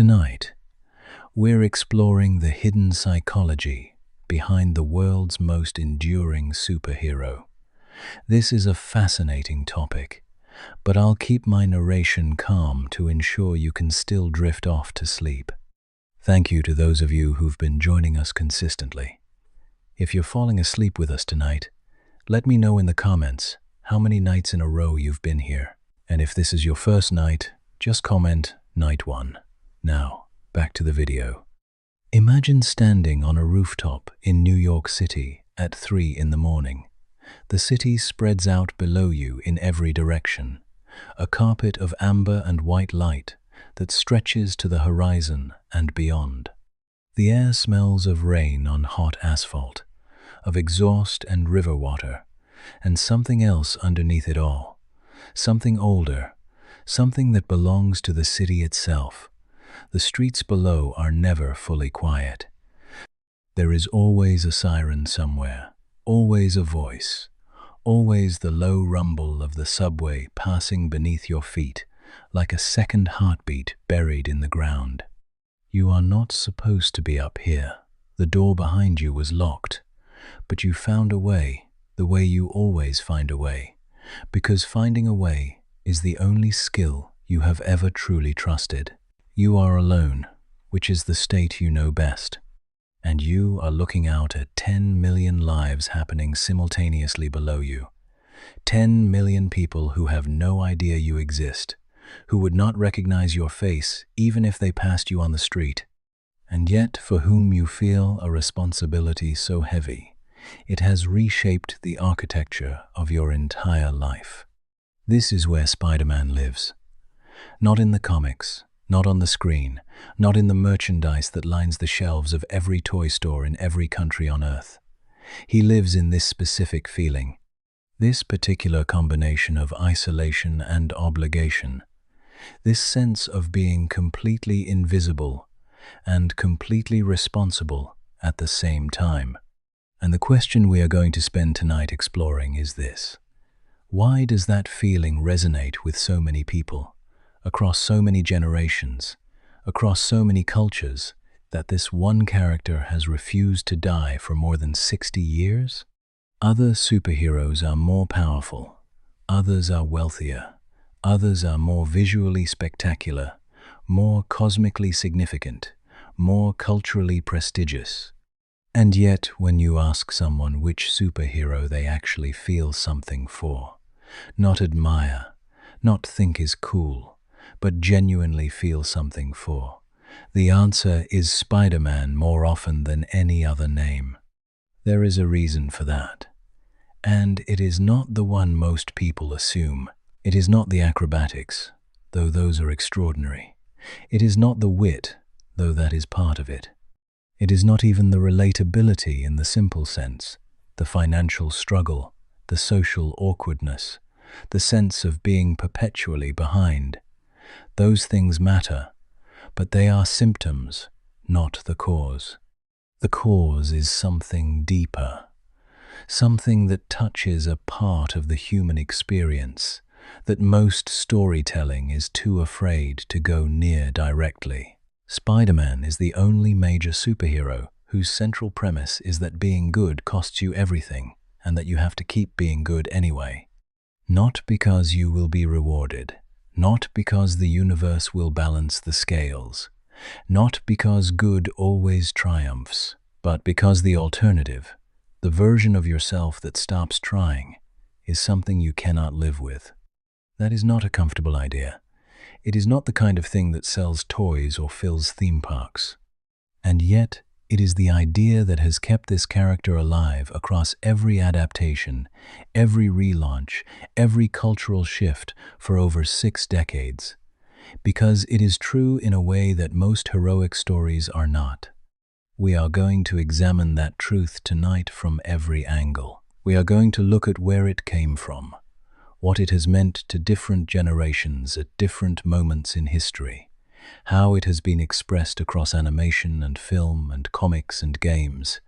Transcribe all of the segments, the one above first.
Tonight, we're exploring the hidden psychology behind the world's most enduring superhero. This is a fascinating topic, but I'll keep my narration calm to ensure you can still drift off to sleep. Thank you to those of you who've been joining us consistently. If you're falling asleep with us tonight, let me know in the comments how many nights in a row you've been here. And if this is your first night, just comment night 1. Now, back to the video. Imagine standing on a rooftop in New York City at 3 in the morning. The city spreads out below you in every direction, a carpet of amber and white light that stretches to the horizon and beyond. The air smells of rain on hot asphalt, of exhaust and river water, and something else underneath it all. Something older, something that belongs to the city itself. The streets below are never fully quiet. There is always a siren somewhere, always a voice, always the low rumble of the subway passing beneath your feet, like a second heartbeat buried in the ground. You are not supposed to be up here. The door behind you was locked, but you found a way, the way you always find a way, because finding a way is the only skill you have ever truly trusted. You are alone, which is the state you know best, and you are looking out at 10 million lives happening simultaneously below you. 10 million people who have no idea you exist, who would not recognize your face even if they passed you on the street, and yet for whom you feel a responsibility so heavy, it has reshaped the architecture of your entire life. This is where Spider-Man lives. Not in the comics, not on the screen, not in the merchandise that lines the shelves of every toy store in every country on Earth. He lives in this specific feeling, this particular combination of isolation and obligation, this sense of being completely invisible and completely responsible at the same time. And the question we are going to spend tonight exploring is this: why does that feeling resonate with so many people, across so many generations, across so many cultures, that this one character has refused to die for more than 60 years? Other superheroes are more powerful, others are wealthier, others are more visually spectacular, more cosmically significant, more culturally prestigious. And yet, when you ask someone which superhero they actually feel something for, not admire, not think is cool, but genuinely feel something for, the answer is Spider-Man more often than any other name. There is a reason for that, and it is not the one most people assume. It is not the acrobatics, though those are extraordinary. It is not the wit, though that is part of it. It is not even the relatability in the simple sense, the financial struggle, the social awkwardness, the sense of being perpetually behind. Those things matter, but they are symptoms, not the cause. The cause is something deeper, something that touches a part of the human experience that most storytelling is too afraid to go near directly. Spider-Man is the only major superhero whose central premise is that being good costs you everything and that you have to keep being good anyway. Not because you will be rewarded, not because the universe will balance the scales, not because good always triumphs, but because the alternative, the version of yourself that stops trying, is something you cannot live with. That is not a comfortable idea. It is not the kind of thing that sells toys or fills theme parks. And yet, it is the idea that has kept this character alive across every adaptation, every relaunch, every cultural shift for over 6 decades. Because it is true in a way that most heroic stories are not. We are going to examine that truth tonight from every angle. We are going to look at where it came from, what it has meant to different generations at different moments in history, how it has been expressed across animation and film and comics and games,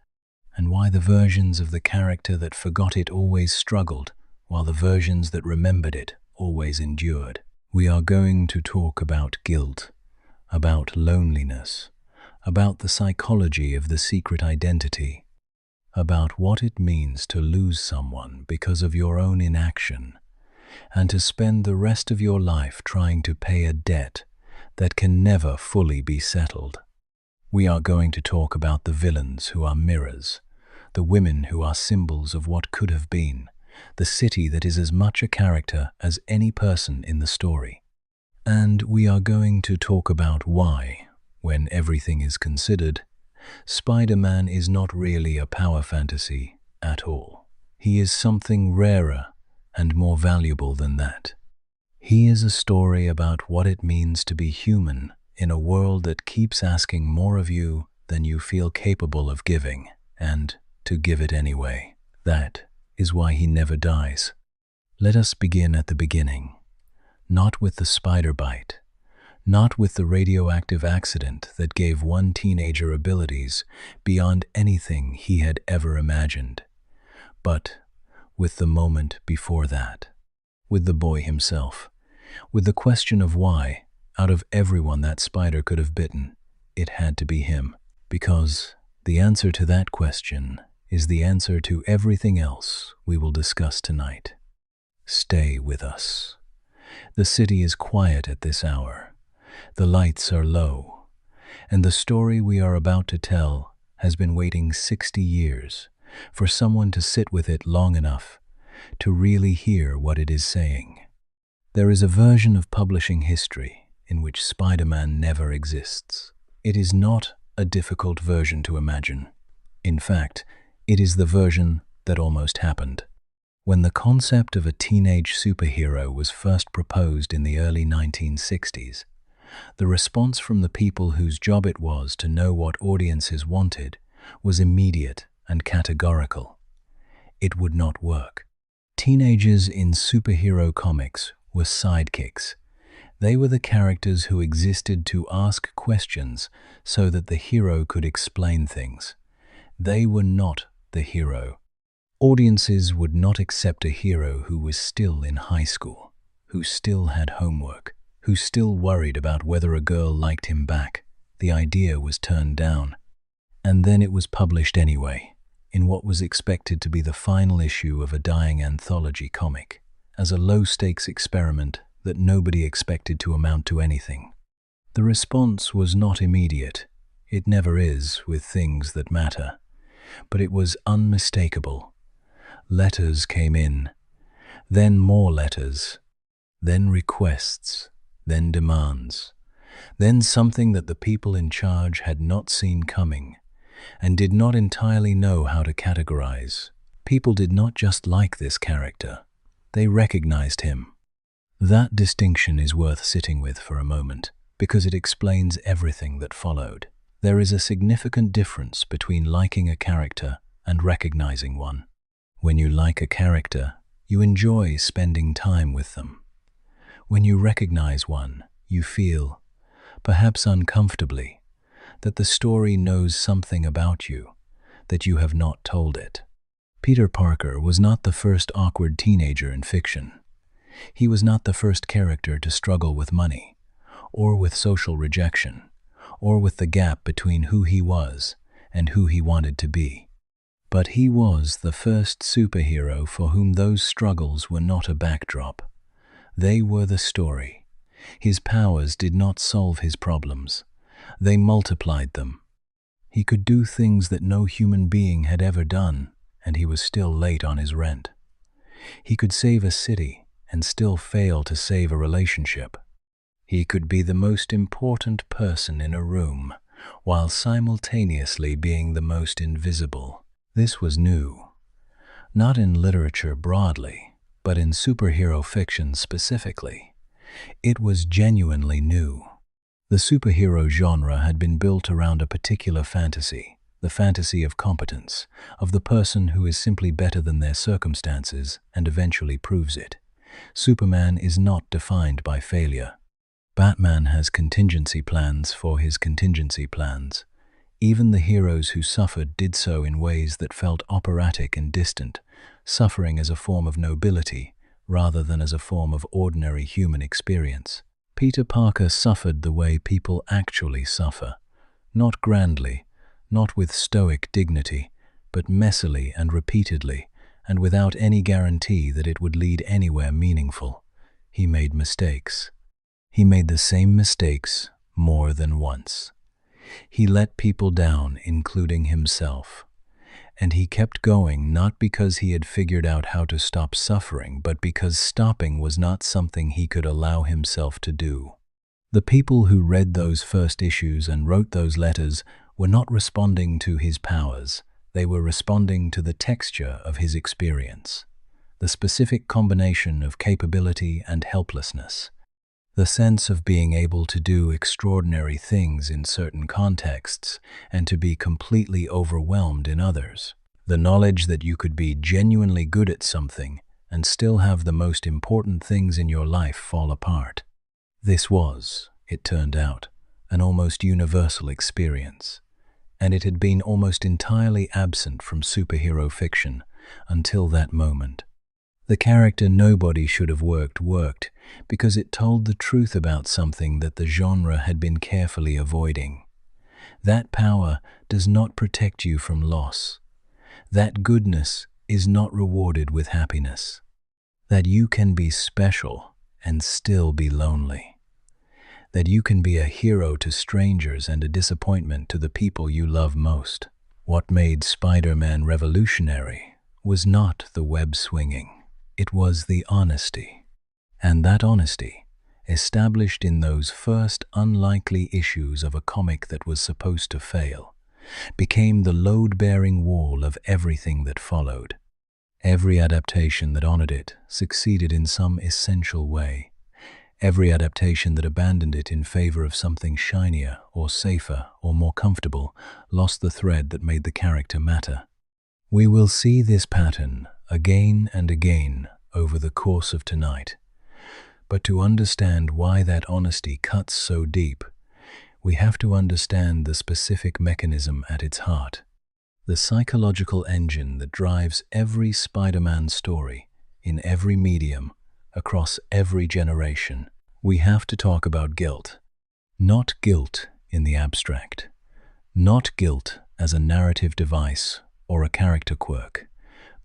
and why the versions of the character that forgot it always struggled, while the versions that remembered it always endured. We are going to talk about guilt, about loneliness, about the psychology of the secret identity, about what it means to lose someone because of your own inaction, and to spend the rest of your life trying to pay a debt that can never fully be settled. We are going to talk about the villains who are mirrors, the women who are symbols of what could have been, the city that is as much a character as any person in the story. And we are going to talk about why, when everything is considered, Spider-Man is not really a power fantasy at all. He is something rarer and more valuable than that. He is a story about what it means to be human in a world that keeps asking more of you than you feel capable of giving, and to give it anyway. That is why he never dies. Let us begin at the beginning. Not with the spider bite, not with the radioactive accident that gave one teenager abilities beyond anything he had ever imagined, but with the moment before that, with the boy himself, with the question of why, out of everyone that spider could have bitten, it had to be him. Because the answer to that question is the answer to everything else we will discuss tonight. Stay with us. The city is quiet at this hour. The lights are low. And the story we are about to tell has been waiting 60 years for someone to sit with it long enough to really hear what it is saying. There is a version of publishing history in which Spider-Man never exists. It is not a difficult version to imagine. In fact, it is the version that almost happened. When the concept of a teenage superhero was first proposed in the early 1960s, the response from the people whose job it was to know what audiences wanted was immediate and categorical. It would not work. Teenagers in superhero comics were sidekicks. They were the characters who existed to ask questions so that the hero could explain things. They were not the hero. Audiences would not accept a hero who was still in high school, who still had homework, who still worried about whether a girl liked him back. The idea was turned down. And then it was published anyway, in what was expected to be the final issue of a dying anthology comic, as a low-stakes experiment that nobody expected to amount to anything. The response was not immediate. It never is with things that matter. But it was unmistakable. Letters came in, then more letters, then requests, then demands, then something that the people in charge had not seen coming and did not entirely know how to categorize. People did not just like this character, they recognized him. That distinction is worth sitting with for a moment because it explains everything that followed. There is a significant difference between liking a character and recognizing one. When you like a character, you enjoy spending time with them. When you recognize one, you feel, perhaps uncomfortably, that the story knows something about you, that you have not told it. Peter Parker was not the first awkward teenager in fiction. He was not the first character to struggle with money, or with social rejection, or with the gap between who he was and who he wanted to be. But he was the first superhero for whom those struggles were not a backdrop. They were the story. His powers did not solve his problems. They multiplied them. He could do things that no human being had ever done, and he was still late on his rent. He could save a city and still fail to save a relationship. He could be the most important person in a room, while simultaneously being the most invisible. This was new, not in literature broadly, but in superhero fiction specifically. It was genuinely new. The superhero genre had been built around a particular fantasy, the fantasy of competence, of the person who is simply better than their circumstances and eventually proves it. Superman is not defined by failure. Batman has contingency plans for his contingency plans. Even the heroes who suffered did so in ways that felt operatic and distant, suffering as a form of nobility rather than as a form of ordinary human experience. Peter Parker suffered the way people actually suffer, not grandly, not with stoic dignity, but messily and repeatedly, and without any guarantee that it would lead anywhere meaningful. He made mistakes. He made the same mistakes more than once. He let people down, including himself. And he kept going not because he had figured out how to stop suffering, but because stopping was not something he could allow himself to do. The people who read those first issues and wrote those letters were not responding to his powers. They were responding to the texture of his experience, the specific combination of capability and helplessness, the sense of being able to do extraordinary things in certain contexts and to be completely overwhelmed in others, the knowledge that you could be genuinely good at something and still have the most important things in your life fall apart. This was, it turned out, an almost universal experience, and it had been almost entirely absent from superhero fiction until that moment. The character nobody should have worked because it told the truth about something that the genre had been carefully avoiding. That power does not protect you from loss. That goodness is not rewarded with happiness. That you can be special and still be lonely. That you can be a hero to strangers and a disappointment to the people you love most. What made Spider-Man revolutionary was not the web swinging. It was the honesty. And that honesty, established in those first unlikely issues of a comic that was supposed to fail, became the load-bearing wall of everything that followed. Every adaptation that honored it succeeded in some essential way. Every adaptation that abandoned it in favor of something shinier or safer or more comfortable lost the thread that made the character matter. We will see this pattern again and again over the course of tonight. But to understand why that honesty cuts so deep, we have to understand the specific mechanism at its heart, the psychological engine that drives every Spider-Man story in every medium, across every generation. We have to talk about guilt. Not guilt in the abstract. Not guilt as a narrative device or a character quirk,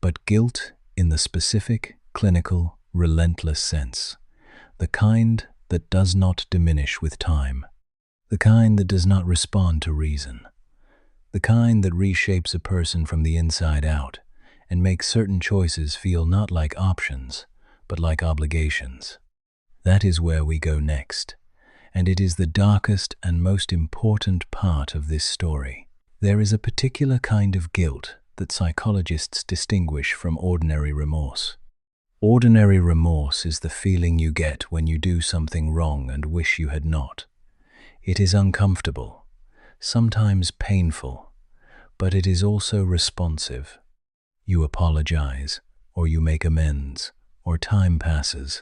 but guilt in the specific, clinical, relentless sense. The kind that does not diminish with time. The kind that does not respond to reason. The kind that reshapes a person from the inside out and makes certain choices feel not like options, but like obligations. That is where we go next, and it is the darkest and most important part of this story. There is a particular kind of guilt that psychologists distinguish from ordinary remorse. Ordinary remorse is the feeling you get when you do something wrong and wish you had not. It is uncomfortable, sometimes painful, but it is also responsive. You apologize, or you make amends, or time passes,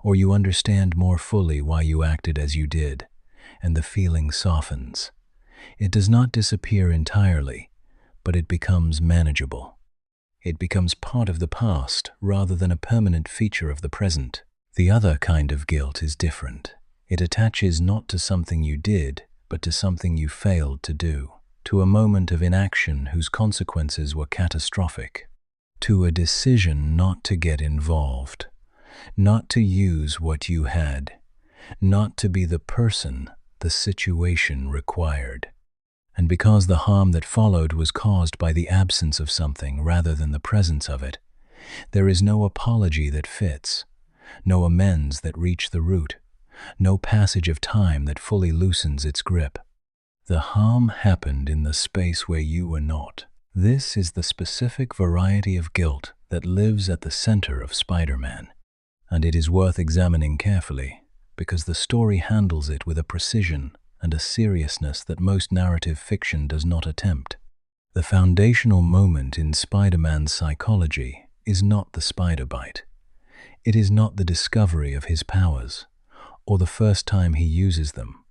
or you understand more fully why you acted as you did, and the feeling softens. It does not disappear entirely, but it becomes manageable. It becomes part of the past rather than a permanent feature of the present. The other kind of guilt is different. It attaches not to something you did, but to something you failed to do, to a moment of inaction whose consequences were catastrophic, to a decision not to get involved, not to use what you had, not to be the person the situation required. And because the harm that followed was caused by the absence of something rather than the presence of it, there is no apology that fits, no amends that reach the root, no passage of time that fully loosens its grip. The harm happened in the space where you were not. This is the specific variety of guilt that lives at the center of Spider-Man, and it is worth examining carefully because the story handles it with a precision and a seriousness that most narrative fiction does not attempt. The foundational moment in Spider-Man's psychology is not the spider bite. It is not the discovery of his powers, or the first time he uses them,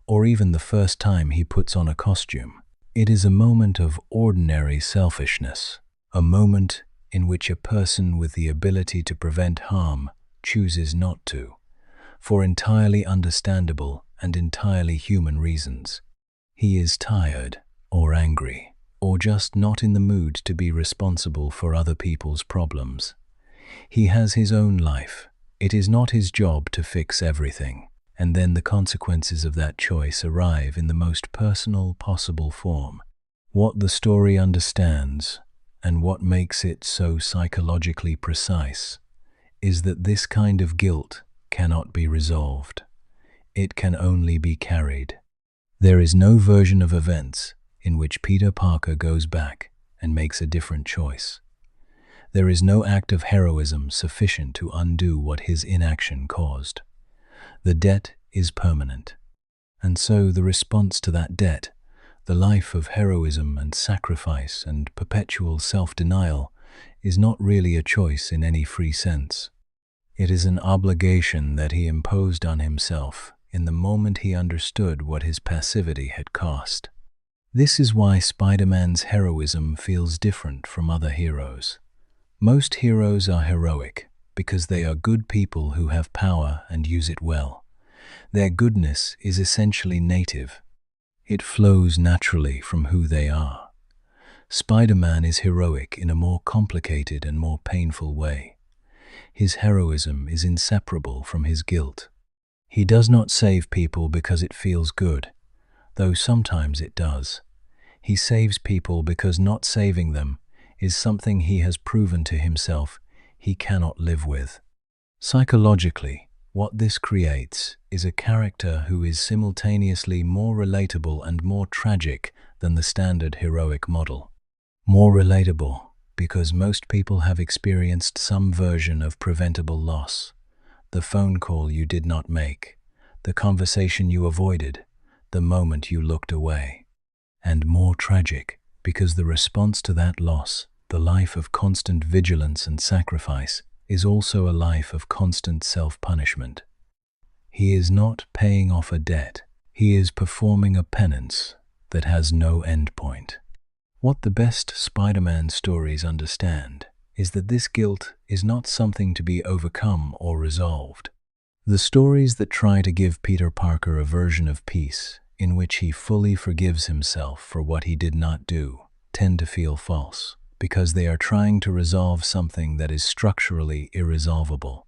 or even the first time he puts on a costume. It is a moment of ordinary selfishness, a moment in which a person with the ability to prevent harm chooses not to, for entirely understandable and entirely human reasons. He is tired, or angry, or just not in the mood to be responsible for other people's problems. He has his own life. It is not his job to fix everything. And then the consequences of that choice arrive in the most personal possible form. What the story understands, and what makes it so psychologically precise, is that this kind of guilt cannot be resolved. It can only be carried. There is no version of events in which Peter Parker goes back and makes a different choice. There is no act of heroism sufficient to undo what his inaction caused. The debt is permanent, and so the response to that debt, the life of heroism and sacrifice and perpetual self-denial, is not really a choice in any free sense. It is an obligation that he imposed on himself in the moment he understood what his passivity had cost. This is why Spider-Man's heroism feels different from other heroes. Most heroes are heroic because they are good people who have power and use it well. Their goodness is essentially native. It flows naturally from who they are. Spider-Man is heroic in a more complicated and more painful way. His heroism is inseparable from his guilt. He does not save people because it feels good, though sometimes it does. He saves people because not saving them is something he has proven to himself he cannot live with. Psychologically, what this creates is a character who is simultaneously more relatable and more tragic than the standard heroic model. More relatable because most people have experienced some version of preventable loss. The phone call you did not make, the conversation you avoided, the moment you looked away. And more tragic because the response to that loss, the life of constant vigilance and sacrifice, is also a life of constant self-punishment. He is not paying off a debt. He is performing a penance that has no endpoint. What the best Spider-Man stories understand is that this guilt is not something to be overcome or resolved. The stories that try to give Peter Parker a version of peace in which he fully forgives himself for what he did not do tend to feel false, because they are trying to resolve something that is structurally irresolvable.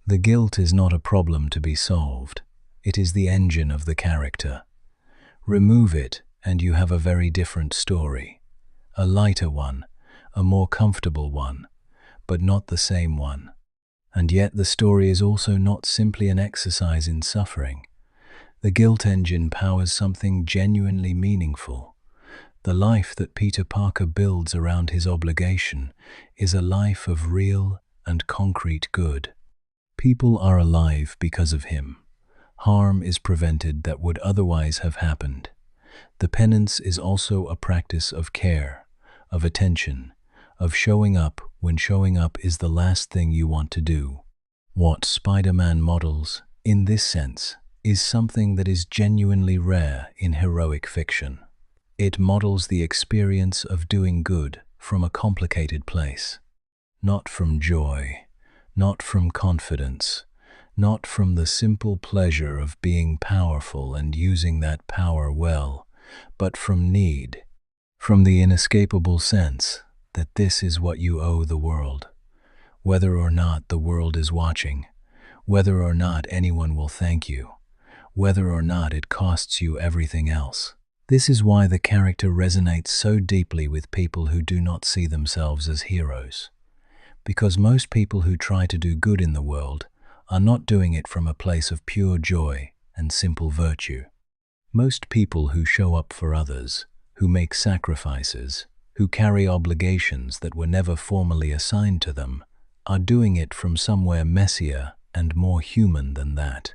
The guilt is not a problem to be solved. It is the engine of the character. Remove it, and you have a very different story. A lighter one, a more comfortable one, but not the same one. And yet the story is also not simply an exercise in suffering. The guilt engine powers something genuinely meaningful. The life that Peter Parker builds around his obligation is a life of real and concrete good. People are alive because of him. Harm is prevented that would otherwise have happened. The penance is also a practice of care, of attention, of showing up when showing up is the last thing you want to do. What Spider-Man models, in this sense, is something that is genuinely rare in heroic fiction. It models the experience of doing good from a complicated place. Not from joy, not from confidence, not from the simple pleasure of being powerful and using that power well, but from need, from the inescapable sense that this is what you owe the world. Whether or not the world is watching, whether or not anyone will thank you, whether or not it costs you everything else. This is why the character resonates so deeply with people who do not see themselves as heroes. Because most people who try to do good in the world are not doing it from a place of pure joy and simple virtue. Most people who show up for others, who make sacrifices, who carry obligations that were never formally assigned to them, are doing it from somewhere messier and more human than that.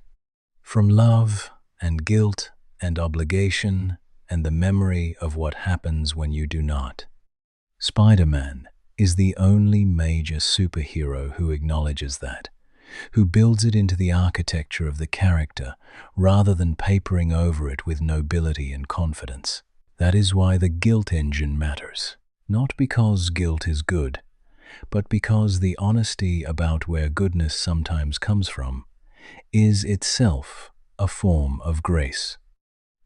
From love and guilt and obligation and the memory of what happens when you do not. Spider-Man is the only major superhero who acknowledges that, who builds it into the architecture of the character rather than papering over it with nobility and confidence. That is why the guilt engine matters. Not because guilt is good, but because the honesty about where goodness sometimes comes from is itself a form of grace.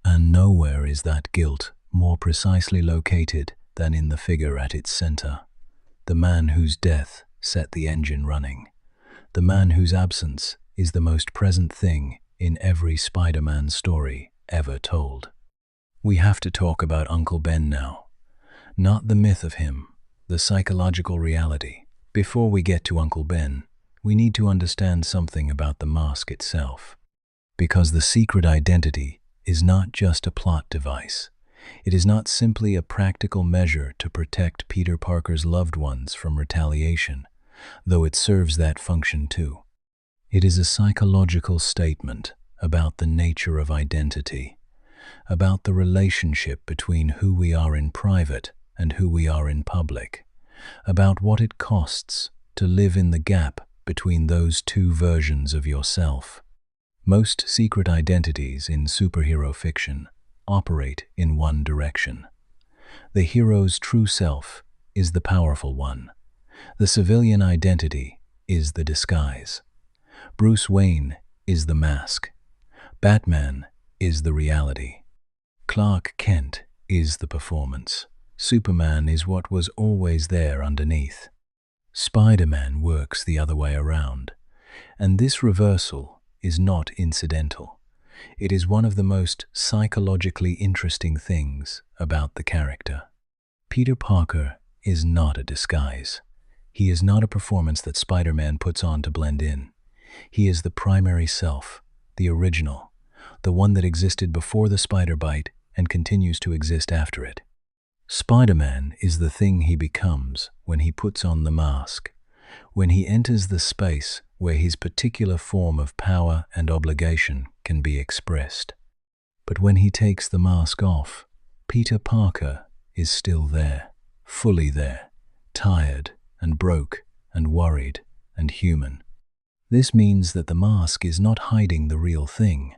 And nowhere is that guilt more precisely located than in the figure at its center, the man whose death set the engine running, the man whose absence is the most present thing in every Spider-Man story ever told. We have to talk about Uncle Ben now. Not the myth of him, the psychological reality. Before we get to Uncle Ben, we need to understand something about the mask itself. Because the secret identity is not just a plot device. It is not simply a practical measure to protect Peter Parker's loved ones from retaliation, though it serves that function too. It is a psychological statement about the nature of identity, about the relationship between who we are in private and who we are in public, about what it costs to live in the gap between those two versions of yourself. Most secret identities in superhero fiction operate in one direction. The hero's true self is the powerful one. The civilian identity is the disguise. Bruce Wayne is the mask. Batman is the reality. Clark Kent is the performance. Superman is what was always there underneath. Spider-Man works the other way around. And this reversal is not incidental. It is one of the most psychologically interesting things about the character. Peter Parker is not a disguise. He is not a performance that Spider-Man puts on to blend in. He is the primary self, the original, the one that existed before the spider bite and continues to exist after it. Spider-Man is the thing he becomes when he puts on the mask, when he enters the space where his particular form of power and obligation can be expressed. But when he takes the mask off, Peter Parker is still there, fully there, tired and broke and worried and human. This means that the mask is not hiding the real thing.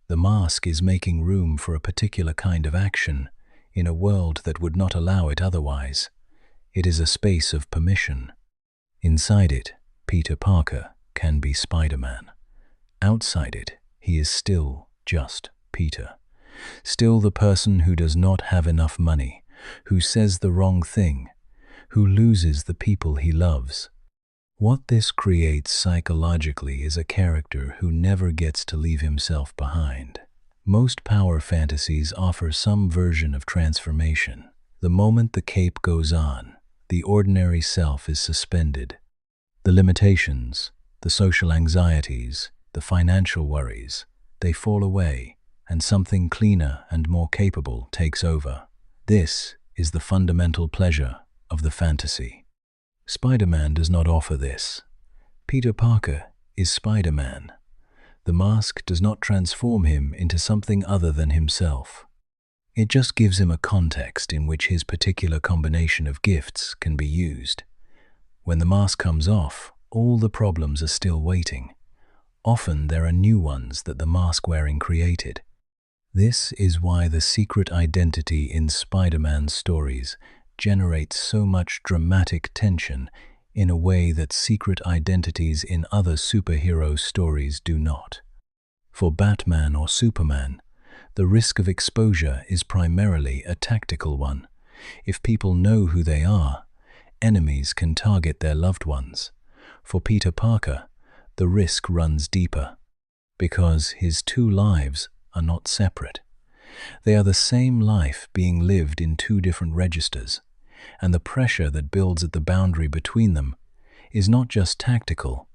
The mask is making room for a particular kind of action in a world that would not allow it otherwise. It is a space of permission. Inside it, Peter Parker can be Spider-Man. Outside it, he is still just Peter. Still the person who does not have enough money, who says the wrong thing, who loses the people he loves. What this creates psychologically is a character who never gets to leave himself behind. Most power fantasies offer some version of transformation. The moment the cape goes on, the ordinary self is suspended. The limitations, the social anxieties, the financial worries, they fall away, and something cleaner and more capable takes over. This is the fundamental pleasure of the fantasy. Spider-Man does not offer this. Peter Parker is Spider-Man. The mask does not transform him into something other than himself. It just gives him a context in which his particular combination of gifts can be used. When the mask comes off, all the problems are still waiting. Often there are new ones that the mask-wearing created. This is why the secret identity in Spider-Man's stories generates so much dramatic tension in a way that secret identities in other superhero stories do not. For Batman or Superman, the risk of exposure is primarily a tactical one. If people know who they are, enemies can target their loved ones. For Peter Parker, the risk runs deeper, because his two lives are not separate. They are the same life being lived in two different registers, and the pressure that builds at the boundary between them is not just tactical,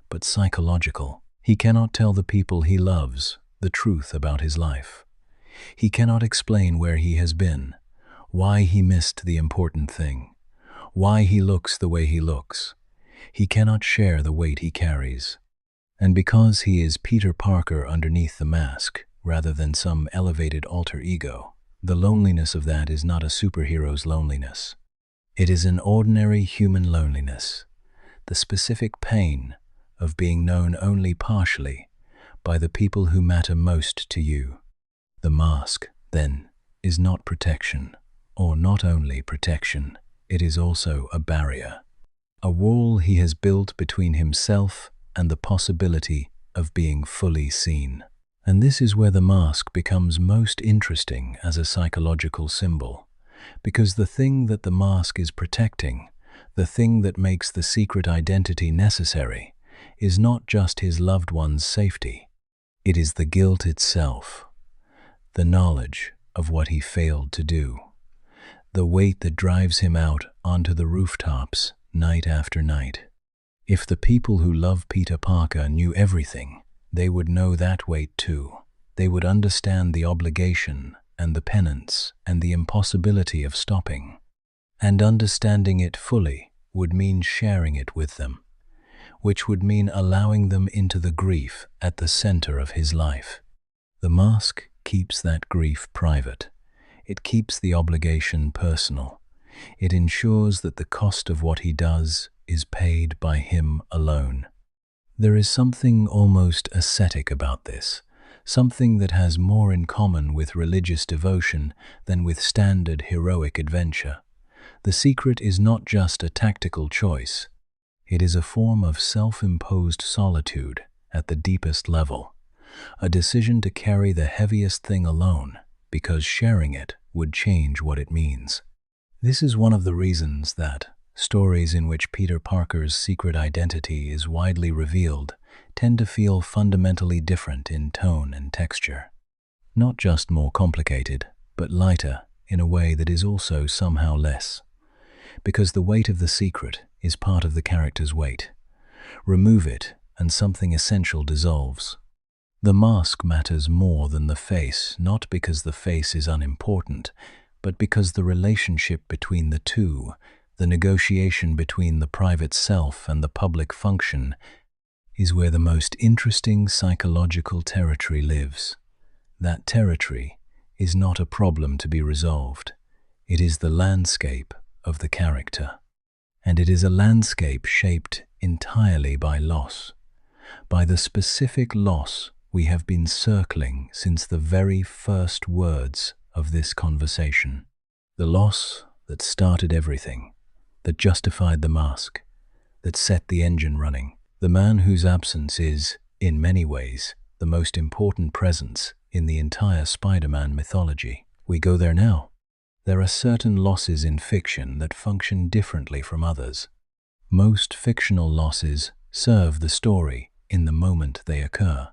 but psychological. He cannot tell the people he loves the truth about his life. He cannot explain where he has been, why he missed the important thing, why he looks the way he looks. He cannot share the weight he carries. And because he is Peter Parker underneath the mask, rather than some elevated alter ego, the loneliness of that is not a superhero's loneliness. It is an ordinary human loneliness, the specific pain of being known only partially by the people who matter most to you. The mask, then, is not protection, or not only protection, it is also a barrier, a wall he has built between himself and the possibility of being fully seen. And this is where the mask becomes most interesting as a psychological symbol, because the thing that the mask is protecting, the thing that makes the secret identity necessary, is not just his loved one's safety. It is the guilt itself, the knowledge of what he failed to do, the weight that drives him out onto the rooftops night after night. If the people who love Peter Parker knew everything, they would know that weight too. They would understand the obligation and the penance and the impossibility of stopping. And understanding it fully would mean sharing it with them, which would mean allowing them into the grief at the center of his life. The mask keeps that grief private. It keeps the obligation personal. It ensures that the cost of what he does is paid by him alone. There is something almost ascetic about this, something that has more in common with religious devotion than with standard heroic adventure. The secret is not just a tactical choice. It is a form of self-imposed solitude at the deepest level, a decision to carry the heaviest thing alone, because sharing it would change what it means. This is one of the reasons that stories in which Peter Parker's secret identity is widely revealed tend to feel fundamentally different in tone and texture. Not just more complicated, but lighter in a way that is also somehow less. Because the weight of the secret is part of the character's weight. Remove it, and something essential dissolves. The mask matters more than the face, not because the face is unimportant, but because the relationship between the two, the negotiation between the private self and the public function, is where the most interesting psychological territory lives. That territory is not a problem to be resolved. It is the landscape of the character. And it is a landscape shaped entirely by loss, by the specific loss we have been circling since the very first words of this conversation. The loss that started everything, that justified the mask, that set the engine running. The man whose absence is, in many ways, the most important presence in the entire Spider-Man mythology. We go there now. There are certain losses in fiction that function differently from others. Most fictional losses serve the story in the moment they occur.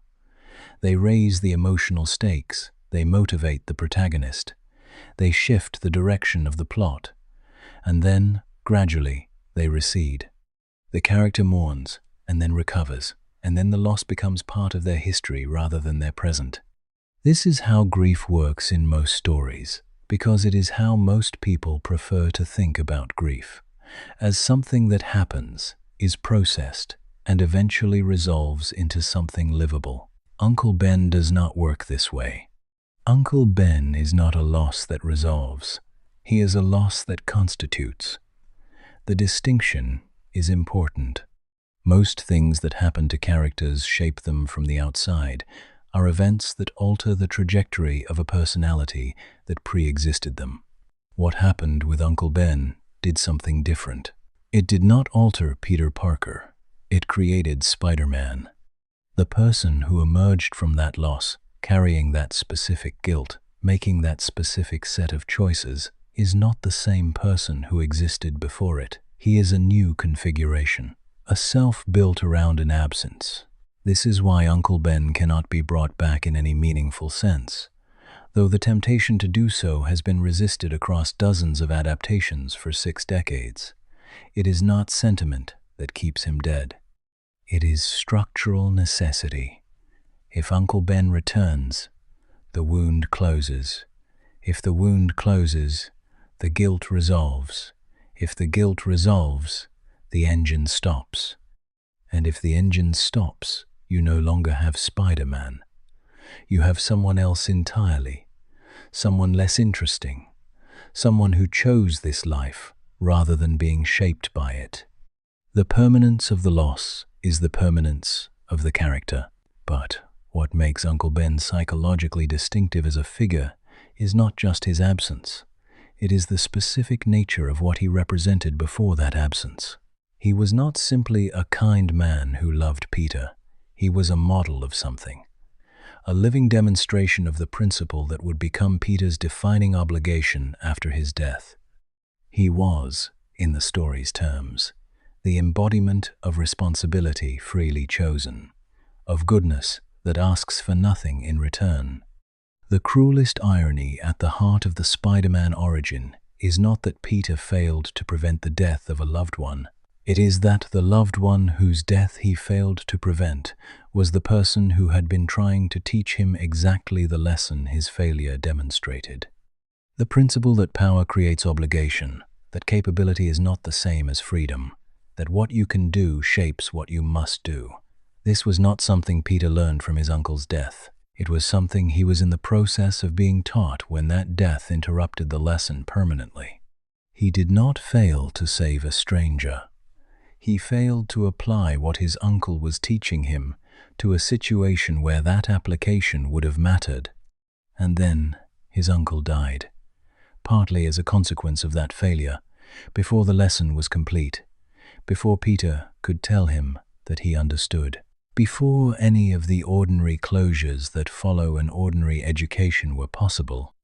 They raise the emotional stakes, they motivate the protagonist, they shift the direction of the plot, and then, gradually, they recede. The character mourns, and then recovers, and then the loss becomes part of their history rather than their present. This is how grief works in most stories, because it is how most people prefer to think about grief, as something that happens, is processed, and eventually resolves into something livable. Uncle Ben does not work this way. Uncle Ben is not a loss that resolves. He is a loss that constitutes. The distinction is important. Most things that happen to characters shape them from the outside, are events that alter the trajectory of a personality that pre-existed them. What happened with Uncle Ben did something different. It did not alter Peter Parker. It created Spider-Man. The person who emerged from that loss, carrying that specific guilt, making that specific set of choices, is not the same person who existed before it. He is a new configuration, a self built around an absence. This is why Uncle Ben cannot be brought back in any meaningful sense, though the temptation to do so has been resisted across dozens of adaptations for 6 decades. It is not sentiment that keeps him dead. It is structural necessity. If Uncle Ben returns, the wound closes. If the wound closes, the guilt resolves. If the guilt resolves, the engine stops. And if the engine stops, you no longer have Spider-Man. You have someone else entirely, someone less interesting, someone who chose this life rather than being shaped by it. The permanence of the loss is the permanence of the character. But what makes Uncle Ben psychologically distinctive as a figure is not just his absence. It is the specific nature of what he represented before that absence. He was not simply a kind man who loved Peter. He was a model of something, a living demonstration of the principle that would become Peter's defining obligation after his death. He was, in the story's terms, the embodiment of responsibility freely chosen, of goodness that asks for nothing in return. The cruelest irony at the heart of the Spider-Man origin is not that Peter failed to prevent the death of a loved one. It is that the loved one whose death he failed to prevent was the person who had been trying to teach him exactly the lesson his failure demonstrated. The principle that power creates obligation, that capability is not the same as freedom, that what you can do shapes what you must do. This was not something Peter learned from his uncle's death. It was something he was in the process of being taught when that death interrupted the lesson permanently. He did not fail to save a stranger. He failed to apply what his uncle was teaching him to a situation where that application would have mattered. And then his uncle died, partly as a consequence of that failure, before the lesson was complete, before Peter could tell him that he understood, before any of the ordinary closures that follow an ordinary education were possible.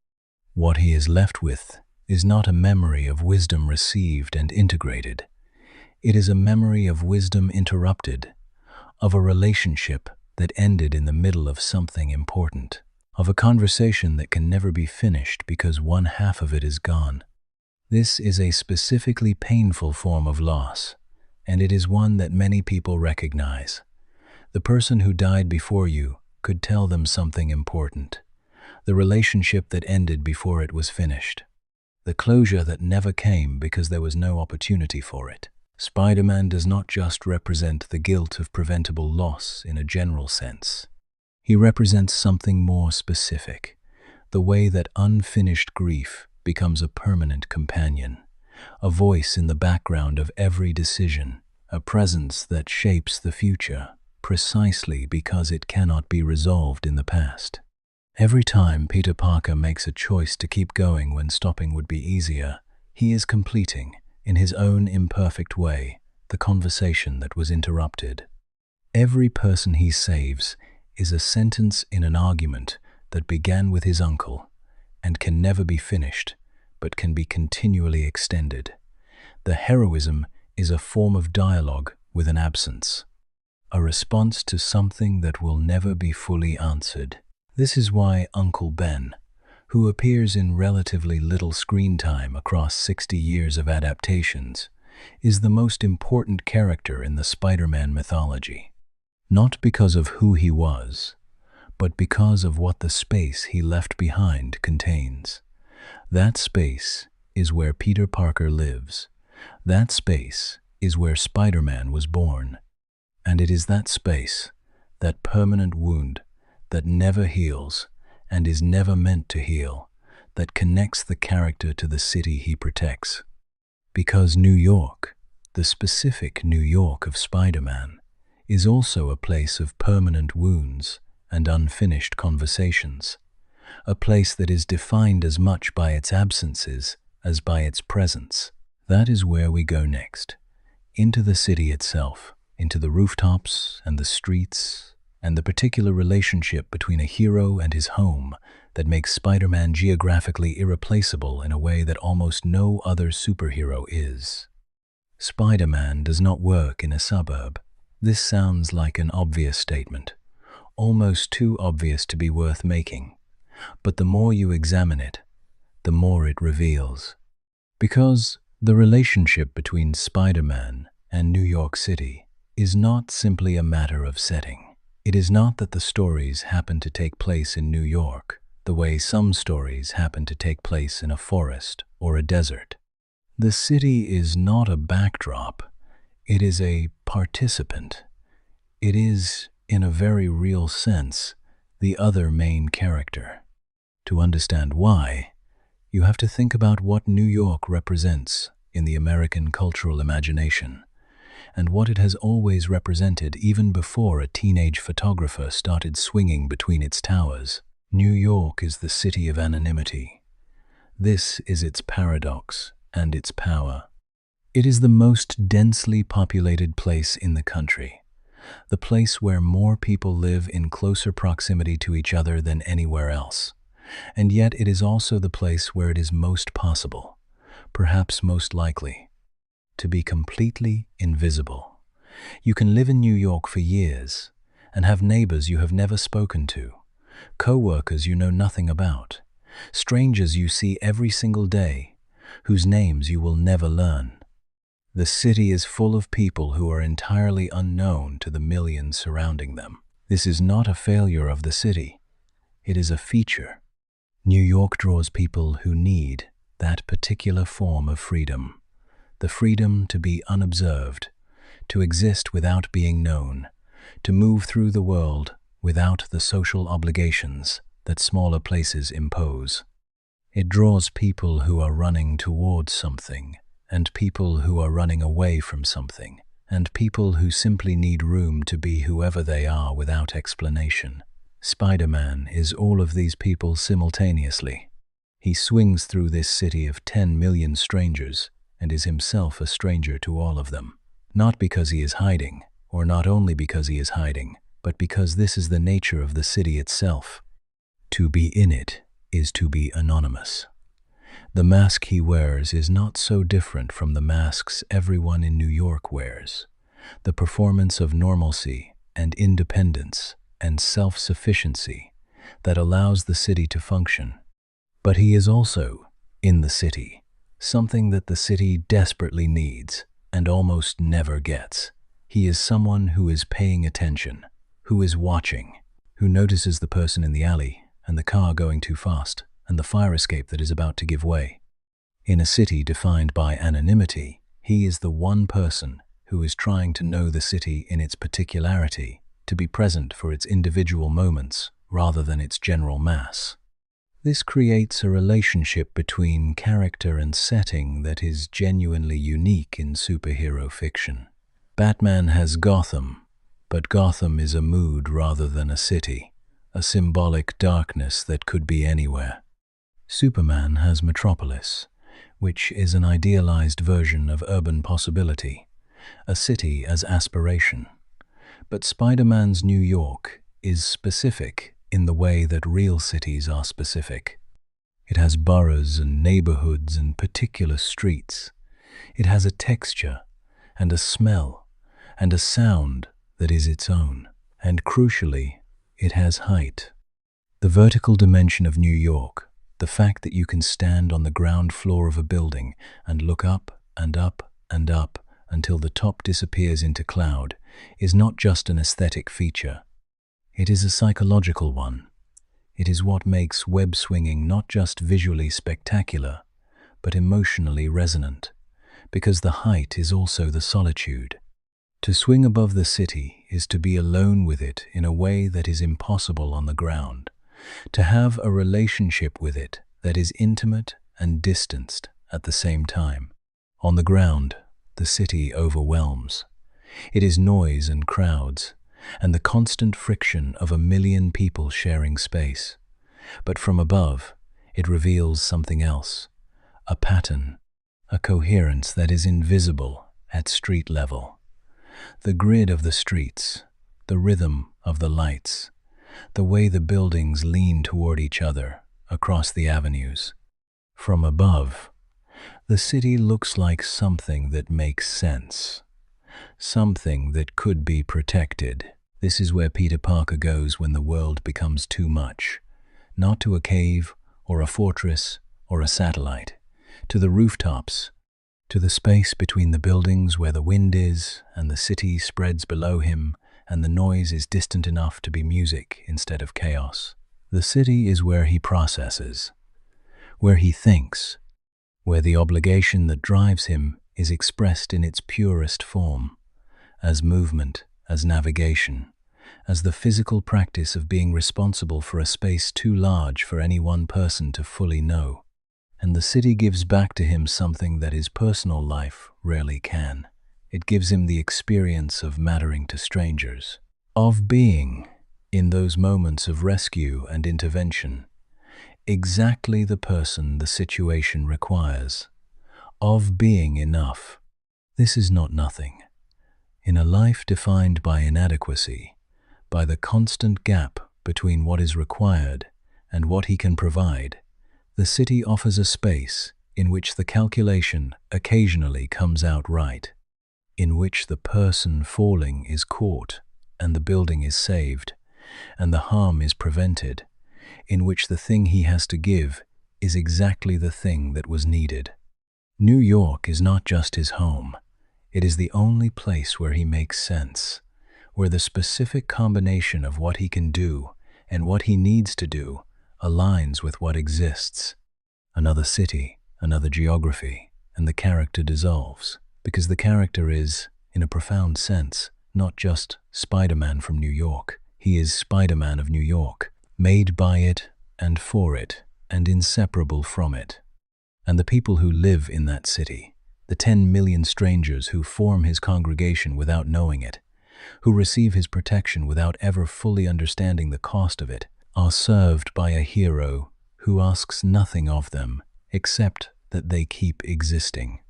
What he is left with is not a memory of wisdom received and integrated. It is a memory of wisdom interrupted, of a relationship that ended in the middle of something important, of a conversation that can never be finished because one half of it is gone. This is a specifically painful form of loss, and it is one that many people recognize. The person who died before you could tell them something important. The relationship that ended before it was finished. The closure that never came because there was no opportunity for it. Spider-Man does not just represent the guilt of preventable loss in a general sense. He represents something more specific, the way that unfinished grief becomes a permanent companion, a voice in the background of every decision, a presence that shapes the future, precisely because it cannot be resolved in the past. Every time Peter Parker makes a choice to keep going when stopping would be easier, he is completing, in his own imperfect way, the conversation that was interrupted. Every person he saves is a sentence in an argument that began with his uncle and can never be finished, but can be continually extended. The heroism is a form of dialogue with an absence, a response to something that will never be fully answered. This is why Uncle Ben, who appears in relatively little screen time across 60 years of adaptations, is the most important character in the Spider-Man mythology. Not because of who he was, but because of what the space he left behind contains. That space is where Peter Parker lives. That space is where Spider-Man was born. And it is that space, that permanent wound, that never heals and is never meant to heal, that connects the character to the city he protects. Because New York, the specific New York of Spider-Man, is also a place of permanent wounds and unfinished conversations, a place that is defined as much by its absences as by its presence. That is where we go next, into the city itself, into the rooftops and the streets, and the particular relationship between a hero and his home that makes Spider-Man geographically irreplaceable in a way that almost no other superhero is. Spider-Man does not work in a suburb. This sounds like an obvious statement, almost too obvious to be worth making. But the more you examine it, the more it reveals. Because the relationship between Spider-Man and New York City is not simply a matter of setting. It is not that the stories happen to take place in New York, the way some stories happen to take place in a forest or a desert. The city is not a backdrop. It is a participant. It is, in a very real sense, the other main character. To understand why, you have to think about what New York represents in the American cultural imagination, and what it has always represented even before a teenage photographer started swinging between its towers. New York is the city of anonymity. This is its paradox and its power. It is the most densely populated place in the country, the place where more people live in closer proximity to each other than anywhere else. And yet it is also the place where it is most possible, perhaps most likely, to be completely invisible. You can live in New York for years and have neighbors you have never spoken to, co-workers you know nothing about, strangers you see every single day, whose names you will never learn. The city is full of people who are entirely unknown to the millions surrounding them. This is not a failure of the city. It is a feature. New York draws people who need that particular form of freedom. The freedom to be unobserved, to exist without being known, to move through the world without the social obligations that smaller places impose. It draws people who are running towards something, and people who are running away from something, and people who simply need room to be whoever they are without explanation. Spiderman is all of these people simultaneously. He swings through this city of 10 million strangers and is himself a stranger to all of them. Not because he is hiding, or not only because he is hiding, but because this is the nature of the city itself. To be in it is to be anonymous. The mask he wears is not so different from the masks everyone in New York wears. The performance of normalcy and independence and self-sufficiency that allows the city to function. But he is also, in the city, something that the city desperately needs and almost never gets. He is someone who is paying attention, who is watching, who notices the person in the alley and the car going too fast and the fire escape that is about to give way. In a city defined by anonymity, he is the one person who is trying to know the city in its particularity, to be present for its individual moments rather than its general mass. This creates a relationship between character and setting that is genuinely unique in superhero fiction. Batman has Gotham, but Gotham is a mood rather than a city, a symbolic darkness that could be anywhere. Superman has Metropolis, which is an idealized version of urban possibility, a city as aspiration. But Spider-Man's New York is specific in the way that real cities are specific. It has boroughs and neighborhoods and particular streets. It has a texture and a smell and a sound that is its own. And crucially, it has height. The vertical dimension of New York, the fact that you can stand on the ground floor of a building and look up and up and up until the top disappears into cloud, is not just an aesthetic feature. It is a psychological one. It is what makes web swinging not just visually spectacular, but emotionally resonant, because the height is also the solitude. To swing above the city is to be alone with it in a way that is impossible on the ground, to have a relationship with it that is intimate and distanced at the same time. On the ground, the city overwhelms. It is noise and crowds, and the constant friction of a million people sharing space. But from above, it reveals something else, a pattern, a coherence that is invisible at street level. The grid of the streets, the rhythm of the lights, the way the buildings lean toward each other across the avenues. From above, the city looks like something that makes sense, something that could be protected. This is where Peter Parker goes when the world becomes too much, not to a cave or a fortress or a satellite, to the rooftops, to the space between the buildings where the wind is and the city spreads below him and the noise is distant enough to be music instead of chaos. The city is where he processes, where he thinks, where the obligation that drives him is expressed in its purest form, as movement, as navigation, as the physical practice of being responsible for a space too large for any one person to fully know. And the city gives back to him something that his personal life rarely can. It gives him the experience of mattering to strangers, of being, in those moments of rescue and intervention, exactly the person the situation requires, of being enough. This is not nothing. In a life defined by inadequacy, by the constant gap between what is required and what he can provide, the city offers a space in which the calculation occasionally comes out right, in which the person falling is caught and the building is saved and the harm is prevented, in which the thing he has to give is exactly the thing that was needed. New York is not just his home. It is the only place where he makes sense, where the specific combination of what he can do and what he needs to do aligns with what exists. Another city, another geography, and the character dissolves, because the character is, in a profound sense, not just Spider-Man from New York. He is Spider-Man of New York, made by it and for it, and inseparable from it. And the people who live in that city, the 10 million strangers who form his congregation without knowing it, who receive his protection without ever fully understanding the cost of it, are served by a hero who asks nothing of them except that they keep existing.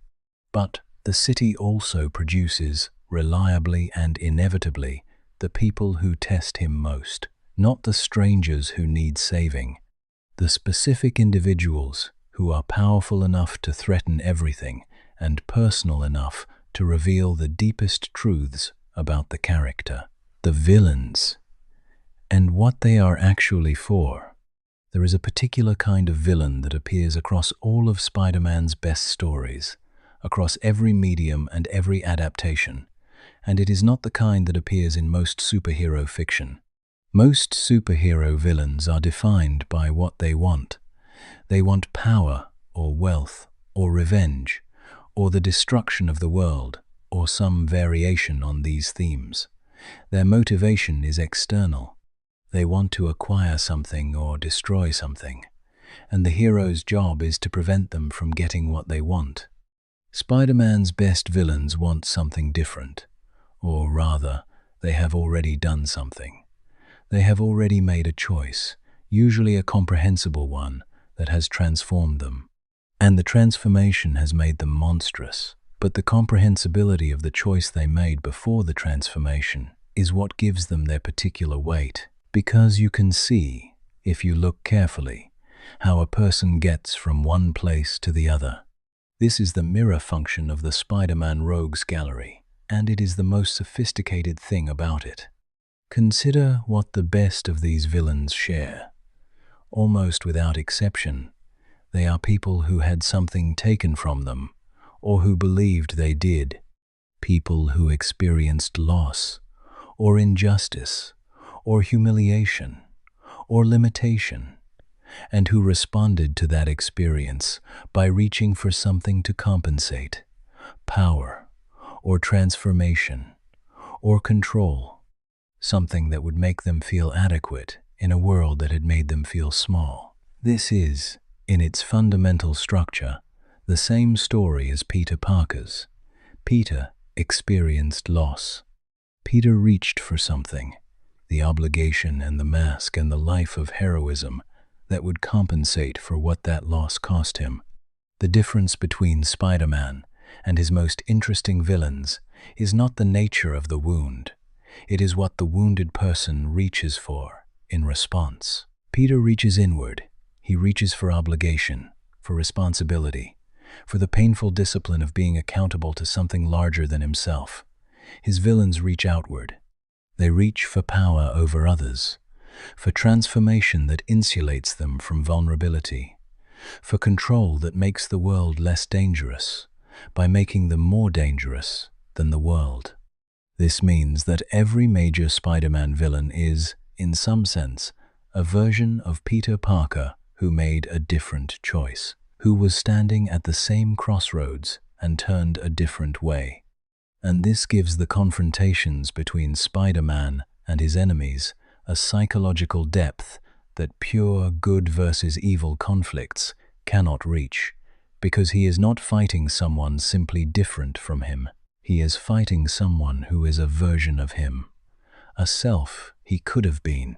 But the city also produces, reliably and inevitably, the people who test him most, not the strangers who need saving, the specific individuals who are powerful enough to threaten everything and personal enough to reveal the deepest truths about the character, the villains, and what they are actually for. There is a particular kind of villain that appears across all of Spider-Man's best stories, across every medium and every adaptation, and it is not the kind that appears in most superhero fiction. Most superhero villains are defined by what they want. They want power, or wealth, or revenge, or the destruction of the world, or some variation on these themes. Their motivation is external. They want to acquire something or destroy something, and the hero's job is to prevent them from getting what they want. Spider-Man's best villains want something different, or rather, they have already done something. They have already made a choice, usually a comprehensible one, that has transformed them. And the transformation has made them monstrous. But the comprehensibility of the choice they made before the transformation is what gives them their particular weight. Because you can see, if you look carefully, how a person gets from one place to the other. This is the mirror function of the Spider-Man Rogues Gallery, and it is the most sophisticated thing about it. Consider what the best of these villains share. Almost without exception, they are people who had something taken from them, or who believed they did. People who experienced loss, or injustice, or humiliation, or limitation, and who responded to that experience by reaching for something to compensate, power, or transformation, or control, something that would make them feel adequate in a world that had made them feel small. This is, in its fundamental structure, the same story as Peter Parker's. Peter experienced loss. Peter reached for something, the obligation and the mask and the life of heroism that would compensate for what that loss cost him. The difference between Spider-Man and his most interesting villains is not the nature of the wound. It is what the wounded person reaches for in response. Peter reaches inward. He reaches for obligation, for responsibility, for the painful discipline of being accountable to something larger than himself. His villains reach outward. They reach for power over others, for transformation that insulates them from vulnerability, for control that makes the world less dangerous, by making them more dangerous than the world. This means that every major Spider-Man villain is, in some sense, a version of Peter Parker who made a different choice, who was standing at the same crossroads and turned a different way. And this gives the confrontations between Spider-Man and his enemies a psychological depth that pure good versus evil conflicts cannot reach, because he is not fighting someone simply different from him. He is fighting someone who is a version of him, a self he could have been,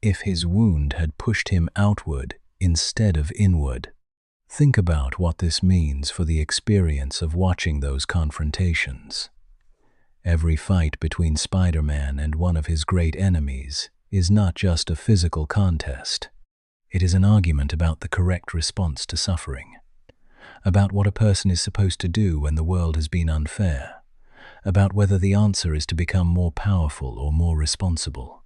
if his wound had pushed him outward instead of inward. Think about what this means for the experience of watching those confrontations. Every fight between Spider-Man and one of his great enemies is not just a physical contest. It is an argument about the correct response to suffering, about what a person is supposed to do when the world has been unfair, about whether the answer is to become more powerful or more responsible.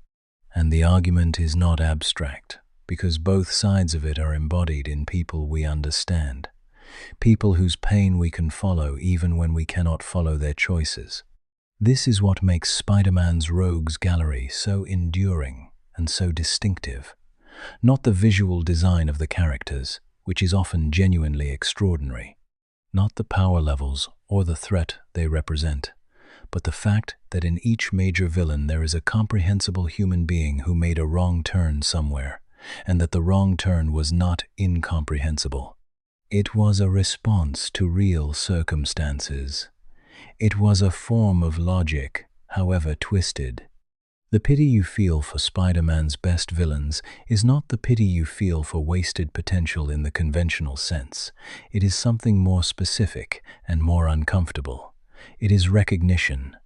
And the argument is not abstract, because both sides of it are embodied in people we understand, people whose pain we can follow even when we cannot follow their choices. This is what makes Spider-Man's Rogues Gallery so enduring and so distinctive. Not the visual design of the characters, which is often genuinely extraordinary, not the power levels or the threat they represent, but the fact that in each major villain there is a comprehensible human being who made a wrong turn somewhere, and that the wrong turn was not incomprehensible. It was a response to real circumstances. It was a form of logic, however twisted. The pity you feel for Spider-Man's best villains is not the pity you feel for wasted potential in the conventional sense. It is something more specific and more uncomfortable. It is recognition.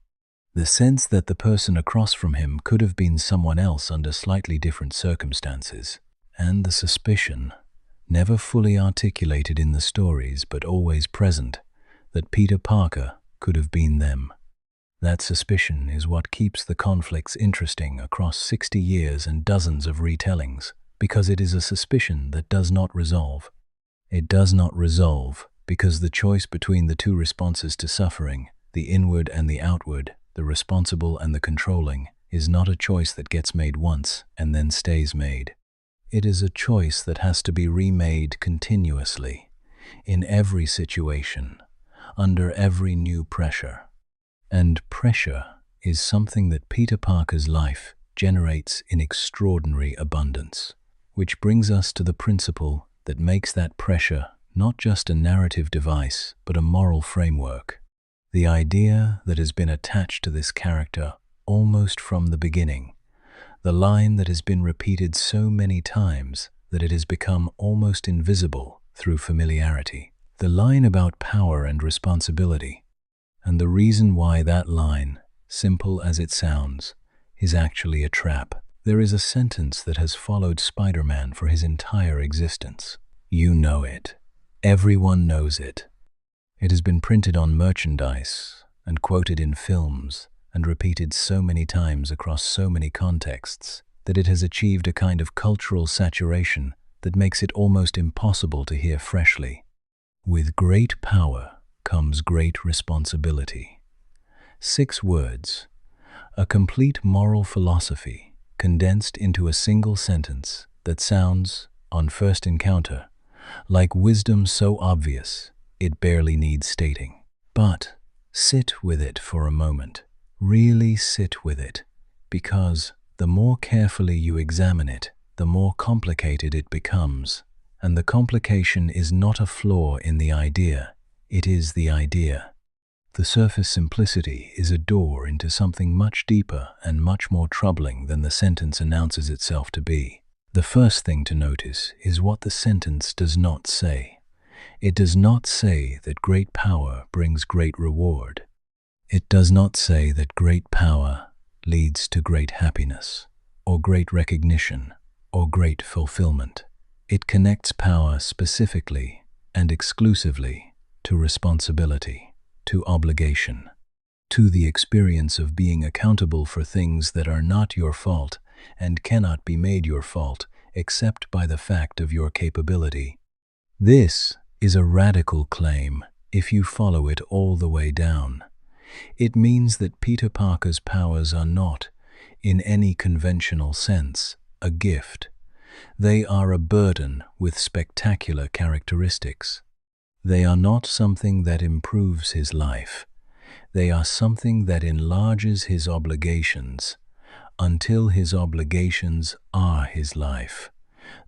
The sense that the person across from him could have been someone else under slightly different circumstances. And the suspicion, never fully articulated in the stories but always present, that Peter Parker could have been them. That suspicion is what keeps the conflicts interesting across 60 years and dozens of retellings, because it is a suspicion that does not resolve. It does not resolve because the choice between the two responses to suffering, the inward and the outward, the responsible and the controlling, is not a choice that gets made once and then stays made. It is a choice that has to be remade continuously, in every situation, under every new pressure. And pressure is something that Peter Parker's life generates in extraordinary abundance, which brings us to the principle that makes that pressure not just a narrative device, but a moral framework. The idea that has been attached to this character almost from the beginning, the line that has been repeated so many times that it has become almost invisible through familiarity, the line about power and responsibility. And the reason why that line, simple as it sounds, is actually a trap. There is a sentence that has followed Spider-Man for his entire existence. You know it. Everyone knows it. It has been printed on merchandise and quoted in films and repeated so many times across so many contexts that it has achieved a kind of cultural saturation that makes it almost impossible to hear freshly. With great power comes great responsibility. 6 words, a complete moral philosophy condensed into a single sentence that sounds, on first encounter, like wisdom so obvious it barely needs stating. But sit with it for a moment. Really sit with it, because the more carefully you examine it, the more complicated it becomes. And the complication is not a flaw in the idea. It is the idea. The surface simplicity is a door into something much deeper and much more troubling than the sentence announces itself to be. The first thing to notice is what the sentence does not say. It does not say that great power brings great reward. It does not say that great power leads to great happiness, or great recognition, or great fulfillment. It connects power specifically and exclusively to responsibility, to obligation, to the experience of being accountable for things that are not your fault and cannot be made your fault except by the fact of your capability. This is a radical claim if you follow it all the way down. It means that Peter Parker's powers are not, in any conventional sense, a gift. They are a burden with spectacular characteristics. They are not something that improves his life. They are something that enlarges his obligations until his obligations are his life.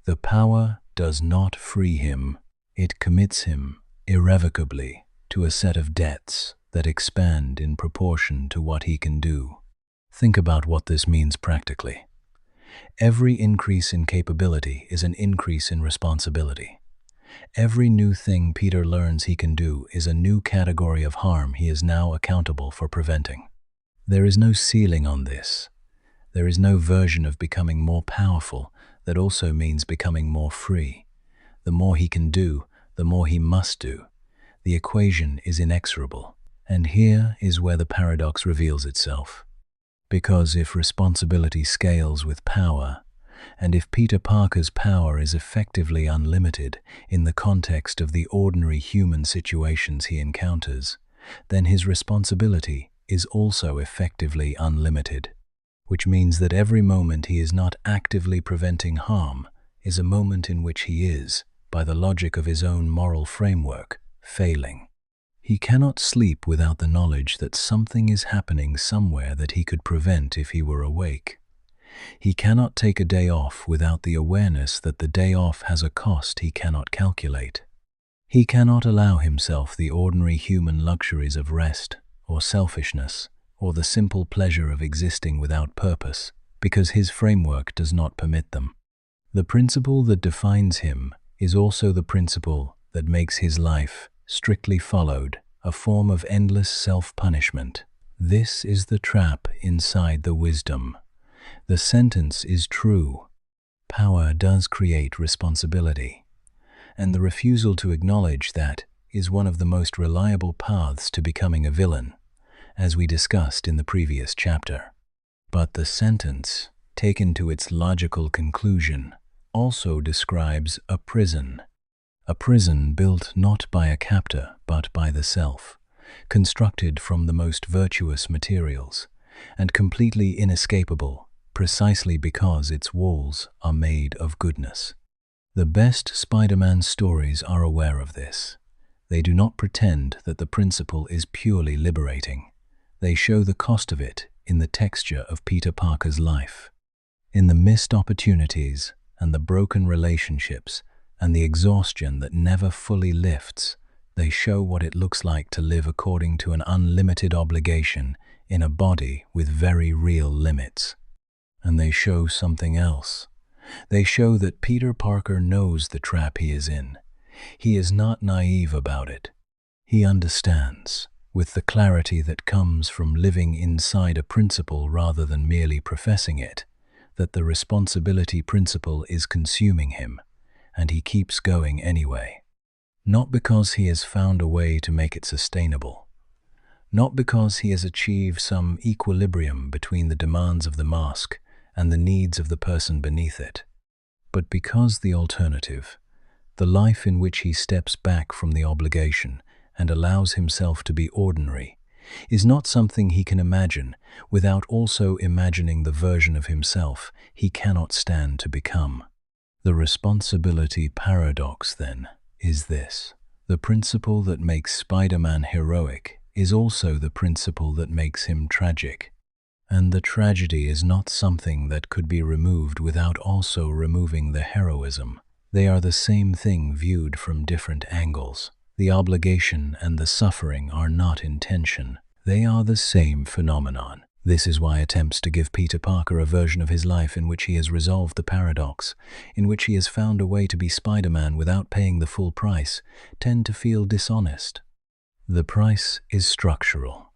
The power does not free him. It commits him irrevocably to a set of debts that expand in proportion to what he can do. Think about what this means practically. Every increase in capability is an increase in responsibility. Every new thing Peter learns he can do is a new category of harm he is now accountable for preventing. There is no ceiling on this. There is no version of becoming more powerful that also means becoming more free. The more he can do, the more he must do. The equation is inexorable. And here is where the paradox reveals itself. Because if responsibility scales with power, and if Peter Parker's power is effectively unlimited in the context of the ordinary human situations he encounters, then his responsibility is also effectively unlimited, which means that every moment he is not actively preventing harm is a moment in which he is, by the logic of his own moral framework, failing. He cannot sleep without the knowledge that something is happening somewhere that he could prevent if he were awake. He cannot take a day off without the awareness that the day off has a cost he cannot calculate. He cannot allow himself the ordinary human luxuries of rest, or selfishness, or the simple pleasure of existing without purpose, because his framework does not permit them. The principle that defines him is also the principle that makes his life, strictly followed, a form of endless self-punishment. This is the trap inside the wisdom. The sentence is true. Power does create responsibility, and the refusal to acknowledge that is one of the most reliable paths to becoming a villain, as we discussed in the previous chapter. But the sentence, taken to its logical conclusion, also describes a prison built not by a captor but by the self, constructed from the most virtuous materials, and completely inescapable precisely because its walls are made of goodness. The best Spider-Man stories are aware of this. They do not pretend that the principle is purely liberating. They show the cost of it in the texture of Peter Parker's life, in the missed opportunities and the broken relationships and the exhaustion that never fully lifts. They show what it looks like to live according to an unlimited obligation in a body with very real limits. And they show something else. They show that Peter Parker knows the trap he is in. He is not naive about it. He understands, with the clarity that comes from living inside a principle rather than merely professing it, that the responsibility principle is consuming him, and he keeps going anyway. Not because he has found a way to make it sustainable, not because he has achieved some equilibrium between the demands of the mask and the needs of the person beneath it, but because the alternative, the life in which he steps back from the obligation and allows himself to be ordinary, is not something he can imagine without also imagining the version of himself he cannot stand to become. The responsibility paradox, then, is this. The principle that makes Spider-Man heroic is also the principle that makes him tragic. And the tragedy is not something that could be removed without also removing the heroism. They are the same thing viewed from different angles. The obligation and the suffering are not in tension. They are the same phenomenon. This is why attempts to give Peter Parker a version of his life in which he has resolved the paradox, in which he has found a way to be Spider-Man without paying the full price, tend to feel dishonest. The price is structural.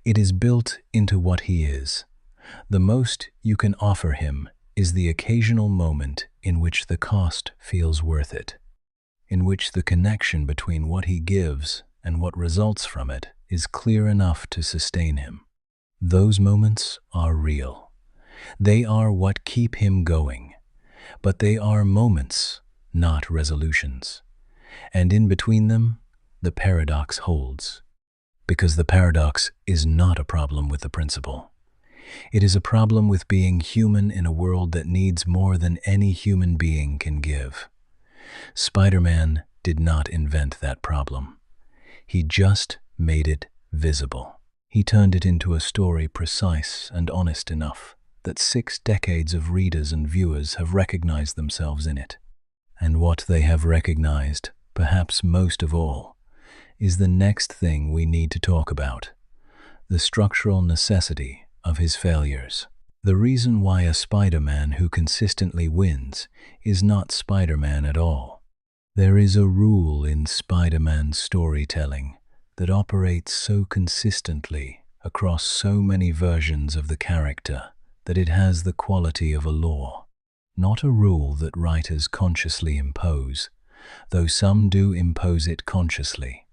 It is built into what he is. The most you can offer him is the occasional moment in which the cost feels worth it, in which the connection between what he gives and what results from it is clear enough to sustain him. Those moments are real. They are what keep him going, but they are moments, not resolutions. And in between them, the paradox holds. Because the paradox is not a problem with the principle. It is a problem with being human in a world that needs more than any human being can give. Spider-Man did not invent that problem. He just made it visible. He turned it into a story precise and honest enough that 6 decades of readers and viewers have recognized themselves in it. And what they have recognized, perhaps most of all, is the next thing we need to talk about: the structural necessity of his failures. The reason why a Spider-Man who consistently wins is not Spider-Man at all. There is a rule in Spider-Man storytelling that operates so consistently across so many versions of the character that it has the quality of a law, not a rule that writers consciously impose, though some do impose it consciously,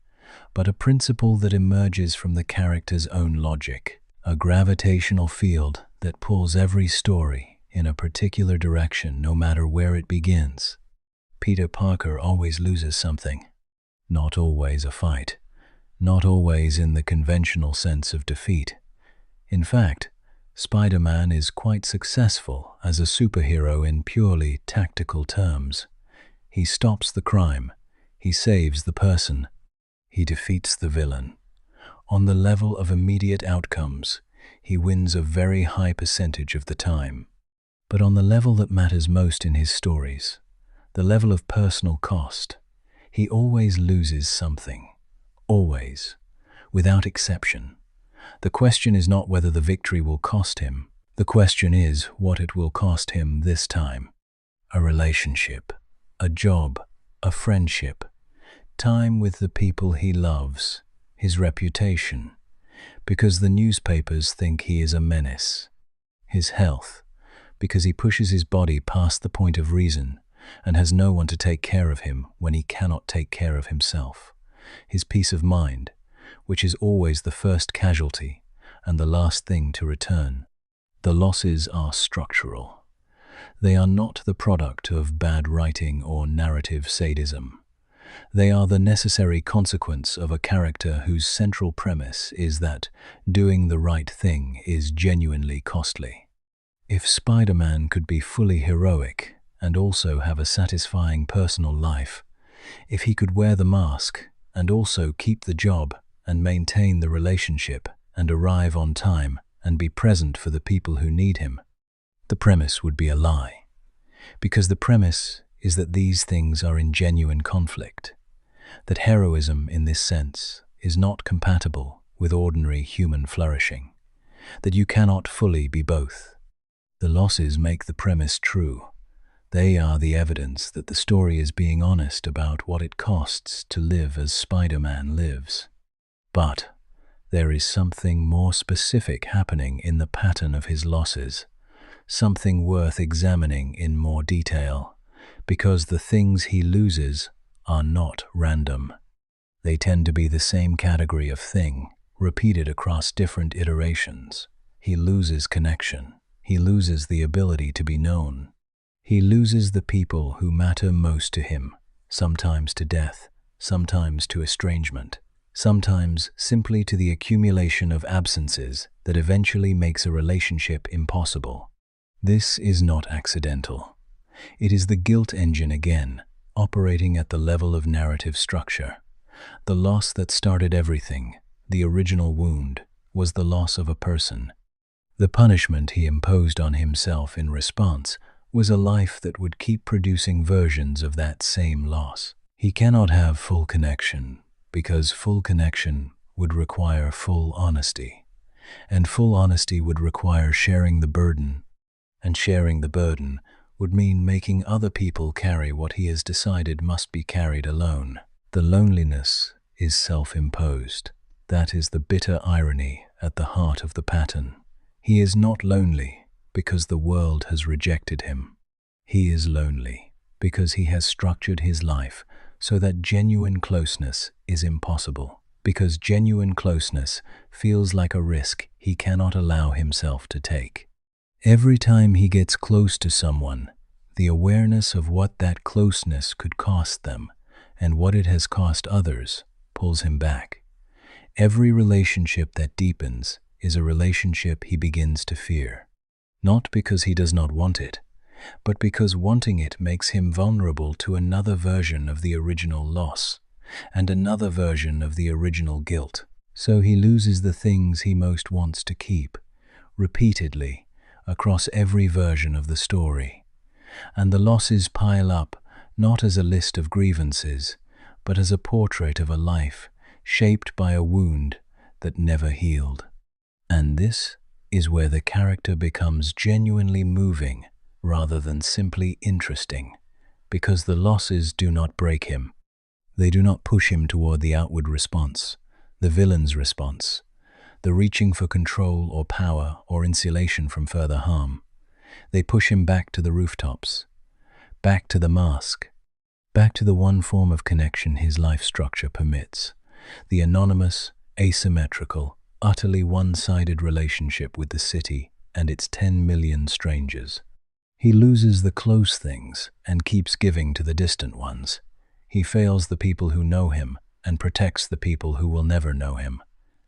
but a principle that emerges from the character's own logic, a gravitational field that pulls every story in a particular direction no matter where it begins. Peter Parker always loses something. Not always a fight, not always in the conventional sense of defeat. In fact, Spider-Man is quite successful as a superhero in purely tactical terms. He stops the crime, he saves the person, he defeats the villain. On the level of immediate outcomes, he wins a very high percentage of the time. But on the level that matters most in his stories, the level of personal cost, he always loses something. Always. Without exception. The question is not whether the victory will cost him. The question is what it will cost him this time. A relationship, a job, a friendship, time with the people he loves, his reputation, because the newspapers think he is a menace. His health, because he pushes his body past the point of reason and has no one to take care of him when he cannot take care of himself. His peace of mind, which is always the first casualty and the last thing to return. The losses are structural. They are not the product of bad writing or narrative sadism. They are the necessary consequence of a character whose central premise is that doing the right thing is genuinely costly. If Spider-Man could be fully heroic and also have a satisfying personal life, if he could wear the mask and also keep the job and maintain the relationship and arrive on time and be present for the people who need him, the premise would be a lie. Because the premise is that these things are in genuine conflict, that heroism in this sense is not compatible with ordinary human flourishing, that you cannot fully be both. The losses make the premise true. They are the evidence that the story is being honest about what it costs to live as Spider-Man lives. But there is something more specific happening in the pattern of his losses, something worth examining in more detail, because the things he loses are not random. They tend to be the same category of thing, repeated across different iterations. He loses connection. He loses the ability to be known. He loses the people who matter most to him, sometimes to death, sometimes to estrangement, sometimes simply to the accumulation of absences that eventually makes a relationship impossible. This is not accidental. It is the guilt engine again, operating at the level of narrative structure. The loss that started everything, the original wound, was the loss of a person. The punishment he imposed on himself in response was a life that would keep producing versions of that same loss. He cannot have full connection, because full connection would require full honesty, and full honesty would require sharing the burden, and sharing the burden would mean making other people carry what he has decided must be carried alone. The loneliness is self-imposed. That is the bitter irony at the heart of the pattern. He is not lonely because the world has rejected him. He is lonely because he has structured his life so that genuine closeness is impossible, because genuine closeness feels like a risk he cannot allow himself to take. Every time he gets close to someone, the awareness of what that closeness could cost them and what it has cost others pulls him back. Every relationship that deepens is a relationship he begins to fear. Not because he does not want it, but because wanting it makes him vulnerable to another version of the original loss and another version of the original guilt. So he loses the things he most wants to keep, repeatedly, across every version of the story. And the losses pile up not as a list of grievances, but as a portrait of a life shaped by a wound that never healed. And this is where the character becomes genuinely moving rather than simply interesting, because the losses do not break him. They do not push him toward the outward response, the villain's response, the reaching for control or power or insulation from further harm. They push him back to the rooftops, back to the mask, back to the one form of connection his life structure permits, the anonymous, asymmetrical, utterly one-sided relationship with the city and its 10 million strangers. He loses the close things and keeps giving to the distant ones. He fails the people who know him and protects the people who will never know him.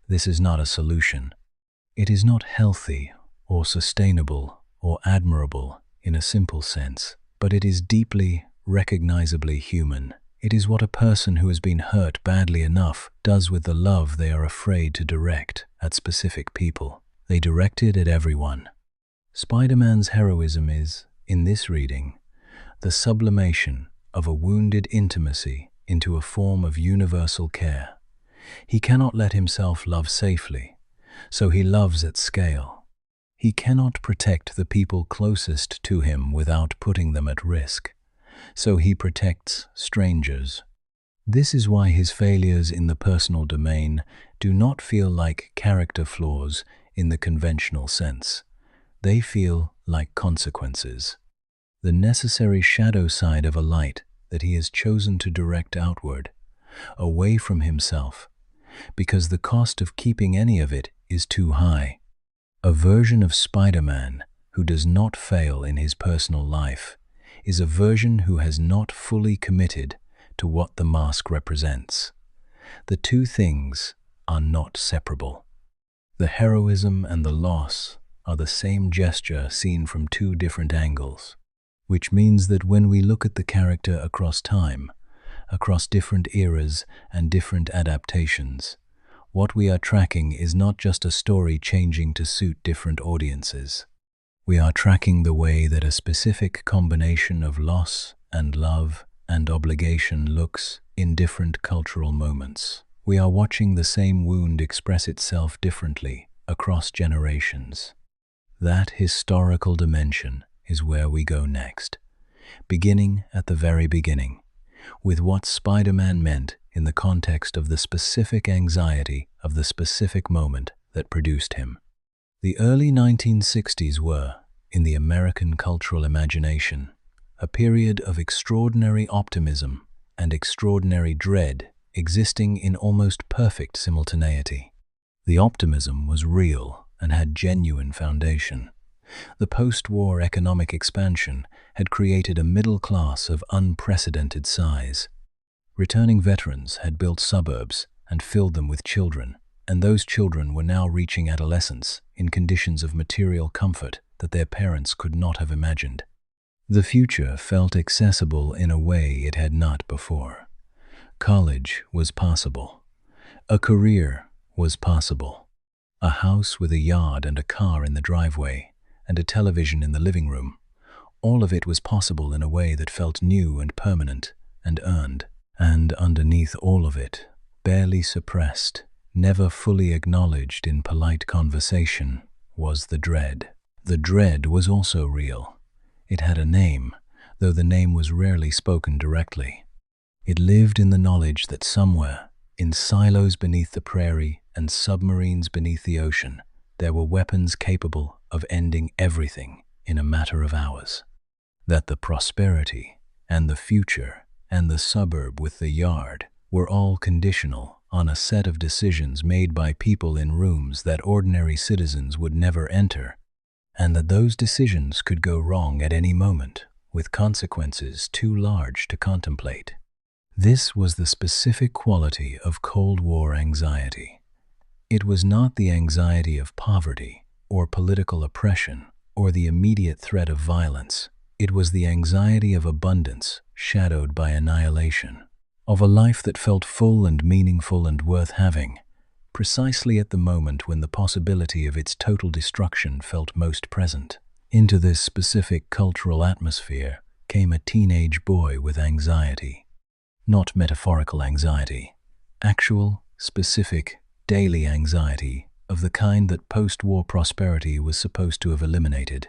This is not a solution. It is not healthy or sustainable or admirable in a simple sense, but it is deeply, recognizably human. It is what a person who has been hurt badly enough does with the love they are afraid to direct at specific people. They direct it at everyone. Spider-Man's heroism is, in this reading, the sublimation of a wounded intimacy into a form of universal care. He cannot let himself love safely, so he loves at scale. He cannot protect the people closest to him without putting them at risk, so he protects strangers. This is why his failures in the personal domain do not feel like character flaws in the conventional sense. They feel like consequences, the necessary shadow side of a light that he has chosen to direct outward, away from himself, because the cost of keeping any of it is too high. A version of Spider-Man who does not fail in his personal life is a version who has not fully committed to what the mask represents. The two things are not separable. The heroism and the loss are the same gesture seen from two different angles, which means that when we look at the character across time, across different eras and different adaptations, what we are tracking is not just a story changing to suit different audiences. We are tracking the way that a specific combination of loss and love and obligation looks in different cultural moments. We are watching the same wound express itself differently across generations. That historical dimension is where we go next, beginning at the very beginning, with what Spider-Man meant in the context of the specific anxiety of the specific moment that produced him. The early 1960s were, in the American cultural imagination, a period of extraordinary optimism and extraordinary dread existing in almost perfect simultaneity. The optimism was real and had genuine foundation. The post-war economic expansion had created a middle class of unprecedented size. Returning veterans had built suburbs and filled them with children, and those children were now reaching adolescence in conditions of material comfort that their parents could not have imagined. The future felt accessible in a way it had not before. College was possible. A career was possible. A house with a yard and a car in the driveway, and a television in the living room. All of it was possible in a way that felt new and permanent and earned. And underneath all of it, barely suppressed, never fully acknowledged in polite conversation, was the dread. The dread was also real. It had a name, though the name was rarely spoken directly. It lived in the knowledge that somewhere, in silos beneath the prairie and submarines beneath the ocean, there were weapons capable of ending everything in a matter of hours. That the prosperity and the future and the suburb with the yard were all conditional on a set of decisions made by people in rooms that ordinary citizens would never enter, and that those decisions could go wrong at any moment, with consequences too large to contemplate. This was the specific quality of Cold War anxiety. It was not the anxiety of poverty or political oppression or the immediate threat of violence. It was the anxiety of abundance shadowed by annihilation, of a life that felt full and meaningful and worth having, precisely at the moment when the possibility of its total destruction felt most present. Into this specific cultural atmosphere came a teenage boy with anxiety. Not metaphorical anxiety, actual, specific, daily anxiety of the kind that post-war prosperity was supposed to have eliminated.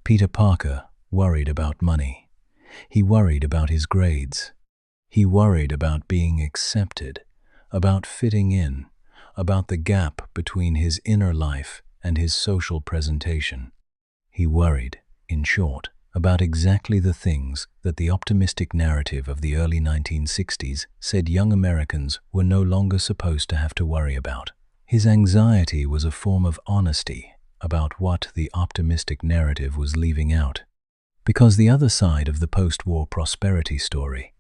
Peter Parker worried about money. He worried about his grades. He worried about being accepted, about fitting in, about the gap between his inner life and his social presentation. He worried, in short, about exactly the things that the optimistic narrative of the early 1960s said young Americans were no longer supposed to have to worry about. His anxiety was a form of honesty about what the optimistic narrative was leaving out. Because the other side of the post-war prosperity story,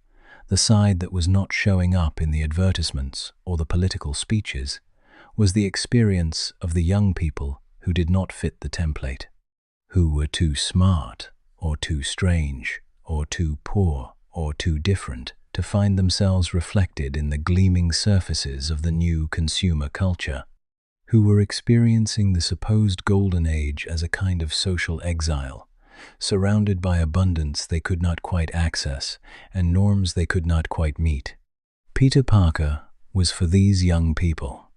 the side that was not showing up in the advertisements or the political speeches, was the experience of the young people who did not fit the template, who were too smart, or too strange, or too poor, or too different to find themselves reflected in the gleaming surfaces of the new consumer culture, who were experiencing the supposed golden age as a kind of social exile, surrounded by abundance they could not quite access and norms they could not quite meet. Peter Parker was for these young people,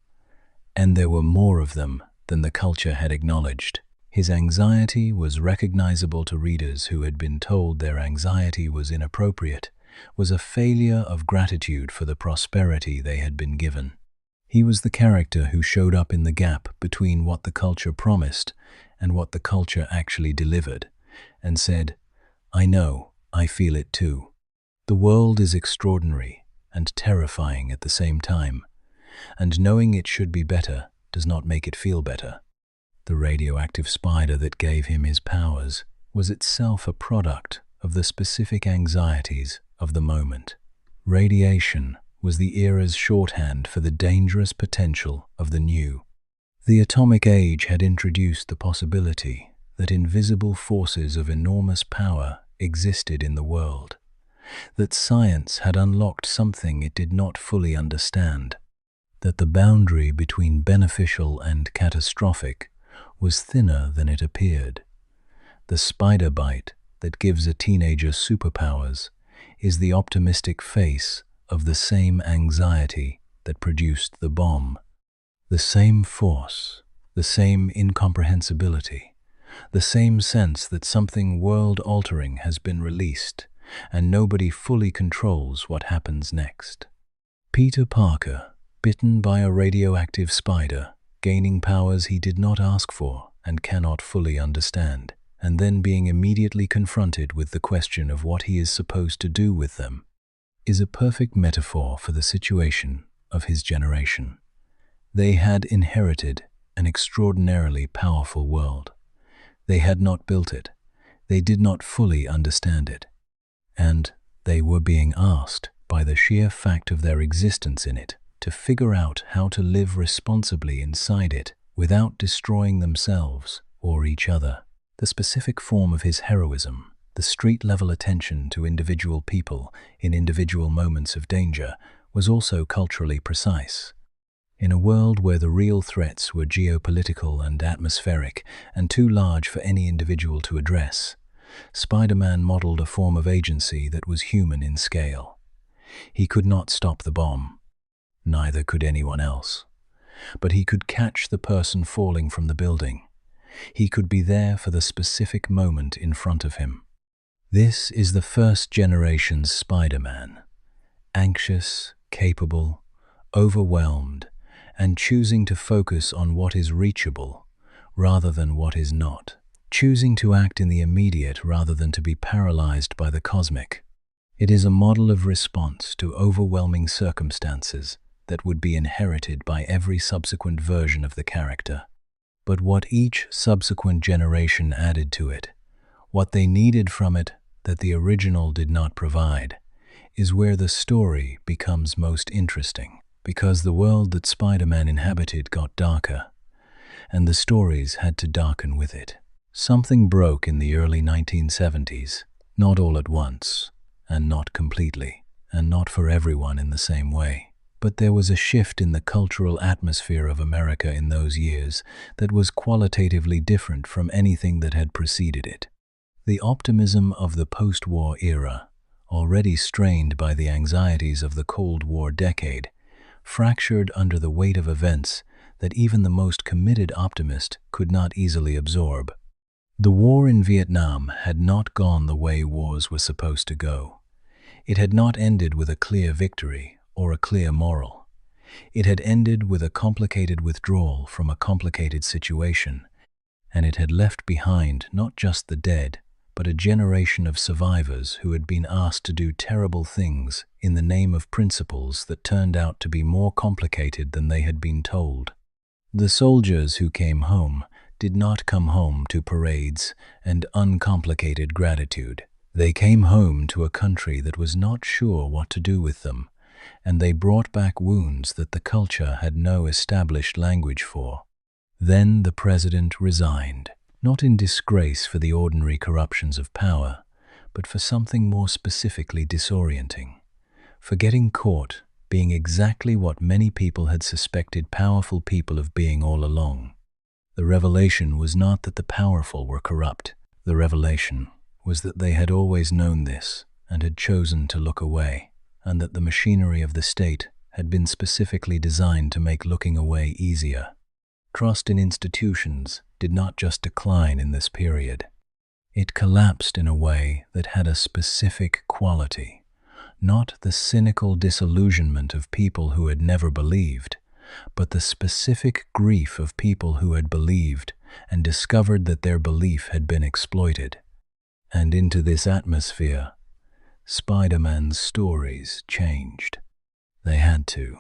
and there were more of them than the culture had acknowledged. His anxiety was recognizable to readers who had been told their anxiety was inappropriate, was a failure of gratitude for the prosperity they had been given. He was the character who showed up in the gap between what the culture promised and what the culture actually delivered, and said, "I know, I feel it too. The world is extraordinary and terrifying at the same time, and knowing it should be better does not make it feel better." The radioactive spider that gave him his powers was itself a product of the specific anxieties of the moment. Radiation was the era's shorthand for the dangerous potential of the new. The atomic age had introduced the possibility that invisible forces of enormous power existed in the world, that science had unlocked something it did not fully understand, that the boundary between beneficial and catastrophic was thinner than it appeared. The spider bite that gives a teenager superpowers is the optimistic face of the same anxiety that produced the bomb. The same force, the same incomprehensibility, the same sense that something world-altering has been released and nobody fully controls what happens next. Peter Parker, bitten by a radioactive spider, gaining powers he did not ask for and cannot fully understand, and then being immediately confronted with the question of what he is supposed to do with them, is a perfect metaphor for the situation of his generation. They had inherited an extraordinarily powerful world. They had not built it. They did not fully understand it. And they were being asked, by the sheer fact of their existence in it, to figure out how to live responsibly inside it without destroying themselves or each other. The specific form of his heroism, the street-level attention to individual people in individual moments of danger, was also culturally precise. In a world where the real threats were geopolitical and atmospheric and too large for any individual to address, Spider-Man modeled a form of agency that was human in scale. He could not stop the bomb. Neither could anyone else. But he could catch the person falling from the building. He could be there for the specific moment in front of him. This is the first generation's Spider-Man. Anxious, capable, overwhelmed, and choosing to focus on what is reachable rather than what is not. Choosing to act in the immediate rather than to be paralyzed by the cosmic. It is a model of response to overwhelming circumstances that would be inherited by every subsequent version of the character. But what each subsequent generation added to it, what they needed from it that the original did not provide, is where the story becomes most interesting, because the world that Spider-Man inhabited got darker, and the stories had to darken with it. Something broke in the early 1970s, not all at once, and not completely, and not for everyone in the same way. But there was a shift in the cultural atmosphere of America in those years that was qualitatively different from anything that had preceded it. The optimism of the post-war era, already strained by the anxieties of the Cold War decade, fractured under the weight of events that even the most committed optimist could not easily absorb. The war in Vietnam had not gone the way wars were supposed to go. It had not ended with a clear victory or a clear moral. It had ended with a complicated withdrawal from a complicated situation, and it had left behind not just the dead, but a generation of survivors who had been asked to do terrible things in the name of principles that turned out to be more complicated than they had been told. The soldiers who came home did not come home to parades and uncomplicated gratitude. They came home to a country that was not sure what to do with them, and they brought back wounds that the culture had no established language for. Then the president resigned, not in disgrace for the ordinary corruptions of power, but for something more specifically disorienting, for getting caught being exactly what many people had suspected powerful people of being all along. The revelation was not that the powerful were corrupt. The revelation was that they had always known this and had chosen to look away, and that the machinery of the state had been specifically designed to make looking away easier. Trust in institutions did not just decline in this period. It collapsed in a way that had a specific quality, not the cynical disillusionment of people who had never believed, but the specific grief of people who had believed and discovered that their belief had been exploited. And into this atmosphere, Spider-Man's stories changed. They had to.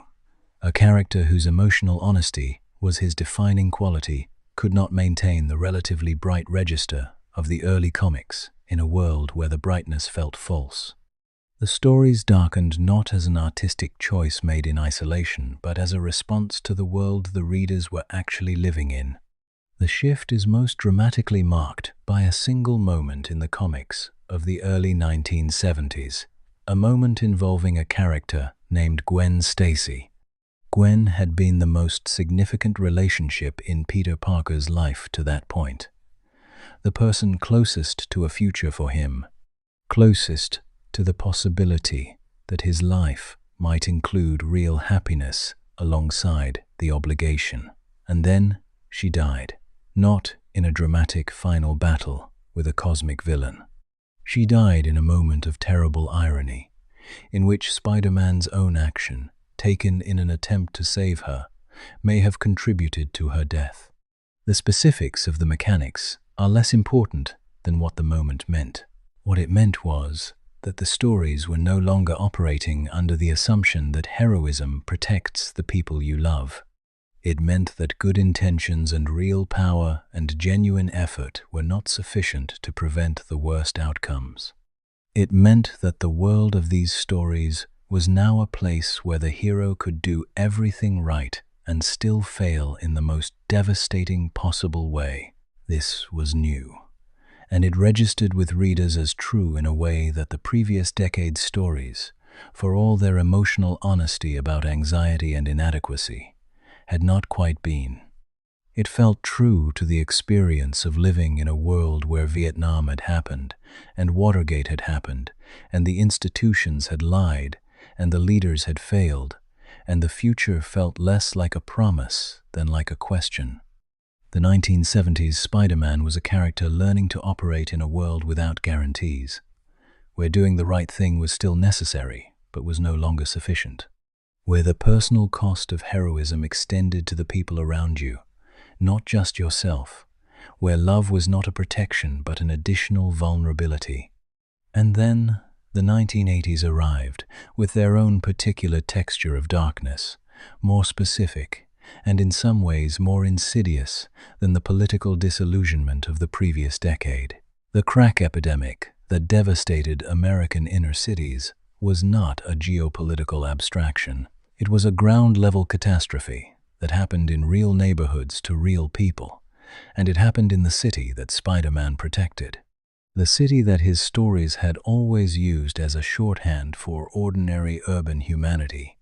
A character whose emotional honesty was his defining quality could not maintain the relatively bright register of the early comics in a world where the brightness felt false. The stories darkened not as an artistic choice made in isolation, but as a response to the world the readers were actually living in. The shift is most dramatically marked by a single moment in the comics of the early 1970s, a moment involving a character named Gwen Stacy. Gwen had been the most significant relationship in Peter Parker's life to that point. The person closest to a future for him, closest to the possibility that his life might include real happiness alongside the obligation. And then she died, not in a dramatic final battle with a cosmic villain. She died in a moment of terrible irony, in which Spider-Man's own action, taken in an attempt to save her, may have contributed to her death. The specifics of the mechanics are less important than what the moment meant. What it meant was that the stories were no longer operating under the assumption that heroism protects the people you love. It meant that good intentions and real power and genuine effort were not sufficient to prevent the worst outcomes. It meant that the world of these stories was now a place where the hero could do everything right and still fail in the most devastating possible way. This was new, and it registered with readers as true in a way that the previous decade's stories, for all their emotional honesty about anxiety and inadequacy, had not quite been. It felt true to the experience of living in a world where Vietnam had happened, and Watergate had happened, and the institutions had lied, and the leaders had failed, and the future felt less like a promise than like a question. The 1970s Spider-Man was a character learning to operate in a world without guarantees, where doing the right thing was still necessary, but was no longer sufficient, where the personal cost of heroism extended to the people around you, not just yourself, where love was not a protection but an additional vulnerability. And then the 1980s arrived, with their own particular texture of darkness, more specific, and in some ways more insidious than the political disillusionment of the previous decade. The crack epidemic that devastated American inner cities was not a geopolitical abstraction. It was a ground-level catastrophe that happened in real neighborhoods to real people, and it happened in the city that Spider-Man protected. The city that his stories had always used as a shorthand for ordinary urban humanity,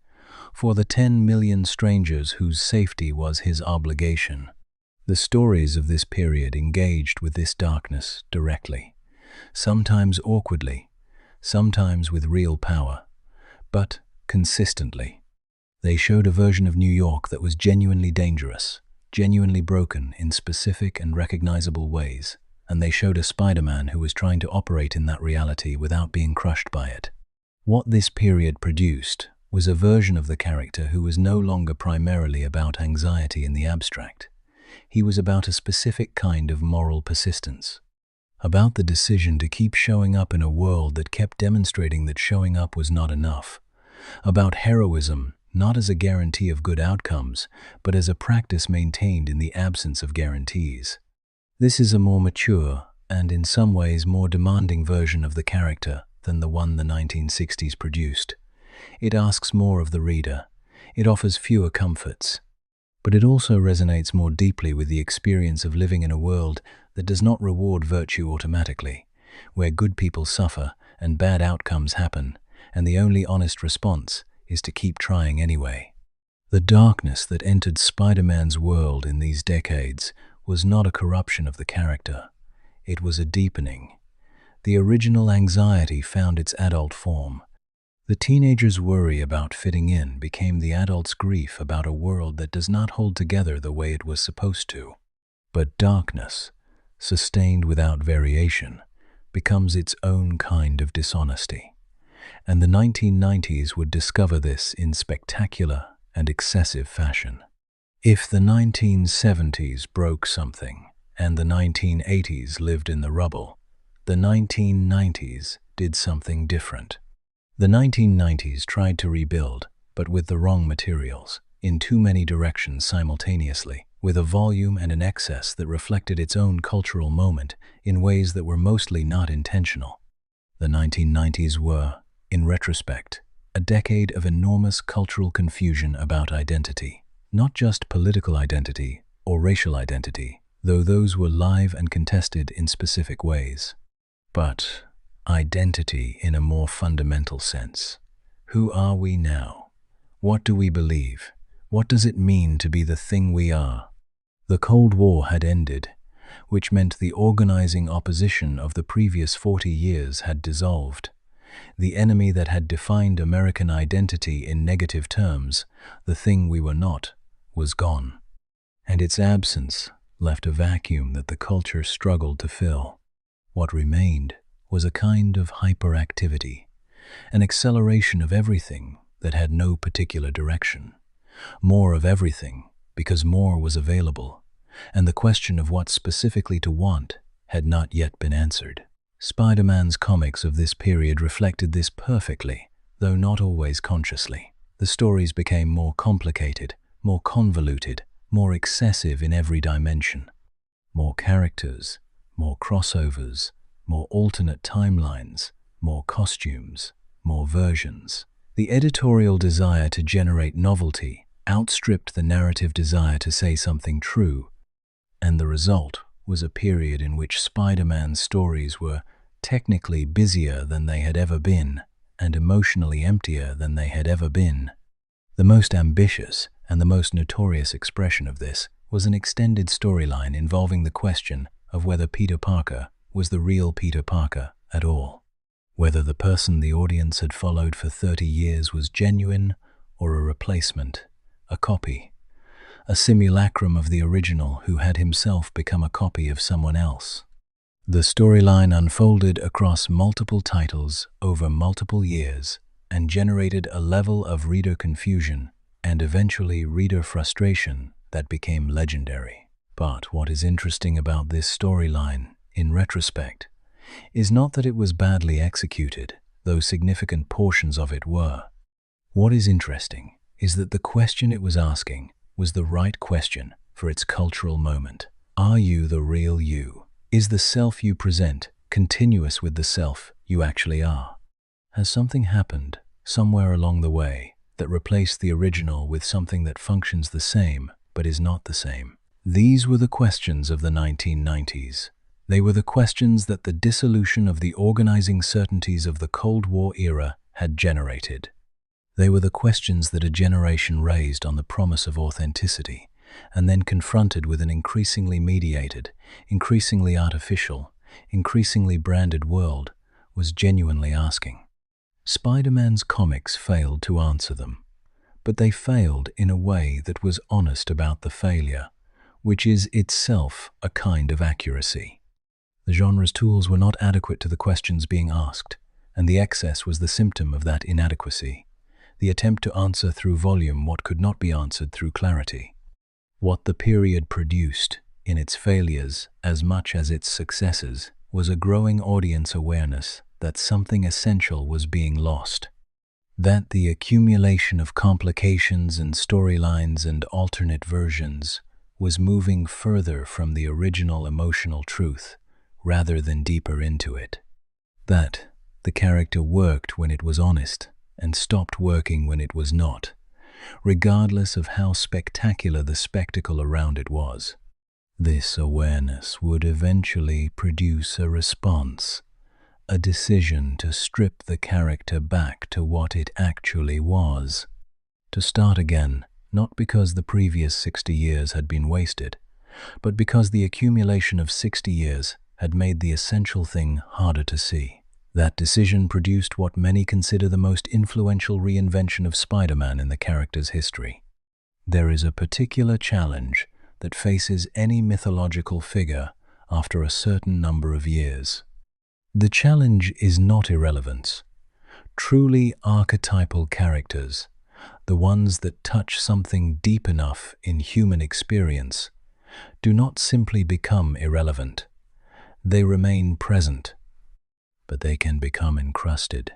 for the 10 million strangers whose safety was his obligation. The stories of this period engaged with this darkness directly, sometimes awkwardly, sometimes with real power, but consistently. They showed a version of New York that was genuinely dangerous, genuinely broken in specific and recognizable ways, and they showed a Spider-Man who was trying to operate in that reality without being crushed by it. What this period produced was a version of the character who was no longer primarily about anxiety in the abstract. He was about a specific kind of moral persistence, about the decision to keep showing up in a world that kept demonstrating that showing up was not enough, about heroism not as a guarantee of good outcomes, but as a practice maintained in the absence of guarantees. This is a more mature and in some ways more demanding version of the character than the one the 1960s produced. It asks more of the reader. It offers fewer comforts. But it also resonates more deeply with the experience of living in a world that does not reward virtue automatically, where good people suffer and bad outcomes happen, and the only honest response is to keep trying anyway. The darkness that entered Spider-Man's world in these decades was not a corruption of the character. It was a deepening. The original anxiety found its adult form. The teenager's worry about fitting in became the adult's grief about a world that does not hold together the way it was supposed to. But darkness, sustained without variation, becomes its own kind of dishonesty. And the 1990s would discover this in spectacular and excessive fashion. If the 1970s broke something and the 1980s lived in the rubble, the 1990s did something different. The 1990s tried to rebuild, but with the wrong materials, in too many directions simultaneously, with a volume and an excess that reflected its own cultural moment in ways that were mostly not intentional. The 1990s were, in retrospect, a decade of enormous cultural confusion about identity, not just political identity or racial identity, though those were live and contested in specific ways, but identity in a more fundamental sense. Who are we now? What do we believe? What does it mean to be the thing we are? The Cold War had ended, which meant the organizing opposition of the previous 40 years had dissolved. The enemy that had defined American identity in negative terms, the thing we were not, was gone. And its absence left a vacuum that the culture struggled to fill. What remained was a kind of hyperactivity, an acceleration of everything that had no particular direction. More of everything, because more was available, and the question of what specifically to want had not yet been answered. Spider-Man's comics of this period reflected this perfectly, though not always consciously. The stories became more complicated, more convoluted, more excessive in every dimension. More characters, more crossovers, more alternate timelines, more costumes, more versions. The editorial desire to generate novelty outstripped the narrative desire to say something true, and the result was a period in which Spider-Man's stories were technically busier than they had ever been, and emotionally emptier than they had ever been. The most ambitious and the most notorious expression of this was an extended storyline involving the question of whether Peter Parker was the real Peter Parker at all, whether the person the audience had followed for 30 years was genuine or a replacement, a copy, a simulacrum of the original who had himself become a copy of someone else. The storyline unfolded across multiple titles over multiple years and generated a level of reader confusion and eventually reader frustration that became legendary. But what is interesting about this storyline, in retrospect, is not that it was badly executed, though significant portions of it were. What is interesting is that the question it was asking was the right question for its cultural moment. Are you the real you? Is the self you present continuous with the self you actually are? Has something happened somewhere along the way that replaced the original with something that functions the same but is not the same? These were the questions of the 1990s. They were the questions that the dissolution of the organizing certainties of the Cold War era had generated. They were the questions that a generation raised on the promise of authenticity, and then confronted with an increasingly mediated, increasingly artificial, increasingly branded world, was genuinely asking. Spider-Man's comics failed to answer them, but they failed in a way that was honest about the failure, which is itself a kind of accuracy. The genre's tools were not adequate to the questions being asked, and the excess was the symptom of that inadequacy. the attempt to answer through volume what could not be answered through clarity. What the period produced, in its failures as much as its successes, was a growing audience awareness that something essential was being lost. That the accumulation of complications and storylines and alternate versions was moving further from the original emotional truth rather than deeper into it. That the character worked when it was honest and stopped working when it was not, regardless of how spectacular the spectacle around it was. This awareness would eventually produce a response, a decision to strip the character back to what it actually was. To start again, not because the previous 60 years had been wasted, but because the accumulation of 60 years had made the essential thing harder to see. That decision produced what many consider the most influential reinvention of Spider-Man in the character's history. There is a particular challenge that faces any mythological figure after a certain number of years. The challenge is not irrelevance. Truly archetypal characters, the ones that touch something deep enough in human experience, do not simply become irrelevant. They remain present, but they can become encrusted.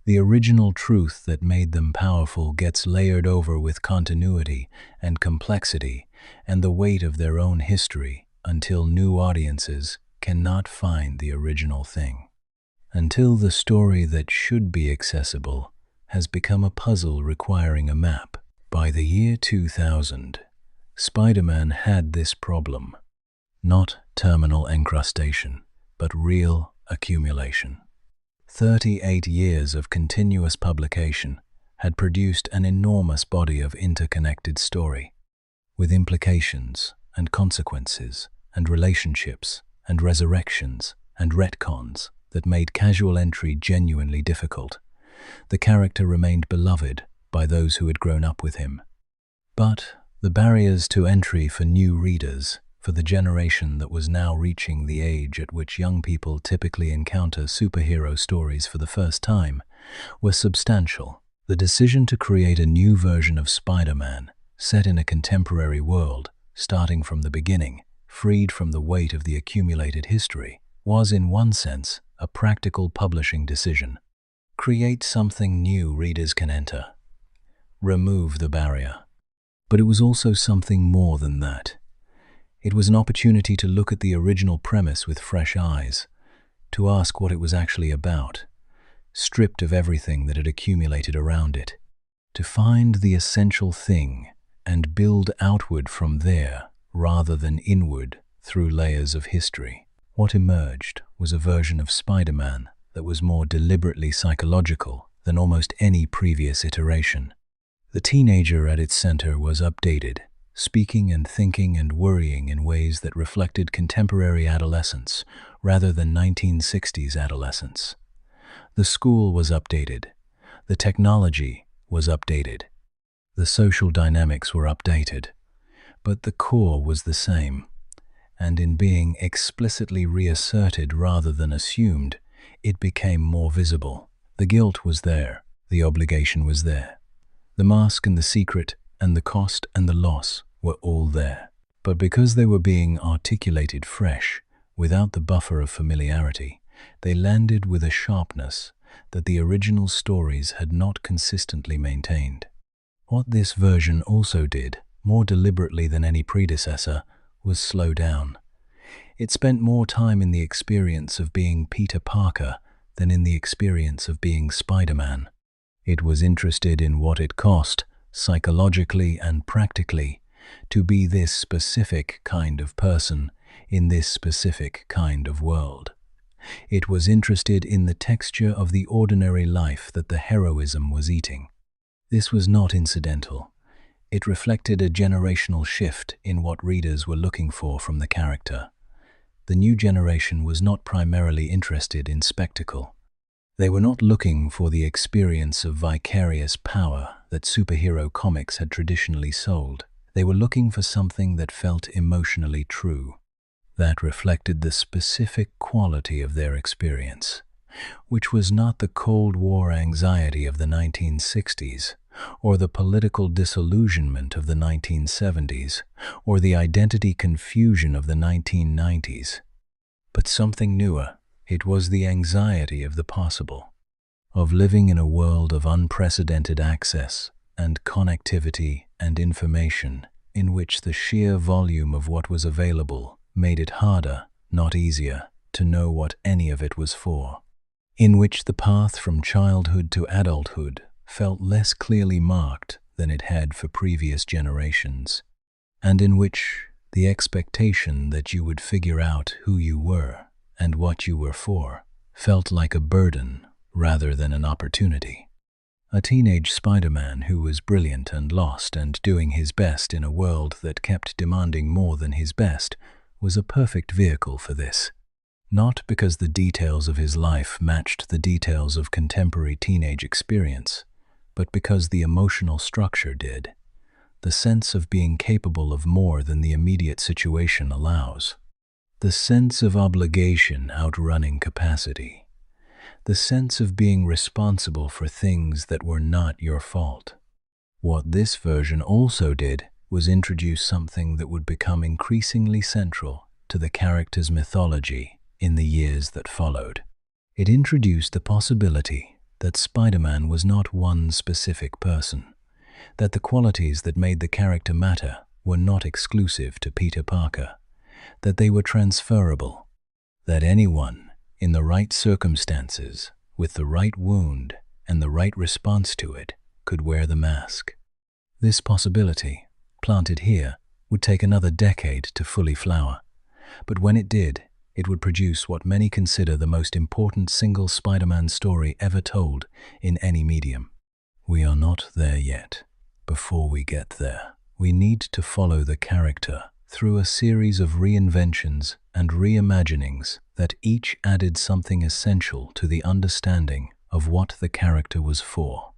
The original truth that made them powerful gets layered over with continuity and complexity and the weight of their own history until new audiences cannot find the original thing. Until the story that should be accessible has become a puzzle requiring a map. By the year 2000, Spider-Man had this problem. Not terminal encrustation, but real accumulation. 38 years of continuous publication had produced an enormous body of interconnected story, with implications and consequences and relationships and resurrections and retcons that made casual entry genuinely difficult. The character remained beloved by those who had grown up with him. But the barriers to entry for new readers, for the generation that was now reaching the age at which young people typically encounter superhero stories for the first time, were substantial. The decision to create a new version of Spider-Man, set in a contemporary world, starting from the beginning, freed from the weight of the accumulated history, was in one sense a practical publishing decision. Create something new readers can enter. Remove the barrier. But it was also something more than that. It was an opportunity to look at the original premise with fresh eyes, to ask what it was actually about, stripped of everything that had accumulated around it, to find the essential thing and build outward from there rather than inward through layers of history. What emerged was a version of Spider-Man that was more deliberately psychological than almost any previous iteration. The teenager at its center was updated, speaking and thinking and worrying in ways that reflected contemporary adolescence rather than 1960s adolescence. The school was updated. The technology was updated. The social dynamics were updated. But the core was the same. And in being explicitly reasserted rather than assumed, it became more visible. The guilt was there. The obligation was there. The mask and the secret and the cost and the loss were all there. But because they were being articulated fresh, without the buffer of familiarity, they landed with a sharpness that the original stories had not consistently maintained. What this version also did, more deliberately than any predecessor, was slow down. It spent more time in the experience of being Peter Parker than in the experience of being Spider-Man. It was interested in what it cost, psychologically and practically, to be this specific kind of person in this specific kind of world. It was interested in the texture of the ordinary life that the heroism was eating. This was not incidental. It reflected a generational shift in what readers were looking for from the character. The new generation was not primarily interested in spectacle. They were not looking for the experience of vicarious power that superhero comics had traditionally sold. They were looking for something that felt emotionally true, that reflected the specific quality of their experience. which was not the Cold War anxiety of the 1960s, or the political disillusionment of the 1970s, or the identity confusion of the 1990s, but something newer. It was the anxiety of the possible, of living in a world of unprecedented access and connectivity and information, in which the sheer volume of what was available made it harder, not easier, to know what any of it was for, in which the path from childhood to adulthood felt less clearly marked than it had for previous generations, and in which the expectation that you would figure out who you were and what you were for felt like a burden rather than an opportunity. A teenage Spider-Man who was brilliant and lost and doing his best in a world that kept demanding more than his best was a perfect vehicle for this. Not because the details of his life matched the details of contemporary teenage experience, but because the emotional structure did. The sense of being capable of more than the immediate situation allows. The sense of obligation outrunning capacity. The sense of being responsible for things that were not your fault. What this version also did was introduce something that would become increasingly central to the character's mythology in the years that followed. It introduced the possibility that Spider-Man was not one specific person, that the qualities that made the character matter were not exclusive to Peter Parker, that they were transferable, that anyone, in the right circumstances, with the right wound and the right response to it, could wear the mask. This possibility, planted here, would take another decade to fully flower, but when it did, it would produce what many consider the most important single Spider-Man story ever told in any medium. We are not there yet. Before we get there, we need to follow the character through a series of reinventions and reimaginings that each added something essential to the understanding of what the character was for.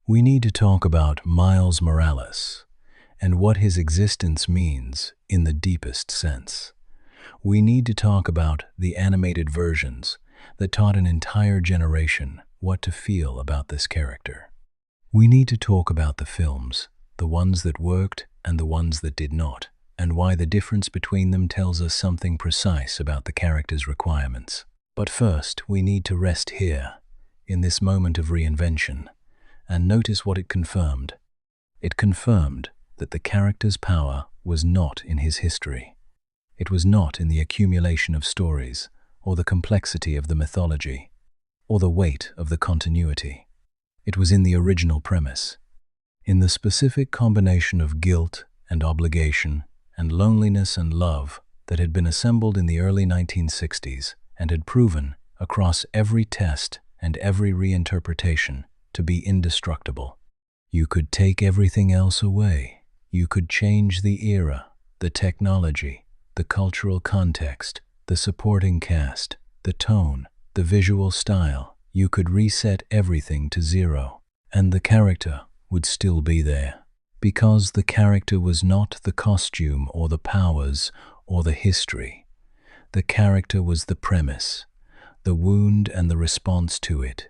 We need to talk about Miles Morales and what his existence means in the deepest sense. We need to talk about the animated versions that taught an entire generation what to feel about this character. We need to talk about the films, the ones that worked and the ones that did not, and why the difference between them tells us something precise about the character's requirements. But first, we need to rest here, in this moment of reinvention, and notice what it confirmed. It confirmed that the character's power was not in his history. It was not in the accumulation of stories, or the complexity of the mythology, or the weight of the continuity. It was in the original premise, in the specific combination of guilt and obligation and loneliness and love that had been assembled in the early 1960s and had proven, across every test and every reinterpretation, to be indestructible. You could take everything else away. You could change the era, the technology, the cultural context, the supporting cast, the tone, the visual style. You could reset everything to zero, and the character would still be there. Because the character was not the costume or the powers or the history. The character was the premise, the wound and the response to it,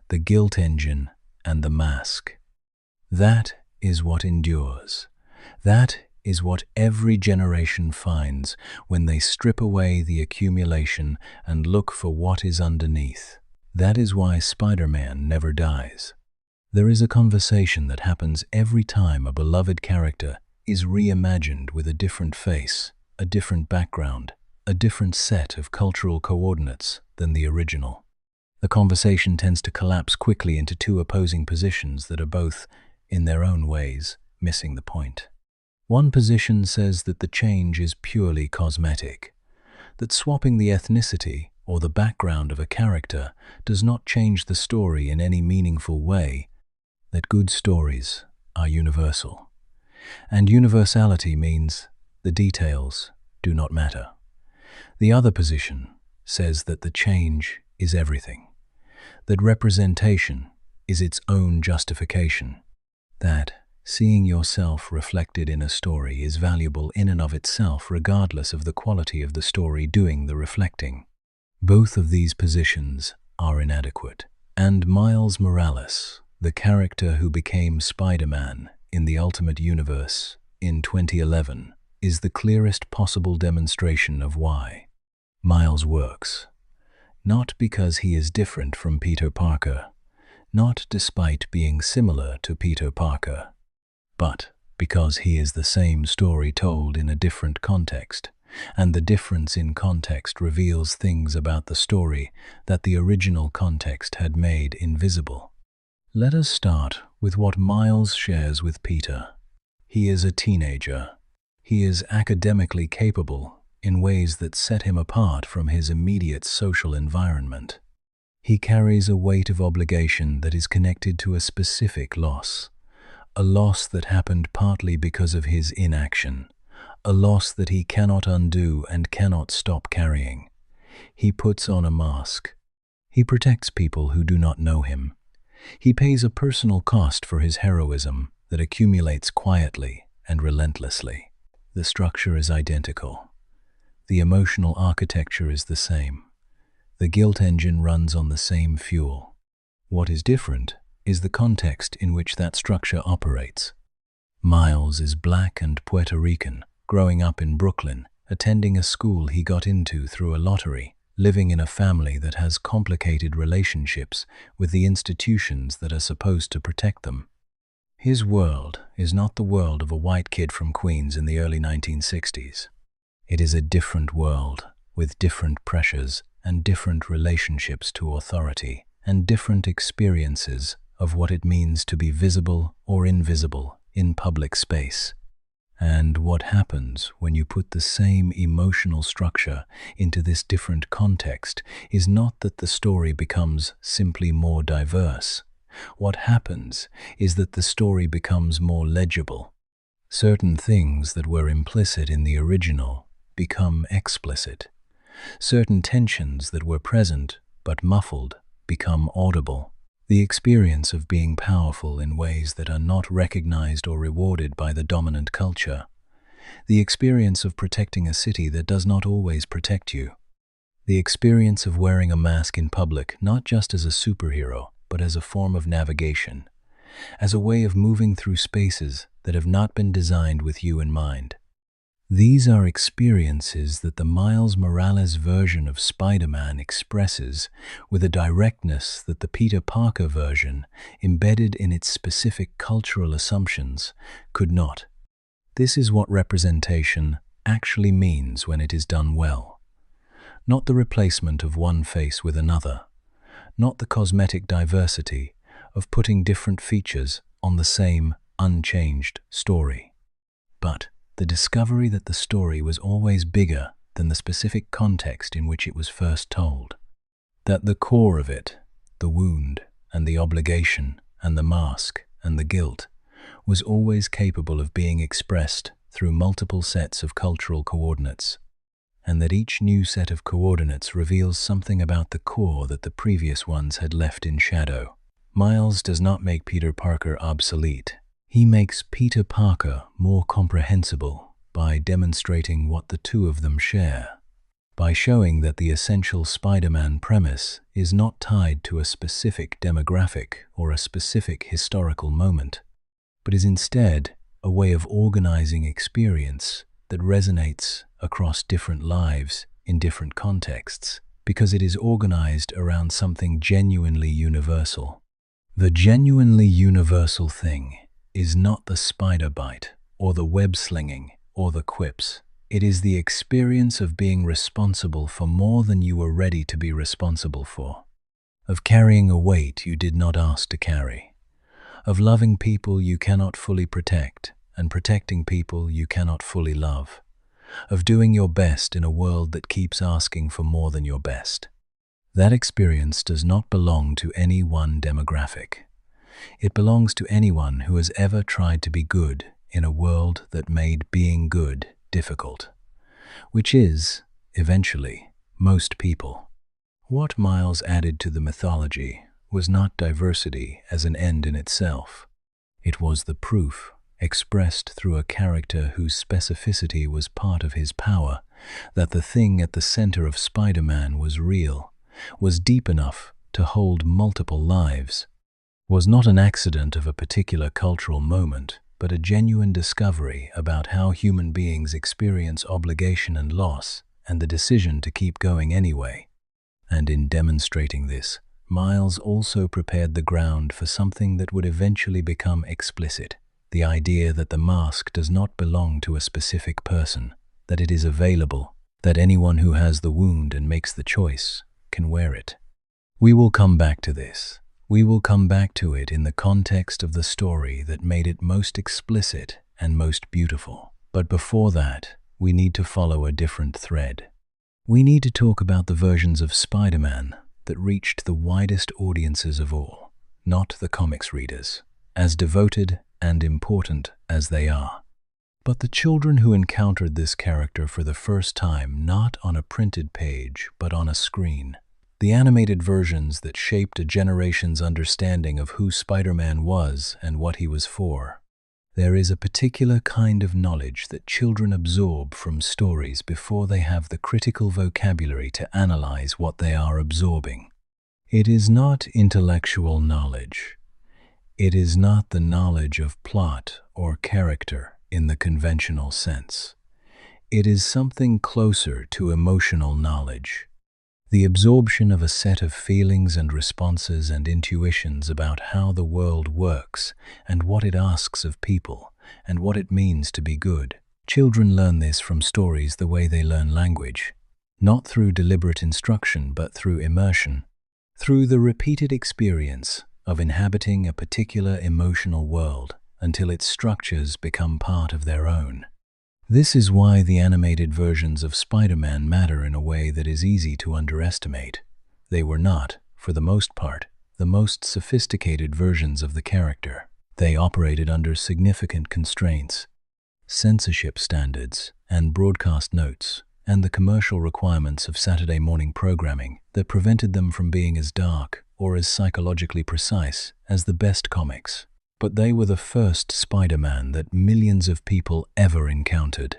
the guilt engine and the mask. That is what endures. That is what every generation finds when they strip away the accumulation and look for what is underneath. That is why Spider-Man never dies. There is a conversation that happens every time a beloved character is reimagined with a different face, a different background, a different set of cultural coordinates than the original. The conversation tends to collapse quickly into two opposing positions that are both, in their own ways, missing the point. One position says that the change is purely cosmetic, that swapping the ethnicity or the background of a character does not change the story in any meaningful way, that good stories are universal. And universality means the details do not matter. The other position says that the change is everything, that representation is its own justification, that seeing yourself reflected in a story is valuable in and of itself regardless of the quality of the story doing the reflecting. Both of these positions are inadequate. And Miles Morales, the character who became Spider-Man in the Ultimate Universe in 2011, is the clearest possible demonstration of why. Miles works, not because he is different from Peter Parker, not despite being similar to Peter Parker, but because he is the same story told in a different context, and the difference in context reveals things about the story that the original context had made invisible. Let us start with what Miles shares with Peter. He is a teenager. He is academically capable in ways that set him apart from his immediate social environment. He carries a weight of obligation that is connected to a specific loss, a loss that happened partly because of his inaction, a loss that he cannot undo and cannot stop carrying. He puts on a mask. He protects people who do not know him. He pays a personal cost for his heroism that accumulates quietly and relentlessly. The structure is identical. The emotional architecture is the same. The guilt engine runs on the same fuel. What is different is the context in which that structure operates. Miles is black and Puerto Rican, growing up in Brooklyn, attending a school he got into through a lottery, living in a family that has complicated relationships with the institutions that are supposed to protect them. His world is not the world of a white kid from Queens in the early 1960s. It is a different world, with different pressures and different relationships to authority, and different experiences of what it means to be visible or invisible in public space. And what happens when you put the same emotional structure into this different context is not that the story becomes simply more diverse. What happens is that the story becomes more legible. Certain things that were implicit in the original become explicit. Certain tensions that were present but muffled become audible. The experience of being powerful in ways that are not recognized or rewarded by the dominant culture. The experience of protecting a city that does not always protect you. The experience of wearing a mask in public not just as a superhero, but as a form of navigation, as a way of moving through spaces that have not been designed with you in mind. These are experiences that the Miles Morales version of Spider-Man expresses with a directness that the Peter Parker version, embedded in its specific cultural assumptions, could not. This is what representation actually means when it is done well. Not the replacement of one face with another, not the cosmetic diversity of putting different features on the same unchanged story, but the discovery that the story was always bigger than the specific context in which it was first told. That the core of it, the wound and the obligation and the mask and the guilt, was always capable of being expressed through multiple sets of cultural coordinates, and that each new set of coordinates reveals something about the core that the previous ones had left in shadow. Miles does not make Peter Parker obsolete. He makes Peter Parker more comprehensible by demonstrating what the two of them share, by showing that the essential Spider-Man premise is not tied to a specific demographic or a specific historical moment, but is instead a way of organizing experience that resonates across different lives in different contexts, because it is organized around something genuinely universal. The genuinely universal thing is not the spider bite, or the web slinging, or the quips. It is the experience of being responsible for more than you were ready to be responsible for, of carrying a weight you did not ask to carry, of loving people you cannot fully protect and protecting people you cannot fully love, of doing your best in a world that keeps asking for more than your best. That experience does not belong to any one demographic. It belongs to anyone who has ever tried to be good in a world that made being good difficult, which is, eventually, most people. What Miles added to the mythology was not diversity as an end in itself. It was the proof, expressed through a character whose specificity was part of his power, that the thing at the center of Spider-Man was real, was deep enough to hold multiple lives, was not an accident of a particular cultural moment, but a genuine discovery about how human beings experience obligation and loss, and the decision to keep going anyway. And in demonstrating this, Miles also prepared the ground for something that would eventually become explicit: the idea that the mask does not belong to a specific person, that it is available, that anyone who has the wound and makes the choice can wear it. We will come back to this. We will come back to it in the context of the story that made it most explicit and most beautiful. But before that, we need to follow a different thread. We need to talk about the versions of Spider-Man that reached the widest audiences of all, not the comics readers, as devoted and important as they are, but the children who encountered this character for the first time, not on a printed page, but on a screen. The animated versions that shaped a generation's understanding of who Spider-Man was and what he was for. There is a particular kind of knowledge that children absorb from stories before they have the critical vocabulary to analyze what they are absorbing. It is not intellectual knowledge. It is not the knowledge of plot or character in the conventional sense. It is something closer to emotional knowledge. The absorption of a set of feelings and responses and intuitions about how the world works and what it asks of people and what it means to be good. Children learn this from stories the way they learn language, not through deliberate instruction but through immersion, through the repeated experience of inhabiting a particular emotional world until its structures become part of their own. This is why the animated versions of Spider-Man matter in a way that is easy to underestimate. They were not, for the most part, the most sophisticated versions of the character. They operated under significant constraints, censorship standards, and broadcast notes, and the commercial requirements of Saturday morning programming that prevented them from being as dark or as psychologically precise as the best comics. But they were the first Spider-Man that millions of people ever encountered.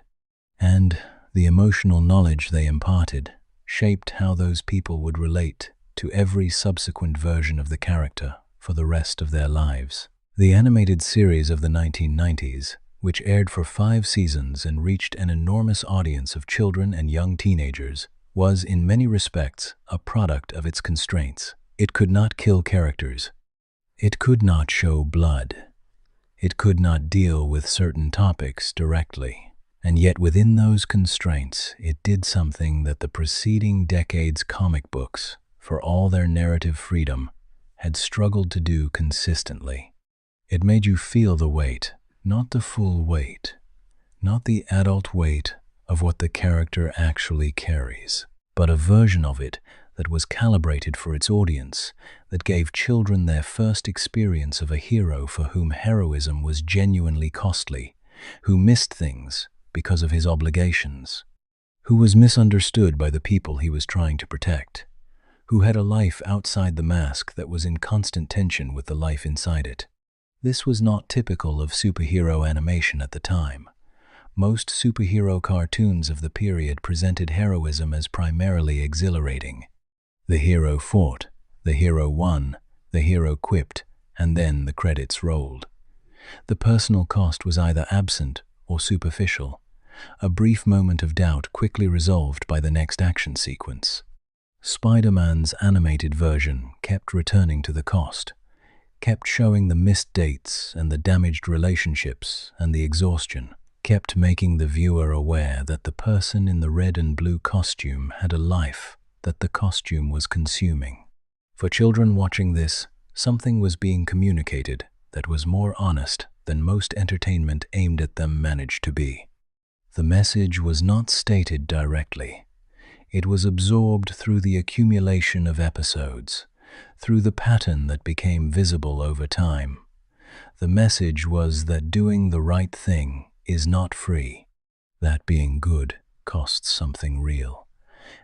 And the emotional knowledge they imparted shaped how those people would relate to every subsequent version of the character for the rest of their lives. The animated series of the 1990s, which aired for 5 seasons and reached an enormous audience of children and young teenagers, was in many respects a product of its constraints. It could not kill characters. It could not show blood. It could not deal with certain topics directly. And yet within those constraints, it did something that the preceding decade's comic books, for all their narrative freedom, had struggled to do consistently. It made you feel the weight, not the full weight, not the adult weight of what the character actually carries, but a version of it that was calibrated for its audience, that gave children their first experience of a hero for whom heroism was genuinely costly, who missed things because of his obligations, who was misunderstood by the people he was trying to protect, who had a life outside the mask that was in constant tension with the life inside it. This was not typical of superhero animation at the time. Most superhero cartoons of the period presented heroism as primarily exhilarating. The hero fought, the hero won, the hero quipped, and then the credits rolled. The personal cost was either absent or superficial, a brief moment of doubt quickly resolved by the next action sequence. Spider-Man's animated version kept returning to the cost, kept showing the missed dates and the damaged relationships and the exhaustion, kept making the viewer aware that the person in the red and blue costume had a life that the costume was consuming. For children watching this, something was being communicated that was more honest than most entertainment aimed at them managed to be. The message was not stated directly. It was absorbed through the accumulation of episodes, through the pattern that became visible over time. The message was that doing the right thing is not free, that being good costs something real,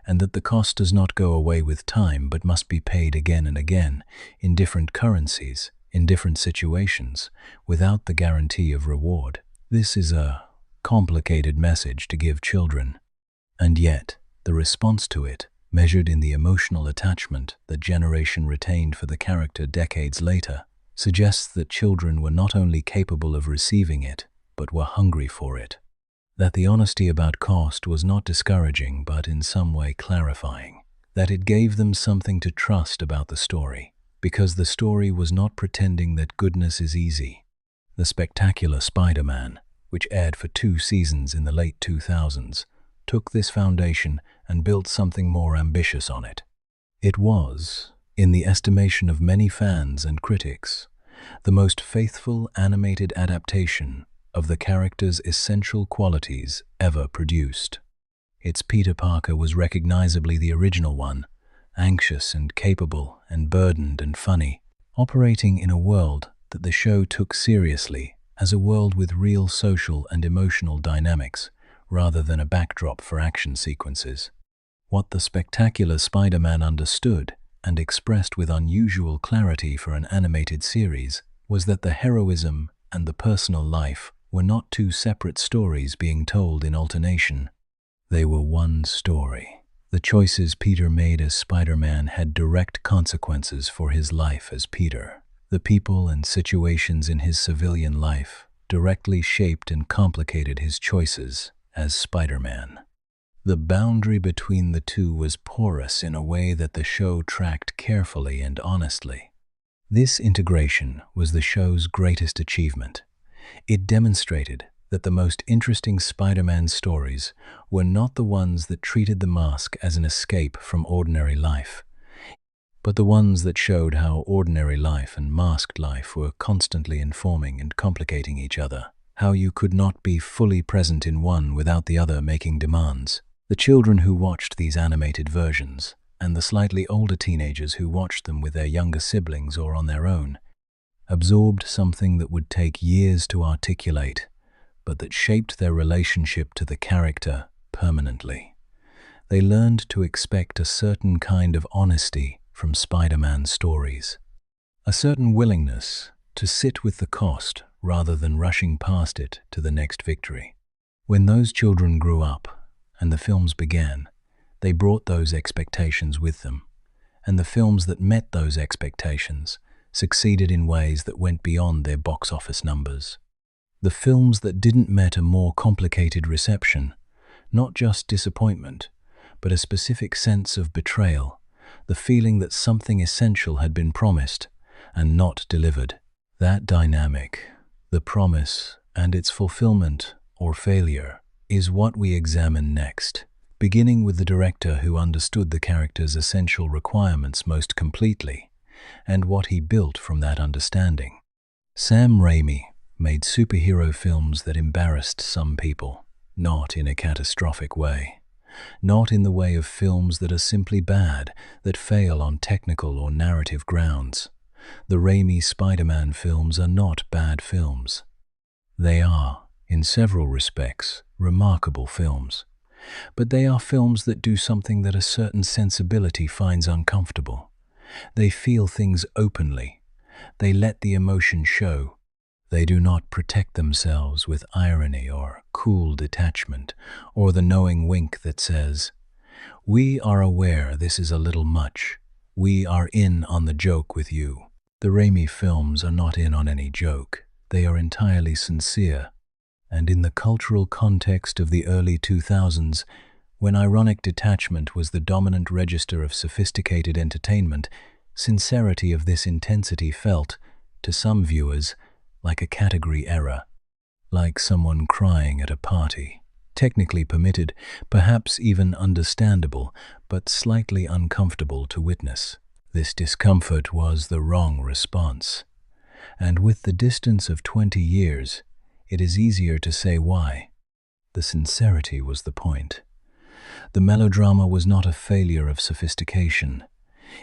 and that the cost does not go away with time but must be paid again and again, in different currencies, in different situations, without the guarantee of reward. This is a complicated message to give children, and yet the response to it measured in the emotional attachment that generation retained for the character decades later, suggests that children were not only capable of receiving it, but were hungry for it. That the honesty about cost was not discouraging, but in some way clarifying. That it gave them something to trust about the story, because the story was not pretending that goodness is easy. The spectacular Spider-Man, which aired for 2 seasons in the late 2000s, took this foundation and built something more ambitious on it. It was, in the estimation of many fans and critics, the most faithful animated adaptation of the character's essential qualities ever produced. Its Peter Parker was recognizably the original one, anxious and capable and burdened and funny, operating in a world that the show took seriously as a world with real social and emotional dynamics, rather than a backdrop for action sequences. What the spectacular Spider-Man understood and expressed with unusual clarity for an animated series was that the heroism and the personal life were not 2 separate stories being told in alternation. They were one story. The choices Peter made as Spider-Man had direct consequences for his life as Peter. The people and situations in his civilian life directly shaped and complicated his choices as Spider-Man. The boundary between the two was porous in a way that the show tracked carefully and honestly. This integration was the show's greatest achievement. It demonstrated that the most interesting Spider-Man stories were not the ones that treated the mask as an escape from ordinary life, but the ones that showed how ordinary life and masked life were constantly informing and complicating each other, how you could not be fully present in one without the other making demands. The children who watched these animated versions, and the slightly older teenagers who watched them with their younger siblings or on their own, absorbed something that would take years to articulate, but that shaped their relationship to the character permanently. They learned to expect a certain kind of honesty from Spider-Man stories, a certain willingness to sit with the cost rather than rushing past it to the next victory. When those children grew up and the films began, they brought those expectations with them, and the films that met those expectations succeeded in ways that went beyond their box office numbers. The films that didn't met a more complicated reception, not just disappointment, but a specific sense of betrayal, the feeling that something essential had been promised and not delivered. That dynamic, the promise and its fulfillment or failure, is what we examine next, beginning with the director who understood the character's essential requirements most completely, and what he built from that understanding. Sam Raimi made superhero films that embarrassed some people, not in a catastrophic way. Not in the way of films that are simply bad, that fail on technical or narrative grounds. The Raimi Spider-Man films are not bad films. They are, in several respects, remarkable films. But they are films that do something that a certain sensibility finds uncomfortable. They feel things openly. They let the emotion show. They do not protect themselves with irony or cool detachment, or the knowing wink that says, "We are aware this is a little much. We are in on the joke with you." The Raimi films are not in on any joke. They are entirely sincere. And in the cultural context of the early 2000s, when ironic detachment was the dominant register of sophisticated entertainment, sincerity of this intensity felt, to some viewers, like a category error, like someone crying at a party. Technically permitted, perhaps even understandable, but slightly uncomfortable to witness. This discomfort was the wrong response. And with the distance of 20 years, it is easier to say why. The sincerity was the point. The melodrama was not a failure of sophistication.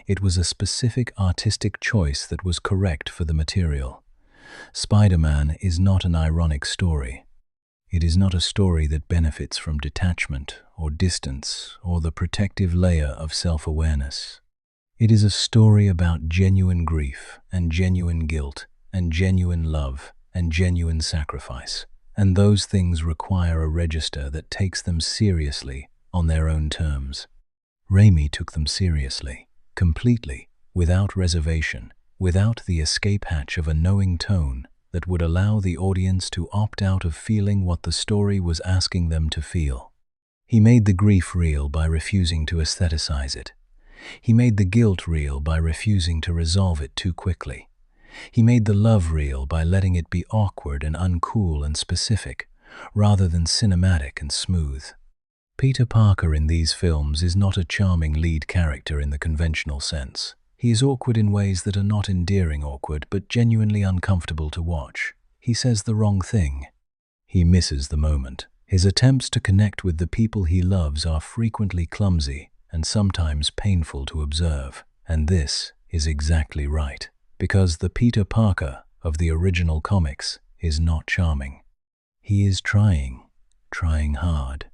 It was a specific artistic choice that was correct for the material. Spider-Man is not an ironic story. It is not a story that benefits from detachment or distance or the protective layer of self-awareness. It is a story about genuine grief and genuine guilt and genuine love and genuine sacrifice, and those things require a register that takes them seriously on their own terms. Raimi took them seriously, completely, without reservation, without the escape hatch of a knowing tone that would allow the audience to opt out of feeling what the story was asking them to feel. He made the grief real by refusing to aestheticize it. He made the guilt real by refusing to resolve it too quickly. He made the love real by letting it be awkward and uncool and specific, rather than cinematic and smooth. Peter Parker in these films is not a charming lead character in the conventional sense. He is awkward in ways that are not endearing awkward, but genuinely uncomfortable to watch. He says the wrong thing. He misses the moment. His attempts to connect with the people he loves are frequently clumsy and sometimes painful to observe. And this is exactly right, because the Peter Parker of the original comics is not charming. He is trying hard,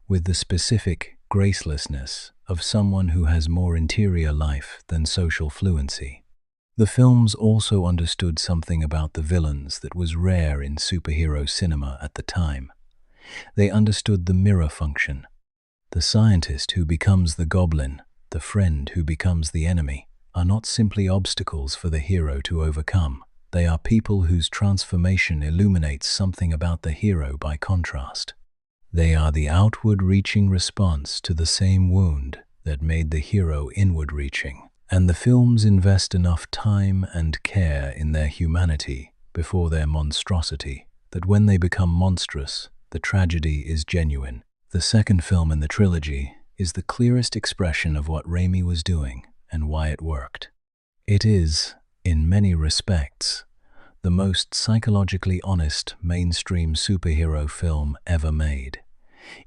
with the specific gracelessness of someone who has more interior life than social fluency. The films also understood something about the villains that was rare in superhero cinema at the time. They understood the mirror function. The scientist who becomes the goblin, the friend who becomes the enemy, are not simply obstacles for the hero to overcome. They are people whose transformation illuminates something about the hero by contrast. They are the outward-reaching response to the same wound that made the hero inward-reaching. And the films invest enough time and care in their humanity before their monstrosity, that when they become monstrous, the tragedy is genuine. The second film in the trilogy is the clearest expression of what Raimi was doing and why it worked. It is, in many respects, the most psychologically honest mainstream superhero film ever made,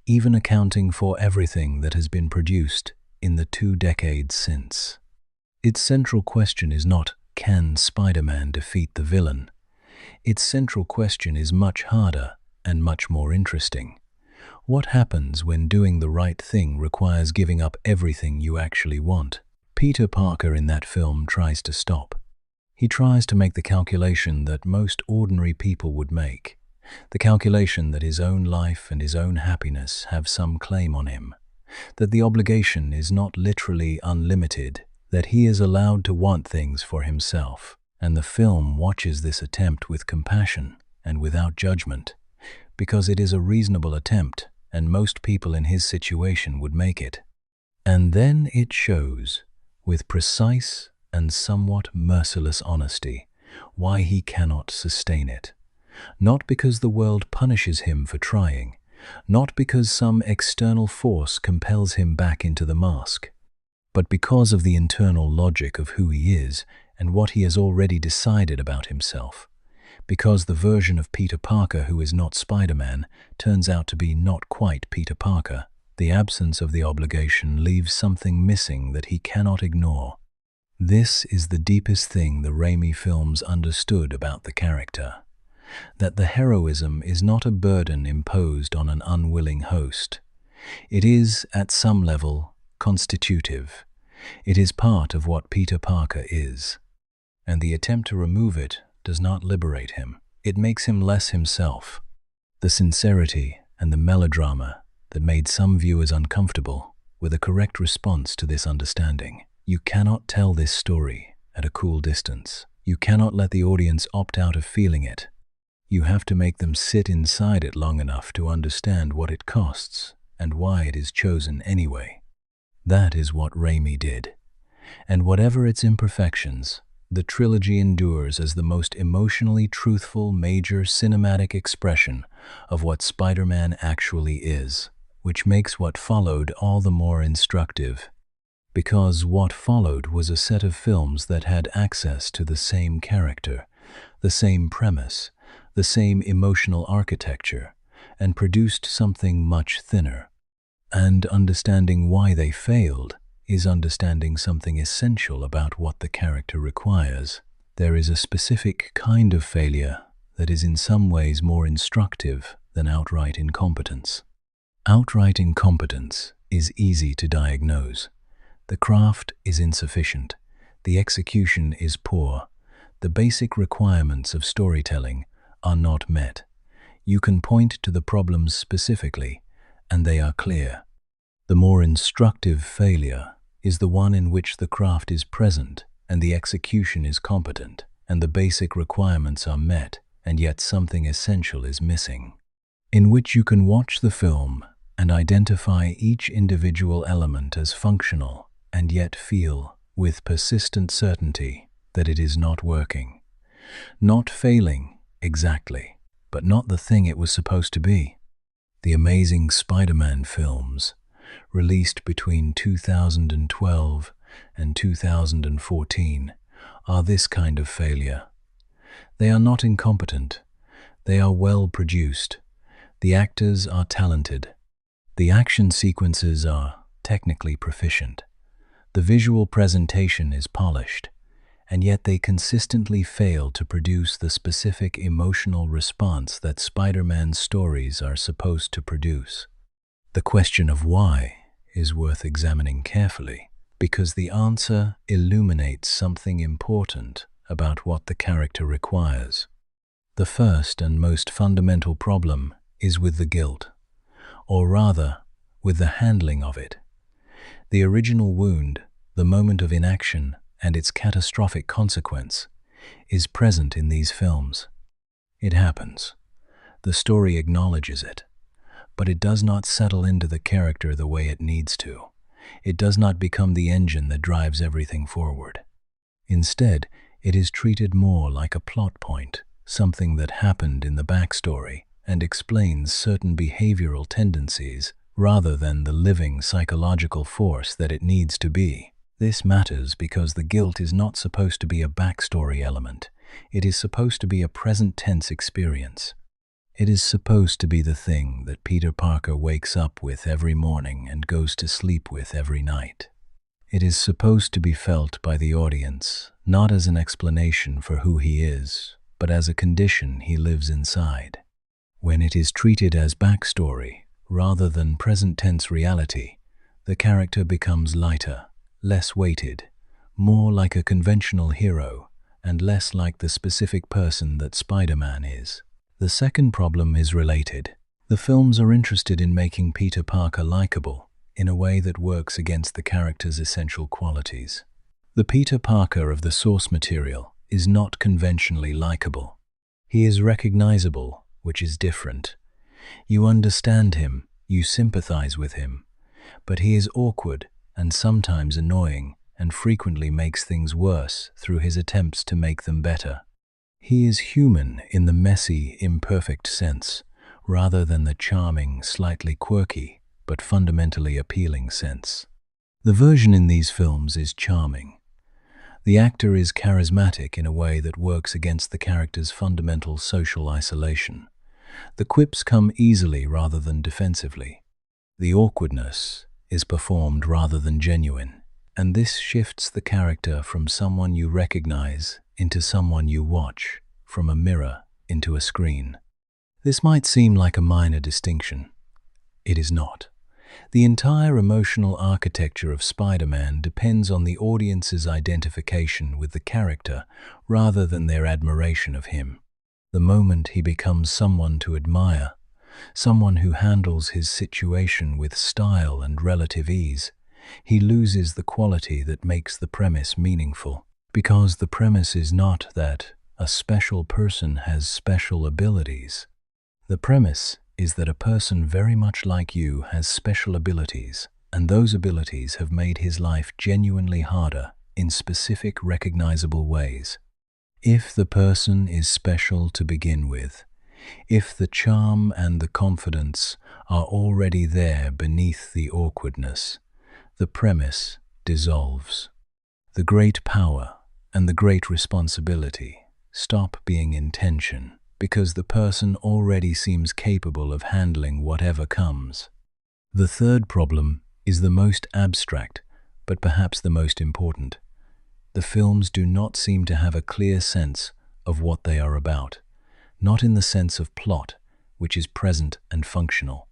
even accounting for everything that has been produced in the 2 decades since. Its central question is not, can Spider-Man defeat the villain? Its central question is much harder and much more interesting. What happens when doing the right thing requires giving up everything you actually want? Peter Parker in that film tries to stop. He tries to make the calculation that most ordinary people would make, the calculation that his own life and his own happiness have some claim on him, that the obligation is not literally unlimited, that he is allowed to want things for himself. And the film watches this attempt with compassion and without judgment, because it is a reasonable attempt, and most people in his situation would make it. And then it shows, with precise and somewhat merciless honesty, why he cannot sustain it. Not because the world punishes him for trying, not because some external force compels him back into the mask, but because of the internal logic of who he is and what he has already decided about himself. Because the version of Peter Parker who is not Spider-Man turns out to be not quite Peter Parker, the absence of the obligation leaves something missing that he cannot ignore. This is the deepest thing the Raimi films understood about the character, that the heroism is not a burden imposed on an unwilling host. It is, at some level, constitutive. It is part of what Peter Parker is. And the attempt to remove it does not liberate him. It makes him less himself. The sincerity and the melodrama that made some viewers uncomfortable were the correct response to this understanding. You cannot tell this story at a cool distance. You cannot let the audience opt out of feeling it. You have to make them sit inside it long enough to understand what it costs and why it is chosen anyway. That is what Raimi did. And whatever its imperfections, the trilogy endures as the most emotionally truthful major cinematic expression of what Spider-Man actually is, which makes what followed all the more instructive. Because what followed was a set of films that had access to the same character, the same premise, the same emotional architecture, and produced something much thinner. And understanding why they failed is understanding something essential about what the character requires. There is a specific kind of failure that is in some ways more instructive than outright incompetence. Outright incompetence is easy to diagnose. The craft is insufficient. The execution is poor. The basic requirements of storytelling are not met. You can point to the problems specifically, and they are clear. The more instructive failure is the one in which the craft is present and the execution is competent, and the basic requirements are met, and yet something essential is missing. In which you can watch the film and identify each individual element as functional and yet feel, with persistent certainty, that it is not working. Not failing, exactly, but not the thing it was supposed to be. The amazing Spider-Man films, released between 2012 and 2014, are this kind of failure. They are not incompetent. They are well produced. The actors are talented. The action sequences are technically proficient. The visual presentation is polished, and yet they consistently fail to produce the specific emotional response that Spider-Man's stories are supposed to produce. The question of why is worth examining carefully, because the answer illuminates something important about what the character requires. The first and most fundamental problem is with the guilt, or rather, with the handling of it. The original wound, the moment of inaction, and its catastrophic consequence, is present in these films. It happens. The story acknowledges it, but it does not settle into the character the way it needs to. It does not become the engine that drives everything forward. Instead, it is treated more like a plot point, something that happened in the backstory and explains certain behavioral tendencies rather than the living psychological force that it needs to be. This matters because the guilt is not supposed to be a backstory element. It is supposed to be a present-tense experience. It is supposed to be the thing that Peter Parker wakes up with every morning and goes to sleep with every night. It is supposed to be felt by the audience, not as an explanation for who he is, but as a condition he lives inside. When it is treated as backstory, rather than present-tense reality, the character becomes lighter, less weighted, more like a conventional hero, and less like the specific person that Spider-Man is. The second problem is related. The films are interested in making Peter Parker likable in a way that works against the character's essential qualities. The Peter Parker of the source material is not conventionally likable. He is recognizable, which is different. You understand him, you sympathize with him, but he is awkward and sometimes annoying and frequently makes things worse through his attempts to make them better. He is human in the messy, imperfect sense, rather than the charming, slightly quirky, but fundamentally appealing sense. The version in these films is charming. The actor is charismatic in a way that works against the character's fundamental social isolation. The quips come easily rather than defensively. The awkwardness is performed rather than genuine, and this shifts the character from someone you recognize into someone you watch, from a mirror into a screen. This might seem like a minor distinction. It is not. The entire emotional architecture of Spider-Man depends on the audience's identification with the character rather than their admiration of him. The moment he becomes someone to admire, someone who handles his situation with style and relative ease, he loses the quality that makes the premise meaningful. Because the premise is not that a special person has special abilities. The premise is that a person very much like you has special abilities, and those abilities have made his life genuinely harder in specific recognizable ways. If the person is special to begin with, if the charm and the confidence are already there beneath the awkwardness, the premise dissolves. The great power and the great responsibility stop being in tension because the person already seems capable of handling whatever comes. The third problem is the most abstract, but perhaps the most important. The films do not seem to have a clear sense of what they are about, not in the sense of plot, which is present and functional,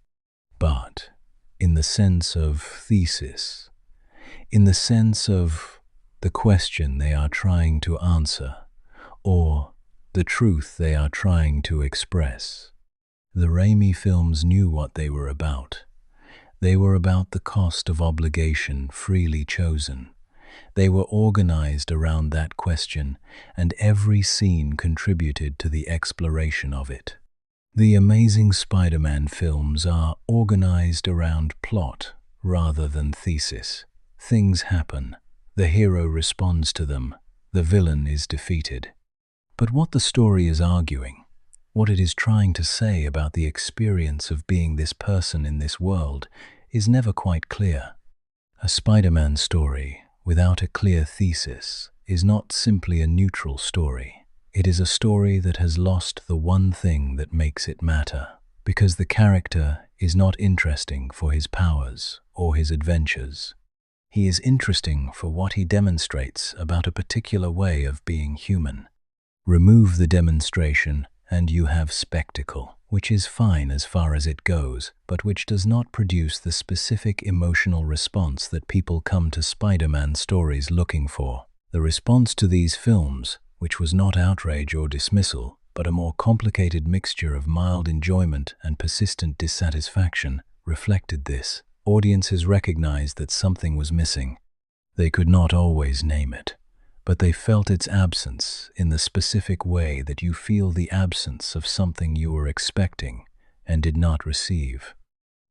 but in the sense of thesis, in the sense of the question they are trying to answer, or the truth they are trying to express. The Raimi films knew what they were about. They were about the cost of obligation freely chosen. They were organized around that question, and every scene contributed to the exploration of it. The Amazing Spider-Man films are organized around plot rather than thesis. Things happen. The hero responds to them. The villain is defeated. But what the story is arguing, what it is trying to say about the experience of being this person in this world, is never quite clear. A Spider-Man story without a clear thesis is not simply a neutral story. It is a story that has lost the one thing that makes it matter, because the character is not interesting for his powers or his adventures. He is interesting for what he demonstrates about a particular way of being human. Remove the demonstration and you have spectacle, which is fine as far as it goes, but which does not produce the specific emotional response that people come to Spider-Man stories looking for. The response to these films, which was not outrage or dismissal, but a more complicated mixture of mild enjoyment and persistent dissatisfaction, reflected this. Audiences recognized that something was missing. They could not always name it, but they felt its absence in the specific way that you feel the absence of something you were expecting and did not receive.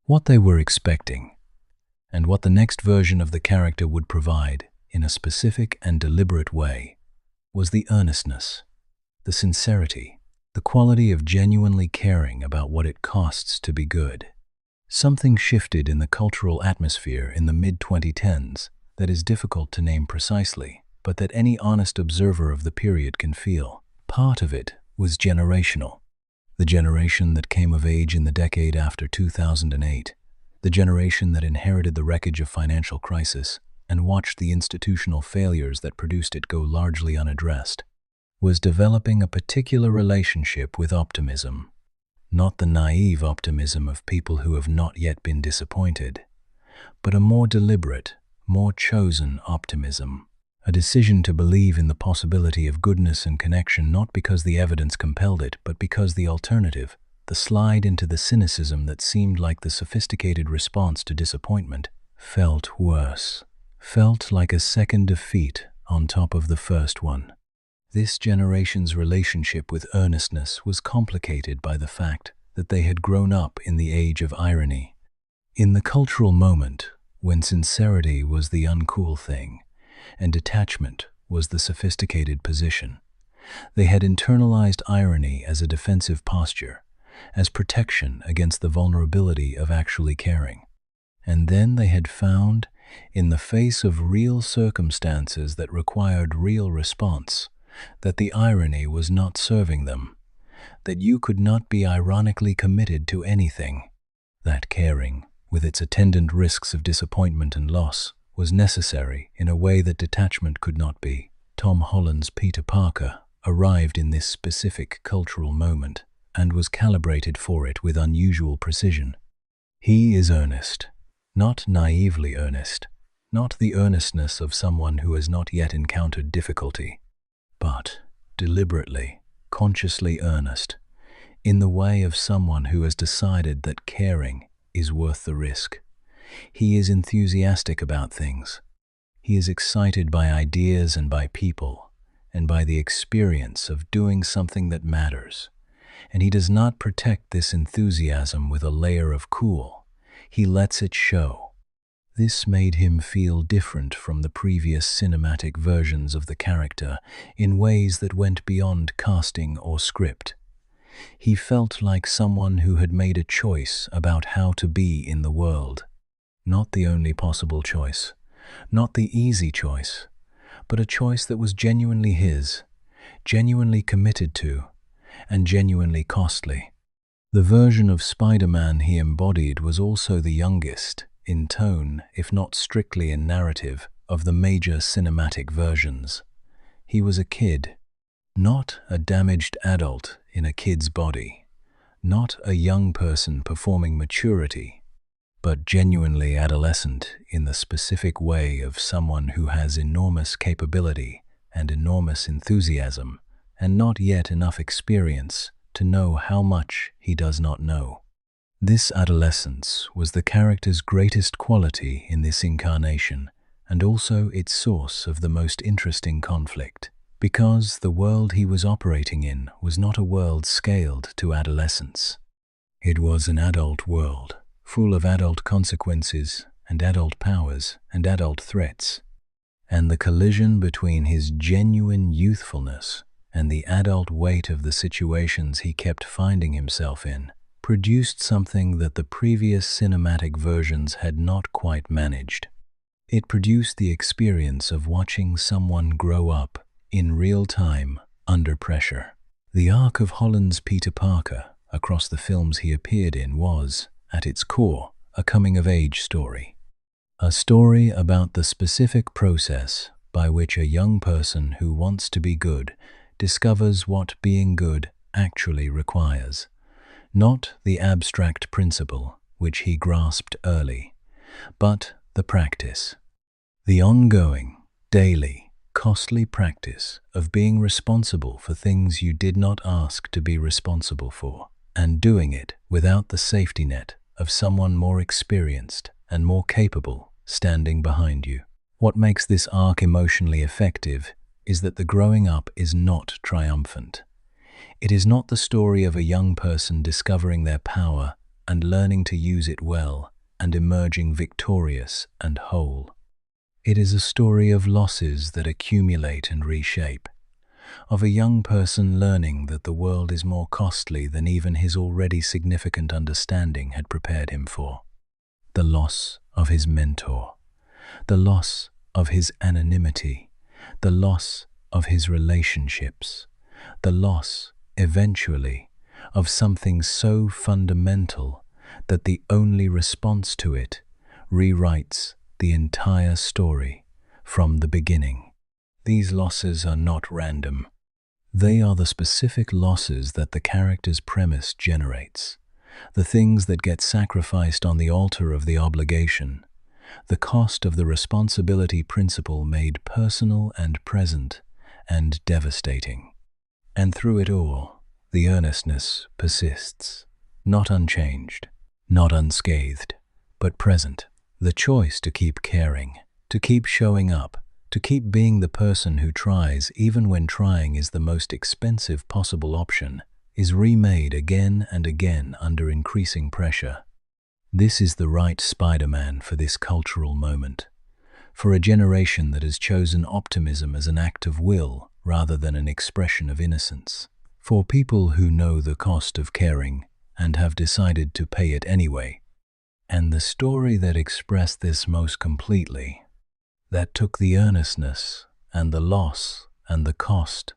What they were expecting, and what the next version of the character would provide in a specific and deliberate way, was the earnestness, the sincerity, the quality of genuinely caring about what it costs to be good. Something shifted in the cultural atmosphere in the mid-2010s that is difficult to name precisely, but that any honest observer of the period can feel. Part of it was generational. The generation that came of age in the decade after 2008, the generation that inherited the wreckage of financial crisis and watched the institutional failures that produced it go largely unaddressed, was developing a particular relationship with optimism. Not the naive optimism of people who have not yet been disappointed, but a more deliberate, more chosen optimism. A decision to believe in the possibility of goodness and connection not because the evidence compelled it, but because the alternative, the slide into the cynicism that seemed like the sophisticated response to disappointment, felt worse. Felt like a second defeat on top of the first one. This generation's relationship with earnestness was complicated by the fact that they had grown up in the age of irony. In the cultural moment, when sincerity was the uncool thing, and detachment was the sophisticated position, they had internalized irony as a defensive posture, as protection against the vulnerability of actually caring. And then they had found, in the face of real circumstances that required real response, that the irony was not serving them, that you could not be ironically committed to anything, that caring, with its attendant risks of disappointment and loss, was necessary in a way that detachment could not be. Tom Holland's Peter Parker arrived in this specific cultural moment and was calibrated for it with unusual precision. He is earnest, not naively earnest, not the earnestness of someone who has not yet encountered difficulty, but deliberately, consciously earnest, in the way of someone who has decided that caring is worth the risk. He is enthusiastic about things. He is excited by ideas and by people, and by the experience of doing something that matters. And he does not protect this enthusiasm with a layer of cool. He lets it show. This made him feel different from the previous cinematic versions of the character in ways that went beyond casting or script. He felt like someone who had made a choice about how to be in the world. Not the only possible choice, not the easy choice, but a choice that was genuinely his, genuinely committed to, and genuinely costly. The version of Spider-Man he embodied was also the youngest, in tone, if not strictly in narrative, of the major cinematic versions. He was a kid, not a damaged adult in a kid's body, not a young person performing maturity, but genuinely adolescent in the specific way of someone who has enormous capability and enormous enthusiasm, and not yet enough experience to know how much he does not know. This adolescence was the character's greatest quality in this incarnation, and also its source of the most interesting conflict, because the world he was operating in was not a world scaled to adolescence. It was an adult world, full of adult consequences and adult powers and adult threats, and the collision between his genuine youthfulness and the adult weight of the situations he kept finding himself in produced something that the previous cinematic versions had not quite managed. It produced the experience of watching someone grow up in real time under pressure. The arc of Holland's Peter Parker across the films he appeared in was, at its core, a coming-of-age story. A story about the specific process by which a young person who wants to be good discovers what being good actually requires. Not the abstract principle which he grasped early, but the practice. The ongoing, daily, costly practice of being responsible for things you did not ask to be responsible for, and doing it without the safety net of someone more experienced and more capable standing behind you. What makes this arc emotionally effective is that the growing up is not triumphant. It is not the story of a young person discovering their power and learning to use it well and emerging victorious and whole. It is a story of losses that accumulate and reshape, of a young person learning that the world is more costly than even his already significant understanding had prepared him for. The loss of his mentor, the loss of his anonymity, the loss of his relationships, the loss, eventually, of something so fundamental that the only response to it rewrites the entire story from the beginning. These losses are not random. They are the specific losses that the character's premise generates, the things that get sacrificed on the altar of the obligation, the cost of the responsibility principle made personal and present and devastating. And through it all, the earnestness persists, not unchanged, not unscathed, but present. The choice to keep caring, to keep showing up, to keep being the person who tries even when trying is the most expensive possible option, is remade again and again under increasing pressure. This is the right Spider-Man for this cultural moment, for a generation that has chosen optimism as an act of will rather than an expression of innocence, for people who know the cost of caring and have decided to pay it anyway. And the story that expressed this most completely, that took the earnestness and the loss and the cost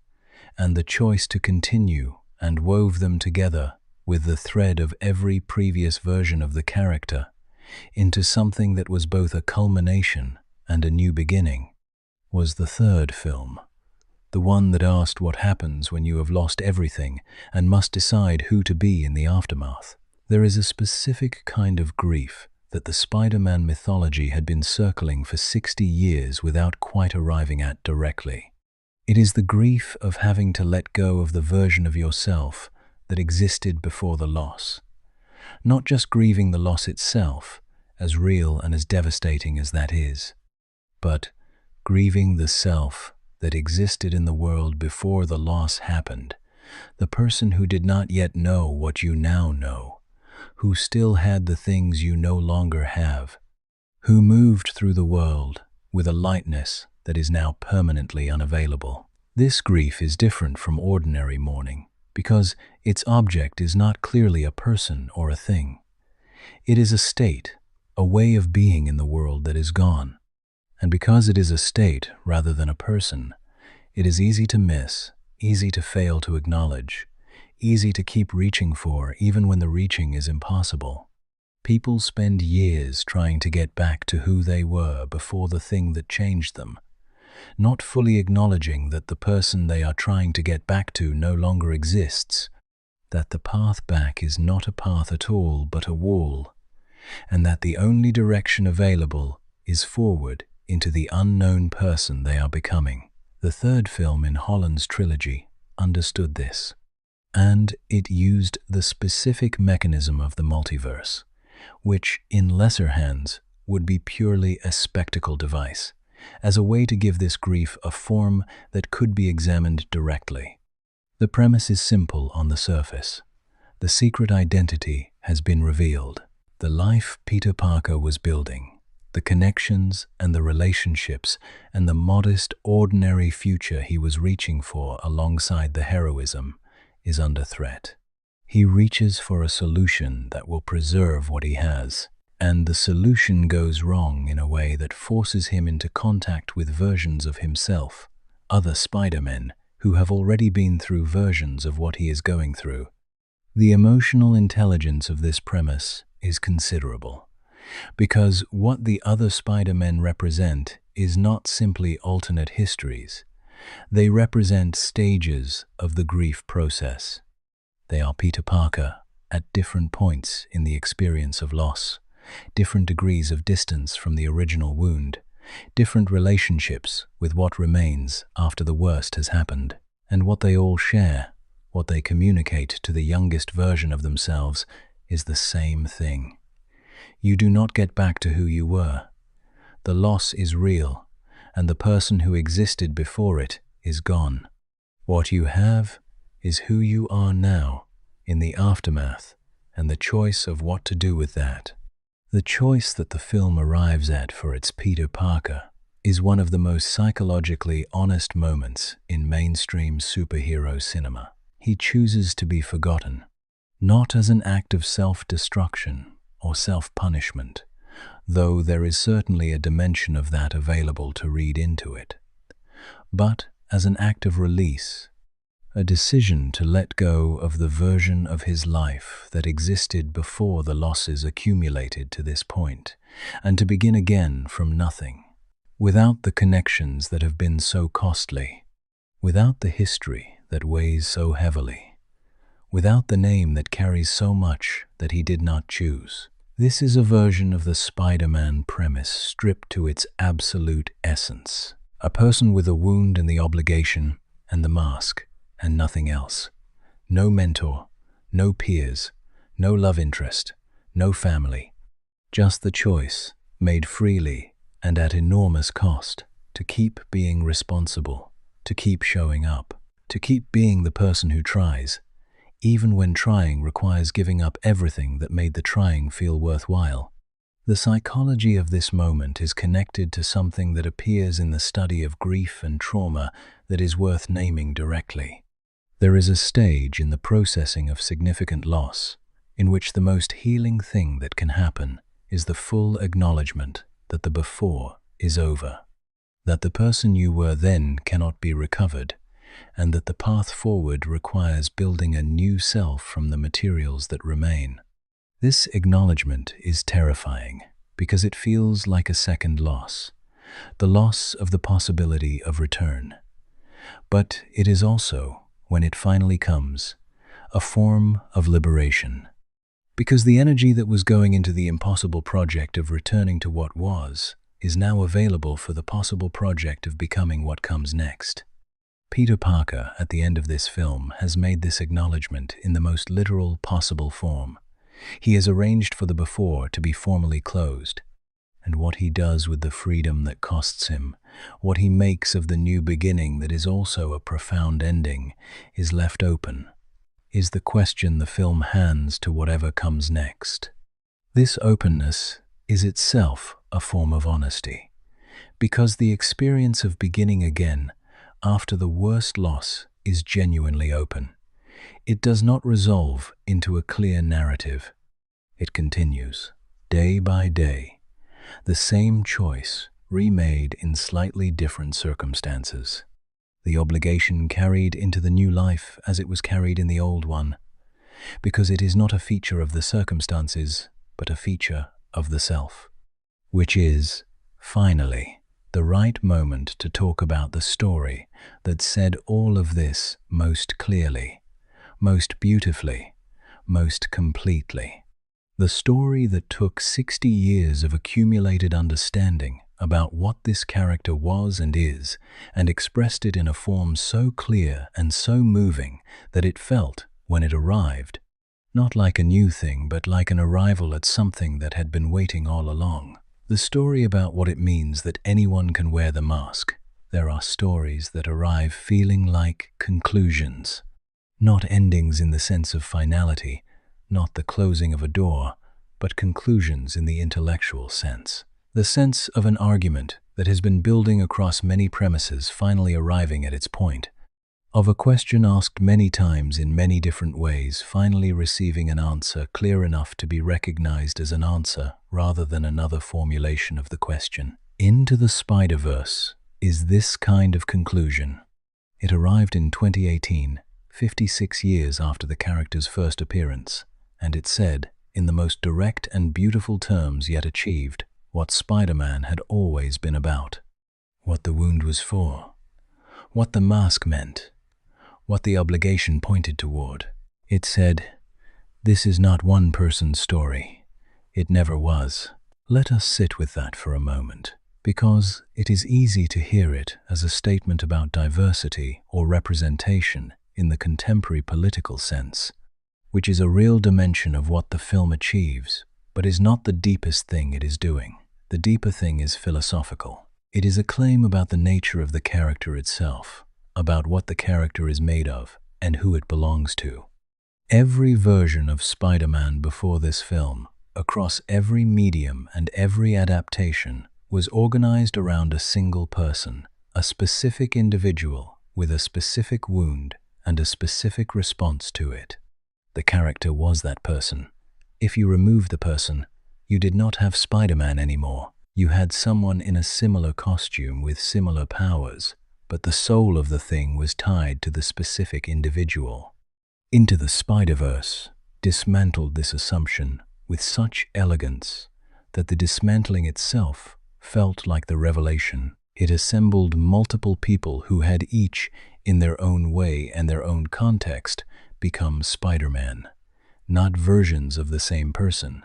and the choice to continue and wove them together with the thread of every previous version of the character into something that was both a culmination and a new beginning, was the third film. The one that asked what happens when you have lost everything and must decide who to be in the aftermath. There is a specific kind of grief that the Spider-Man mythology had been circling for 60 years without quite arriving at directly. It is the grief of having to let go of the version of yourself that existed before the loss. Not just grieving the loss itself, as real and as devastating as that is, but grieving the self that existed in the world before the loss happened, the person who did not yet know what you now know, who still had the things you no longer have, who moved through the world with a lightness that is now permanently unavailable. This grief is different from ordinary mourning because its object is not clearly a person or a thing. It is a state, a way of being in the world that is gone. And because it is a state rather than a person, it is easy to miss, easy to fail to acknowledge, easy to keep reaching for even when the reaching is impossible. People spend years trying to get back to who they were before the thing that changed them, not fully acknowledging that the person they are trying to get back to no longer exists, that the path back is not a path at all but a wall, and that the only direction available is forward into the unknown person they are becoming. The third film in Holland's trilogy understood this. And it used the specific mechanism of the multiverse, which, in lesser hands, would be purely a spectacle device, as a way to give this grief a form that could be examined directly. The premise is simple on the surface. The secret identity has been revealed. The life Peter Parker was building, the connections and the relationships and the modest, ordinary future he was reaching for alongside the heroism, is under threat. He reaches for a solution that will preserve what he has, and the solution goes wrong in a way that forces him into contact with versions of himself, other Spider-Men, who have already been through versions of what he is going through. The emotional intelligence of this premise is considerable, because what the other Spider-Men represent is not simply alternate histories. They represent stages of the grief process. They are Peter Parker at different points in the experience of loss, different degrees of distance from the original wound, different relationships with what remains after the worst has happened. And what they all share, what they communicate to the youngest version of themselves, is the same thing. You do not get back to who you were. The loss is real, and the person who existed before it is gone. What you have is who you are now, in the aftermath, and the choice of what to do with that. The choice that the film arrives at for its Peter Parker is one of the most psychologically honest moments in mainstream superhero cinema. He chooses to be forgotten, not as an act of self-destruction or self-punishment, though there is certainly a dimension of that available to read into it, but as an act of release, a decision to let go of the version of his life that existed before the losses accumulated to this point, and to begin again from nothing, without the connections that have been so costly, without the history that weighs so heavily, without the name that carries so much that he did not choose. This is a version of the Spider-Man premise stripped to its absolute essence. A person with a wound and the obligation and the mask and nothing else. No mentor, no peers, no love interest, no family. Just the choice, made freely and at enormous cost, to keep being responsible, to keep showing up, to keep being the person who tries, even when trying requires giving up everything that made the trying feel worthwhile. The psychology of this moment is connected to something that appears in the study of grief and trauma that is worth naming directly. There is a stage in the processing of significant loss in which the most healing thing that can happen is the full acknowledgement that the before is over, that the person you were then cannot be recovered, and that the path forward requires building a new self from the materials that remain. This acknowledgement is terrifying because it feels like a second loss, the loss of the possibility of return. But it is also, when it finally comes, a form of liberation. Because the energy that was going into the impossible project of returning to what was is now available for the possible project of becoming what comes next. Peter Parker, at the end of this film, has made this acknowledgement in the most literal possible form. He has arranged for the before to be formally closed, and what he does with the freedom that costs him, what he makes of the new beginning that is also a profound ending, is left open, is the question the film hands to whatever comes next. This openness is itself a form of honesty, because the experience of beginning again after the worst loss is genuinely open. It does not resolve into a clear narrative. It continues, day by day, the same choice remade in slightly different circumstances. The obligation carried into the new life as it was carried in the old one, because it is not a feature of the circumstances, but a feature of the self, which is, finally, the right moment to talk about the story that said all of this most clearly, most beautifully, most completely. The story that took 60 years of accumulated understanding about what this character was and is, and expressed it in a form so clear and so moving that it felt, when it arrived, not like a new thing, but like an arrival at something that had been waiting all along. The story about what it means that anyone can wear the mask. There are stories that arrive feeling like conclusions, not endings in the sense of finality, not the closing of a door, but conclusions in the intellectual sense. The sense of an argument that has been building across many premises finally arriving at its point, of a question asked many times in many different ways finally receiving an answer clear enough to be recognized as an answer rather than another formulation of the question. Into the Spider-Verse is this kind of conclusion. It arrived in 2018, 56 years after the character's first appearance, and it said, in the most direct and beautiful terms yet achieved, what Spider-Man had always been about. What the wound was for. What the mask meant. What the obligation pointed toward. It said, "This is not one person's story. It never was." Let us sit with that for a moment, because it is easy to hear it as a statement about diversity or representation in the contemporary political sense, which is a real dimension of what the film achieves, but is not the deepest thing it is doing. The deeper thing is philosophical. It is a claim about the nature of the character itself, about what the character is made of and who it belongs to. Every version of Spider-Man before this film, across every medium and every adaptation, was organized around a single person, a specific individual with a specific wound and a specific response to it. The character was that person. If you removed the person, you did not have Spider-Man anymore. You had someone in a similar costume with similar powers, but the soul of the thing was tied to the specific individual. Into the Spider-Verse dismantled this assumption with such elegance that the dismantling itself felt like the revelation. It assembled multiple people who had each, in their own way and their own context, become Spider-Man. Not versions of the same person.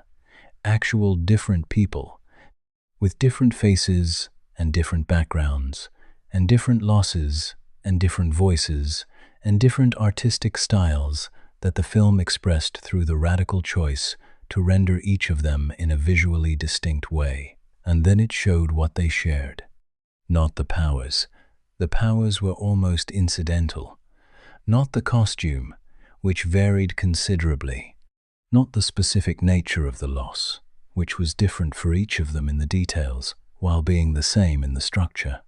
Actual different people, with different faces and different backgrounds, and different losses, and different voices, and different artistic styles that the film expressed through the radical choice to render each of them in a visually distinct way. And then it showed what they shared. Not the powers. The powers were almost incidental. Not the costume, which varied considerably. Not the specific nature of the loss, which was different for each of them in the details, while being the same in the structure.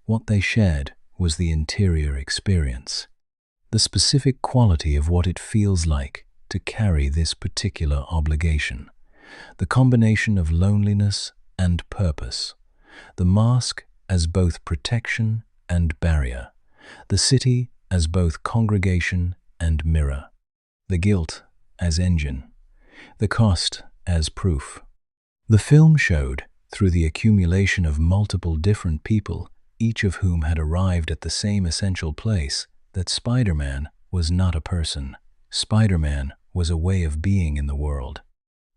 What they shared was the interior experience, the specific quality of what it feels like to carry this particular obligation, the combination of loneliness and purpose, the mask as both protection and barrier, the city as both congregation and mirror, the guilt as engine, the cost as proof. The film showed, through the accumulation of multiple different people, each of whom had arrived at the same essential place, that Spider-Man was not a person. Spider-Man was a way of being in the world,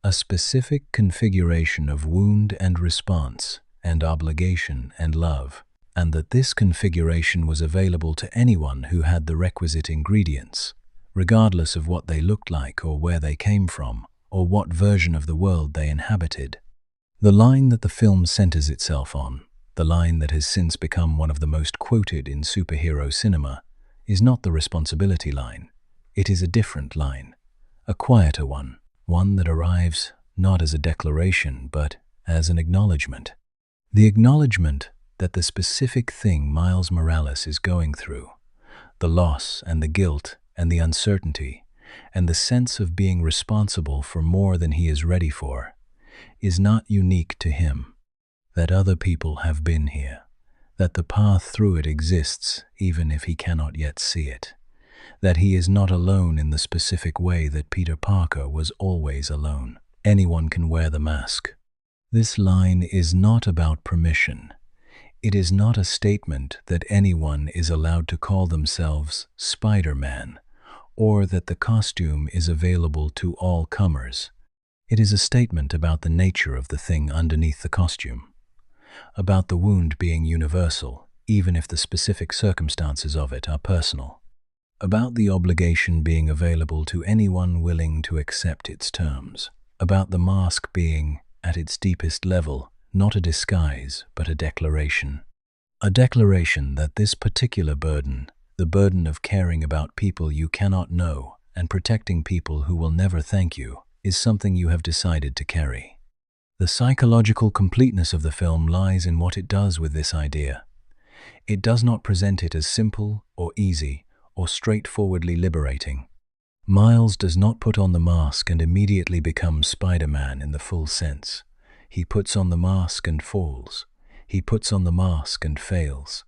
a specific configuration of wound and response, and obligation and love, and that this configuration was available to anyone who had the requisite ingredients, regardless of what they looked like or where they came from, or what version of the world they inhabited. The line that the film centers itself on, the line that has since become one of the most quoted in superhero cinema, is not the responsibility line. It is a different line, a quieter one that arrives not as a declaration but as an acknowledgement. The acknowledgement that the specific thing Miles Morales is going through, the loss and the guilt and the uncertainty, and the sense of being responsible for more than he is ready for, is not unique to him, that other people have been here, that the path through it exists even if he cannot yet see it, that he is not alone in the specific way that Peter Parker was always alone. Anyone can wear the mask. This line is not about permission. It is not a statement that anyone is allowed to call themselves Spider-Man, or that the costume is available to all comers. It is a statement about the nature of the thing underneath the costume, about the wound being universal, even if the specific circumstances of it are personal, about the obligation being available to anyone willing to accept its terms, about the mask being, at its deepest level, not a disguise, but a declaration. A declaration that this particular burden, the burden of caring about people you cannot know and protecting people who will never thank you, is something you have decided to carry. The psychological completeness of the film lies in what it does with this idea. It does not present it as simple or easy or straightforwardly liberating. Miles does not put on the mask and immediately become Spider-Man in the full sense. He puts on the mask and falls. He puts on the mask and fails.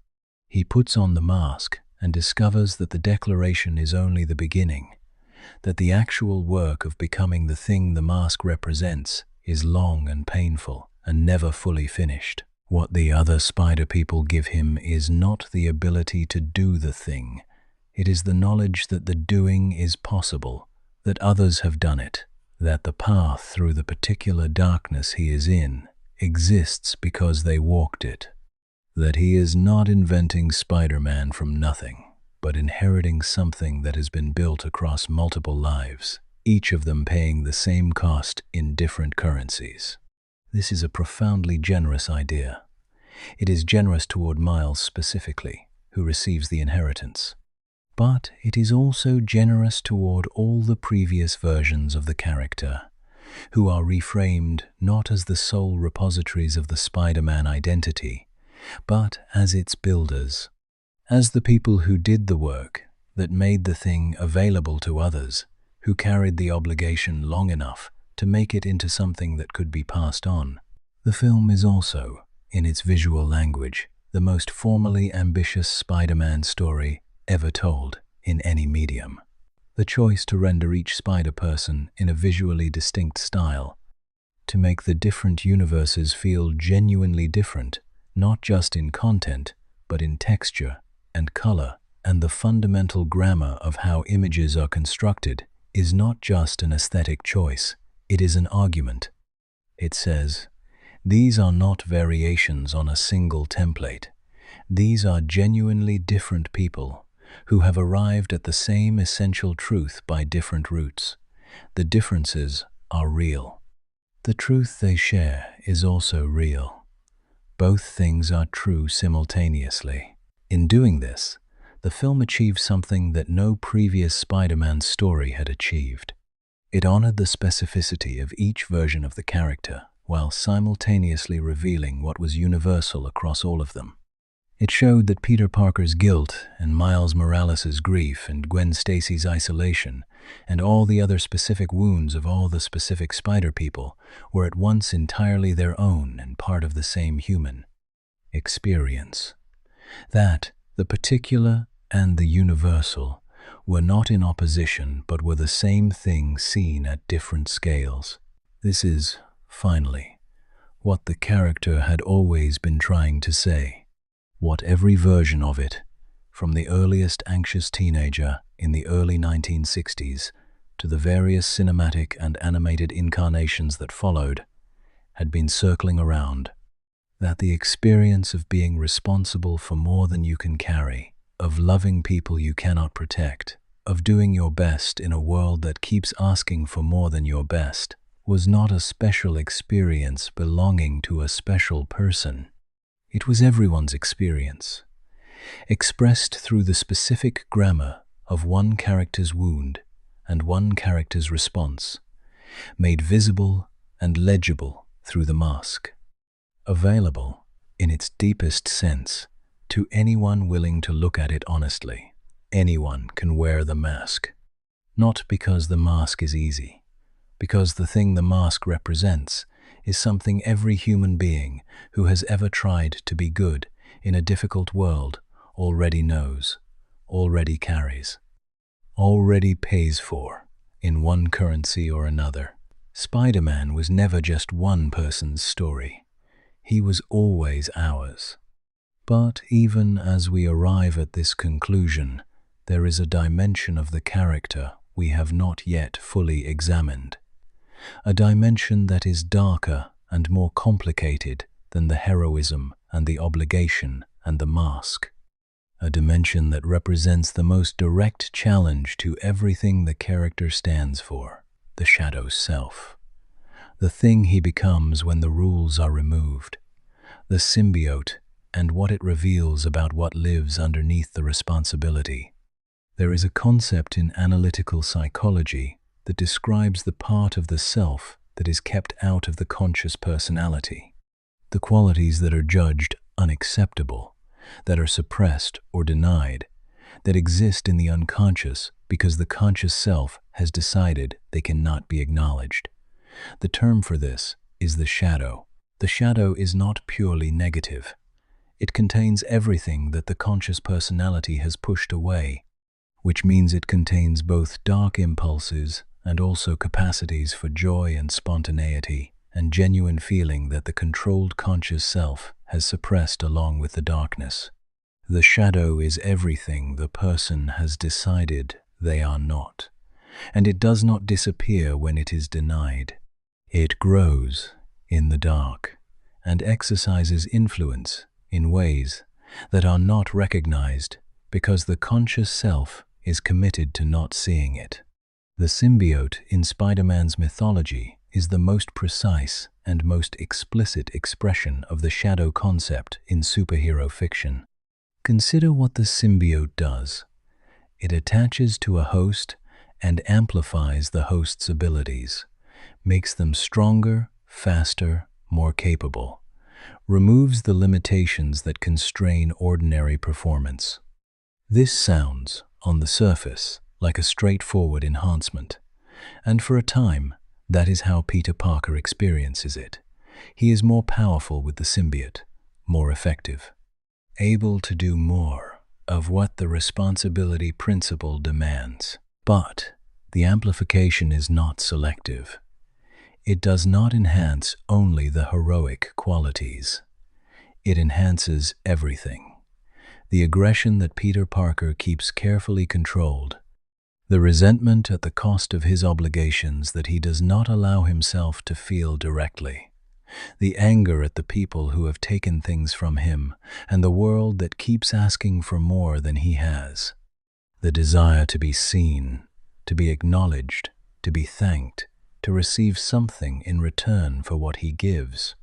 He puts on the mask and discovers that the declaration is only the beginning, that the actual work of becoming the thing the mask represents is long and painful and never fully finished. What the other spider people give him is not the ability to do the thing. It is the knowledge that the doing is possible, that others have done it, that the path through the particular darkness he is in exists because they walked it, that he is not inventing Spider-Man from nothing, but inheriting something that has been built across multiple lives, each of them paying the same cost in different currencies. This is a profoundly generous idea. It is generous toward Miles specifically, who receives the inheritance. But it is also generous toward all the previous versions of the character, who are reframed not as the sole repositories of the Spider-Man identity, but as its builders, as the people who did the work that made the thing available to others, who carried the obligation long enough to make it into something that could be passed on. The film is also, in its visual language, the most formally ambitious Spider-Man story ever told in any medium. The choice to render each Spider-Person in a visually distinct style, to make the different universes feel genuinely different, not just in content, but in texture and color, and the fundamental grammar of how images are constructed, is not just an aesthetic choice, it is an argument. It says, these are not variations on a single template. These are genuinely different people who have arrived at the same essential truth by different routes. The differences are real. The truth they share is also real. Both things are true simultaneously. In doing this, the film achieved something that no previous Spider-Man story had achieved. It honored the specificity of each version of the character while simultaneously revealing what was universal across all of them. It showed that Peter Parker's guilt and Miles Morales' grief and Gwen Stacy's isolation and all the other specific wounds of all the specific spider people were at once entirely their own and part of the same human experience. That the particular and the universal were not in opposition but were the same thing seen at different scales. This is, finally, what the character had always been trying to say. What every version of it, from the earliest anxious teenager in the early 1960s to the various cinematic and animated incarnations that followed, had been circling around, that the experience of being responsible for more than you can carry, of loving people you cannot protect, of doing your best in a world that keeps asking for more than your best, was not a special experience belonging to a special person. It was everyone's experience, expressed through the specific grammar of one character's wound and one character's response, made visible and legible through the mask, available, in its deepest sense, to anyone willing to look at it honestly. Anyone can wear the mask, not because the mask is easy, because the thing the mask represents is something every human being who has ever tried to be good in a difficult world already knows, already carries, already pays for, in one currency or another. Spider-Man was never just one person's story. He was always ours. But even as we arrive at this conclusion, there is a dimension of the character we have not yet fully examined. A dimension that is darker and more complicated than the heroism and the obligation and the mask. a dimension that represents the most direct challenge to everything the character stands for, the shadow's self. The thing he becomes when the rules are removed, the symbiote, and what it reveals about what lives underneath the responsibility. There is a concept in analytical psychology that describes the part of the self that is kept out of the conscious personality, the qualities that are judged unacceptable, that are suppressed or denied, that exist in the unconscious because the conscious self has decided they cannot be acknowledged. The term for this is the shadow. The shadow is not purely negative. It contains everything that the conscious personality has pushed away, which means it contains both dark impulses and also capacities for joy and spontaneity and genuine feeling that the controlled conscious self has suppressed along with the darkness. The shadow is everything the person has decided they are not, and it does not disappear when it is denied. It grows in the dark and exercises influence in ways that are not recognized because the conscious self is committed to not seeing it. The symbiote in Spider-Man's mythology is the most precise and most explicit expression of the shadow concept in superhero fiction. Consider what the symbiote does. It attaches to a host and amplifies the host's abilities, makes them stronger, faster, more capable, removes the limitations that constrain ordinary performance. This sounds, on the surface, like a straightforward enhancement, and for a time, that is how Peter Parker experiences it. He is more powerful with the symbiote, more effective, able to do more of what the responsibility principle demands. But the amplification is not selective. It does not enhance only the heroic qualities. It enhances everything. The aggression that Peter Parker keeps carefully controlled, the resentment at the cost of his obligations that he does not allow himself to feel directly, the anger at the people who have taken things from him and the world that keeps asking for more than he has, the desire to be seen, to be acknowledged, to be thanked, to receive something in return for what he gives.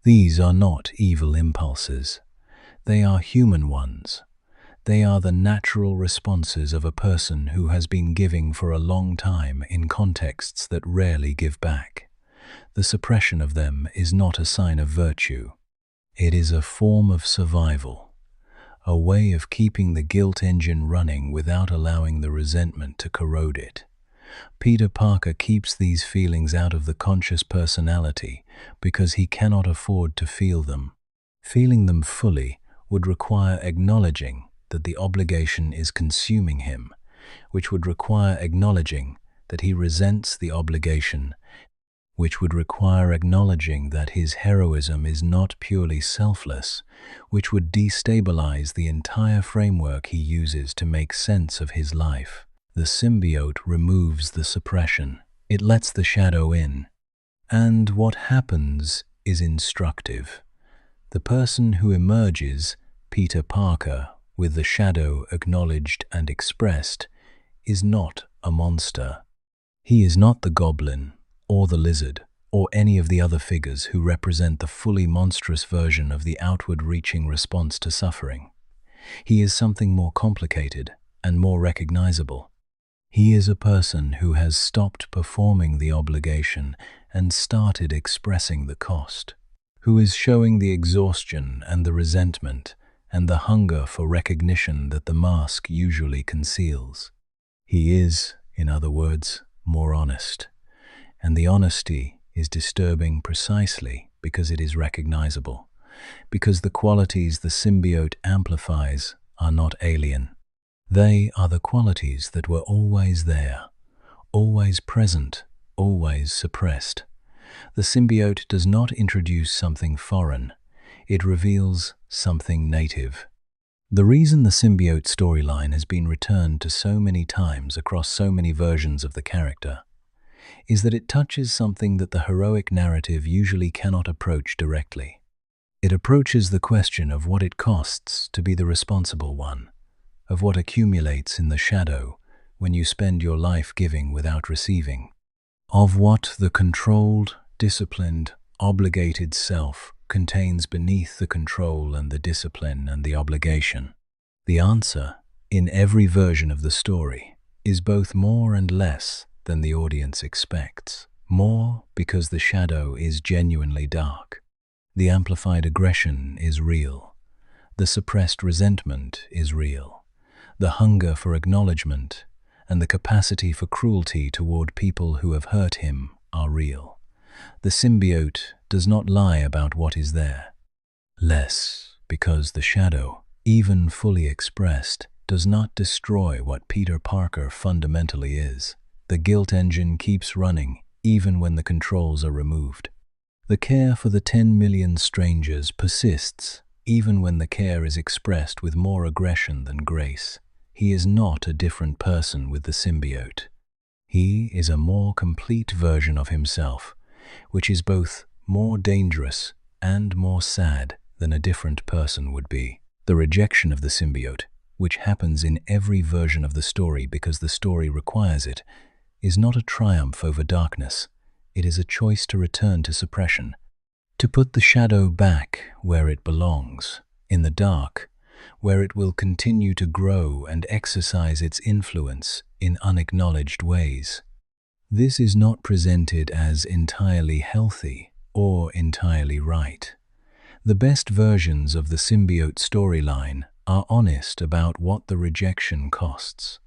These are not evil impulses. They are human ones. They are the natural responses of a person who has been giving for a long time in contexts that rarely give back. The suppression of them is not a sign of virtue. It is a form of survival, a way of keeping the guilt engine running without allowing the resentment to corrode it. Peter Parker keeps these feelings out of the conscious personality because he cannot afford to feel them. Feeling them fully would require acknowledging that the obligation is consuming him, which would require acknowledging that he resents the obligation, which would require acknowledging that his heroism is not purely selfless, which would destabilize the entire framework he uses to make sense of his life. The symbiote removes the suppression. It lets the shadow in. And what happens is instructive. The person who emerges, Peter Parker, with the shadow acknowledged and expressed, is not a monster. He is not the goblin, or the lizard, or any of the other figures who represent the fully monstrous version of the outward-reaching response to suffering. He is something more complicated and more recognizable. He is a person who has stopped performing the obligation and started expressing the cost, who is showing the exhaustion and the resentment and the hunger for recognition that the mask usually conceals. He is, in other words, more honest, and the honesty is disturbing precisely because it is recognizable, because the qualities the symbiote amplifies are not alien. They are the qualities that were always there, always present, always suppressed. The symbiote does not introduce something foreign. It reveals something native. The reason the symbiote storyline has been returned to so many times across so many versions of the character is that it touches something that the heroic narrative usually cannot approach directly. It approaches the question of what it costs to be the responsible one, of what accumulates in the shadow when you spend your life giving without receiving, of what the controlled, disciplined, obligated self contains beneath the control and the discipline and the obligation. The answer, in every version of the story, is both more and less than the audience expects. More because the shadow is genuinely dark. The amplified aggression is real. The suppressed resentment is real. The hunger for acknowledgement and the capacity for cruelty toward people who have hurt him are real. The symbiote does not lie about what is there. Less because the shadow, even fully expressed, does not destroy what Peter Parker fundamentally is. The guilt engine keeps running even when the controls are removed. The care for the 10 million strangers persists even when the care is expressed with more aggression than grace. He is not a different person with the symbiote. He is a more complete version of himself, which is both more dangerous and more sad than a different person would be. The rejection of the symbiote, which happens in every version of the story because the story requires it, is not a triumph over darkness. It is a choice to return to suppression, to put the shadow back where it belongs, in the dark, where it will continue to grow and exercise its influence in unacknowledged ways. This is not presented as entirely healthy or entirely right. The best versions of the symbiote storyline are honest about what the rejection costs,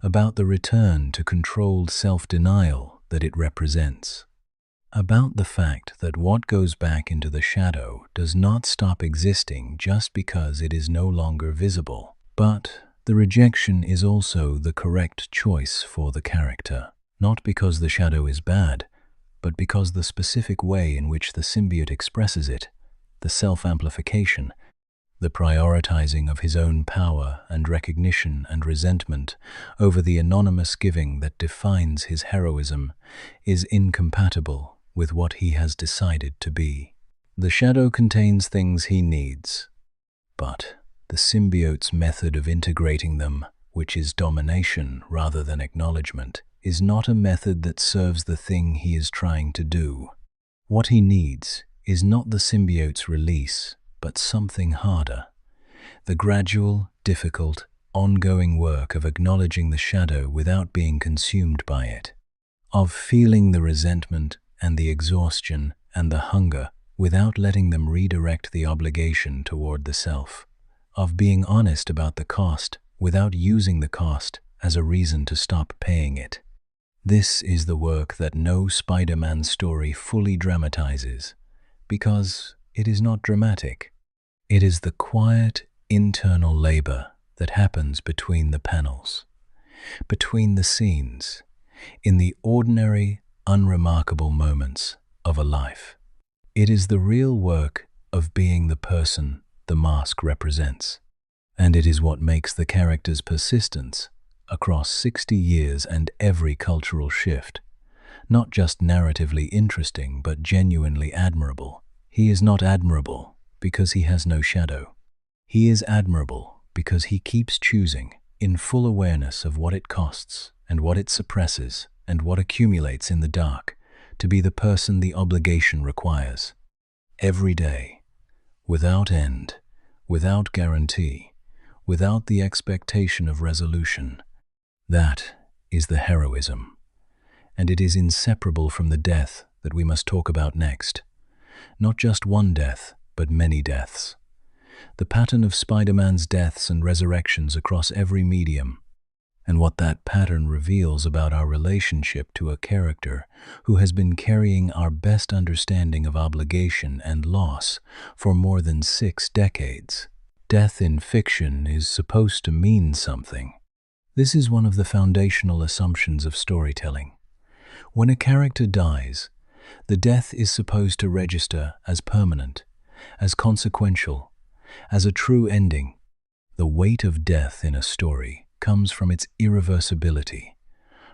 about the return to controlled self-denial that it represents, about the fact that what goes back into the shadow does not stop existing just because it is no longer visible. But the rejection is also the correct choice for the character, not because the shadow is bad, but because the specific way in which the symbiote expresses it, the self-amplification, the prioritizing of his own power and recognition and resentment over the anonymous giving that defines his heroism, is incompatible with what he has decided to be. The shadow contains things he needs, but the symbiote's method of integrating them, which is domination rather than acknowledgement, is not a method that serves the thing he is trying to do. What he needs is not the symbiote's release, but something harder. The gradual, difficult, ongoing work of acknowledging the shadow without being consumed by it, of feeling the resentment and the exhaustion and the hunger without letting them redirect the obligation toward the self, of being honest about the cost without using the cost as a reason to stop paying it. This is the work that no Spider-Man story fully dramatizes, because it is not dramatic. It is the quiet, internal labor that happens between the panels, between the scenes, in the ordinary, unremarkable moments of a life. It is the real work of being the person the mask represents, and it is what makes the character's persistence across 60 years and every cultural shift not just narratively interesting but genuinely admirable. He is not admirable because he has no shadow. He is admirable because he keeps choosing, in full awareness of what it costs and what it suppresses and what accumulates in the dark, to be the person the obligation requires. Every day, without end, without guarantee, without the expectation of resolution. That is the heroism. And it is inseparable from the death that we must talk about next. Not just one death, but many deaths. The pattern of Spider-Man's deaths and resurrections across every medium, and what that pattern reveals about our relationship to a character who has been carrying our best understanding of obligation and loss for more than 6 decades. Death in fiction is supposed to mean something. This is one of the foundational assumptions of storytelling. When a character dies, the death is supposed to register as permanent, as consequential, as a true ending. The weight of death in a story comes from its irreversibility,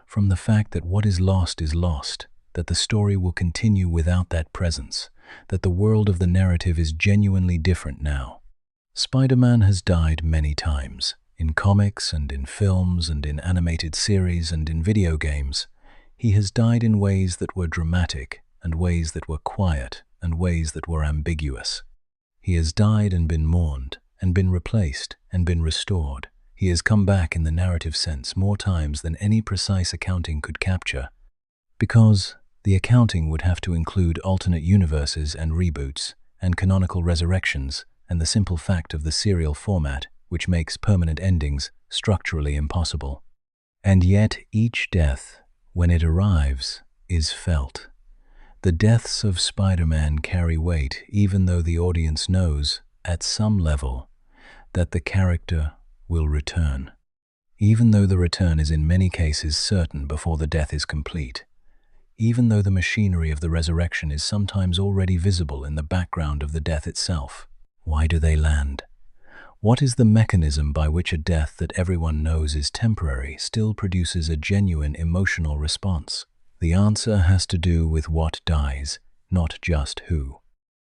from the fact that what is lost, that the story will continue without that presence, that the world of the narrative is genuinely different now. Spider-Man has died many times, in comics and in films and in animated series and in video games. He has died in ways that were dramatic and ways that were quiet and ways that were ambiguous. He has died and been mourned and been replaced and been restored. He has come back in the narrative sense more times than any precise accounting could capture, because the accounting would have to include alternate universes and reboots and canonical resurrections and the simple fact of the serial format, which makes permanent endings structurally impossible. And yet each death, when it arrives, is felt. The deaths of Spider-Man carry weight even though the audience knows, at some level, that the character will return. Even though the return is in many cases certain before the death is complete. Even though the machinery of the resurrection is sometimes already visible in the background of the death itself. Why do they land? What is the mechanism by which a death that everyone knows is temporary still produces a genuine emotional response? The answer has to do with what dies, not just who.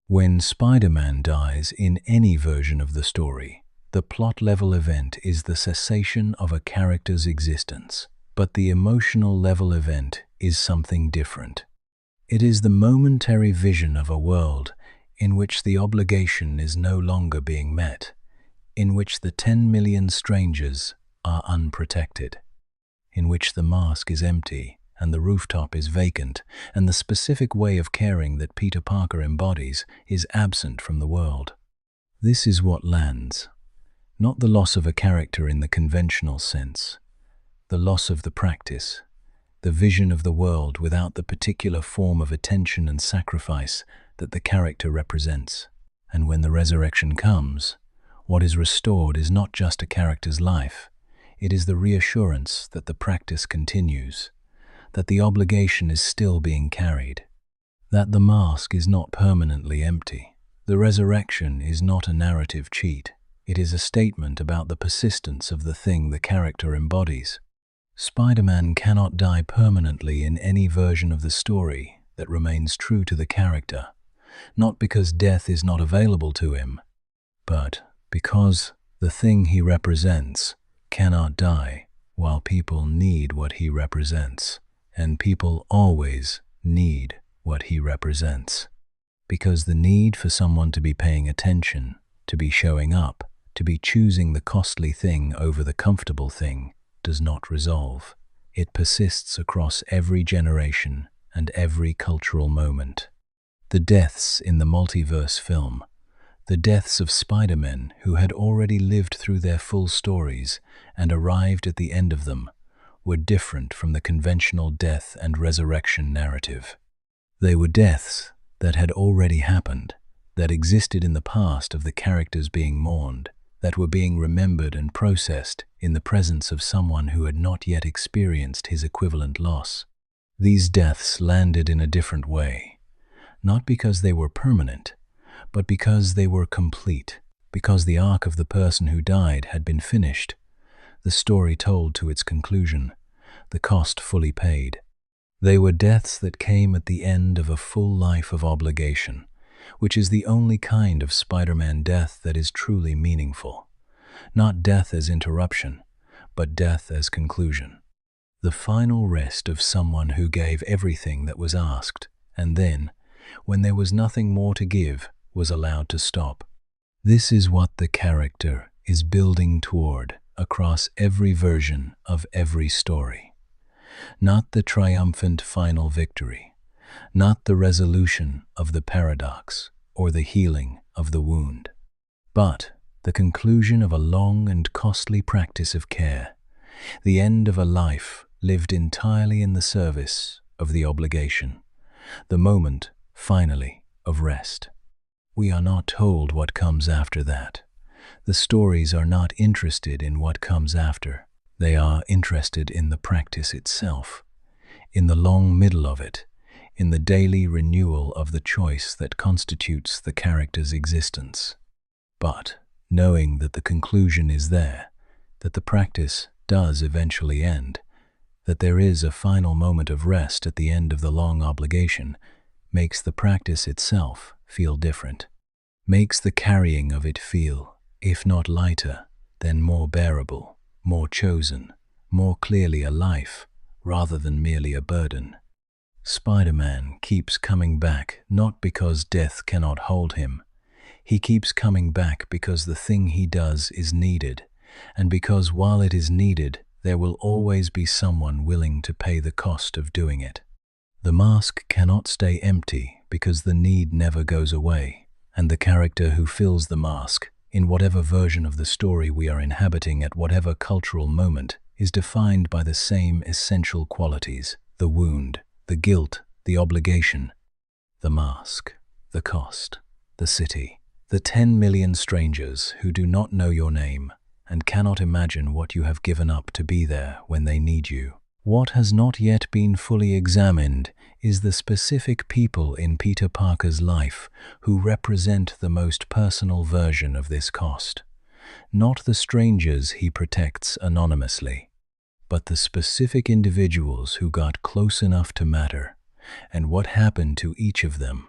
When Spider-Man dies in any version of the story, the plot-level event is the cessation of a character's existence. But the emotional-level event is something different. It is the momentary vision of a world in which the obligation is no longer being met, in which the 10 million strangers are unprotected, in which the mask is empty and the rooftop is vacant, and the specific way of caring that Peter Parker embodies is absent from the world. This is what lands, not the loss of a character in the conventional sense, the loss of the practice, the vision of the world without the particular form of attention and sacrifice that the character represents. And when the resurrection comes, what is restored is not just a character's life, it is the reassurance that the practice continues, that the obligation is still being carried, that the mask is not permanently empty. The resurrection is not a narrative cheat, it is a statement about the persistence of the thing the character embodies. Spider-Man cannot die permanently in any version of the story that remains true to the character, not because death is not available to him, but because the thing he represents cannot die while people need what he represents, and people always need what he represents. Because the need for someone to be paying attention, to be showing up, to be choosing the costly thing over the comfortable thing does not resolve. It persists across every generation and every cultural moment. The deaths in the multiverse film, the deaths of Spider-Men who had already lived through their full stories and arrived at the end of them, were different from the conventional death and resurrection narrative. They were deaths that had already happened, that existed in the past of the characters being mourned, that were being remembered and processed in the presence of someone who had not yet experienced his equivalent loss. These deaths landed in a different way, not because they were permanent, but because they were complete, because the arc of the person who died had been finished, the story told to its conclusion, the cost fully paid. They were deaths that came at the end of a full life of obligation, which is the only kind of Spider-Man death that is truly meaningful. Not death as interruption, but death as conclusion. The final rest of someone who gave everything that was asked, and then, when there was nothing more to give, was allowed to stop. This is what the character is building toward across every version of every story. Not the triumphant final victory, not the resolution of the paradox or the healing of the wound, but the conclusion of a long and costly practice of care, the end of a life lived entirely in the service of the obligation, the moment, finally, of rest. We are not told what comes after that. The stories are not interested in what comes after. They are interested in the practice itself, in the long middle of it, in the daily renewal of the choice that constitutes the character's existence. But, knowing that the conclusion is there, that the practice does eventually end, that there is a final moment of rest at the end of the long obligation, makes the practice itself feel different, makes the carrying of it feel, if not lighter, then more bearable, more chosen, more clearly a life, rather than merely a burden. Spider-Man keeps coming back not because death cannot hold him. He keeps coming back because the thing he does is needed, and because while it is needed, there will always be someone willing to pay the cost of doing it. The mask cannot stay empty because the need never goes away, and the character who fills the mask, in whatever version of the story we are inhabiting at whatever cultural moment, is defined by the same essential qualities: the wound, the guilt, the obligation. The mask, the cost, the city, the 10 million strangers who do not know your name and cannot imagine what you have given up to be there when they need you. What has not yet been fully examined is the specific people in Peter Parker's life who represent the most personal version of this cost. Not the strangers he protects anonymously, but the specific individuals who got close enough to matter, and what happened to each of them,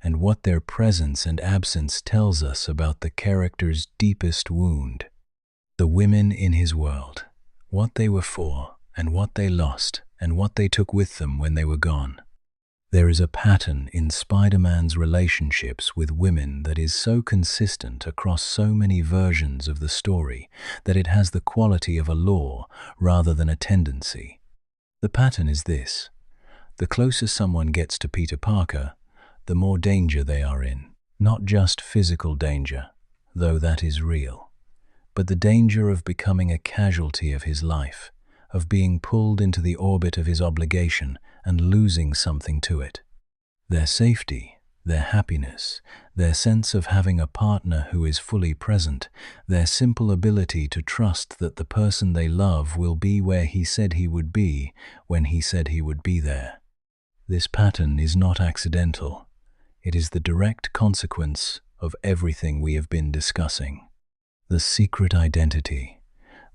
and what their presence and absence tells us about the character's deepest wound. The women in his world, what they were for, and what they lost, and what they took with them when they were gone. There is a pattern in Spider-Man's relationships with women that is so consistent across so many versions of the story that it has the quality of a law rather than a tendency. The pattern is this: the closer someone gets to Peter Parker, the more danger they are in. Not just physical danger, though that is real, but the danger of becoming a casualty of his life, of being pulled into the orbit of his obligation and losing something to it. Their safety, their happiness, their sense of having a partner who is fully present, their simple ability to trust that the person they love will be where he said he would be when he said he would be there. This pattern is not accidental. It is the direct consequence of everything we have been discussing. The secret identity,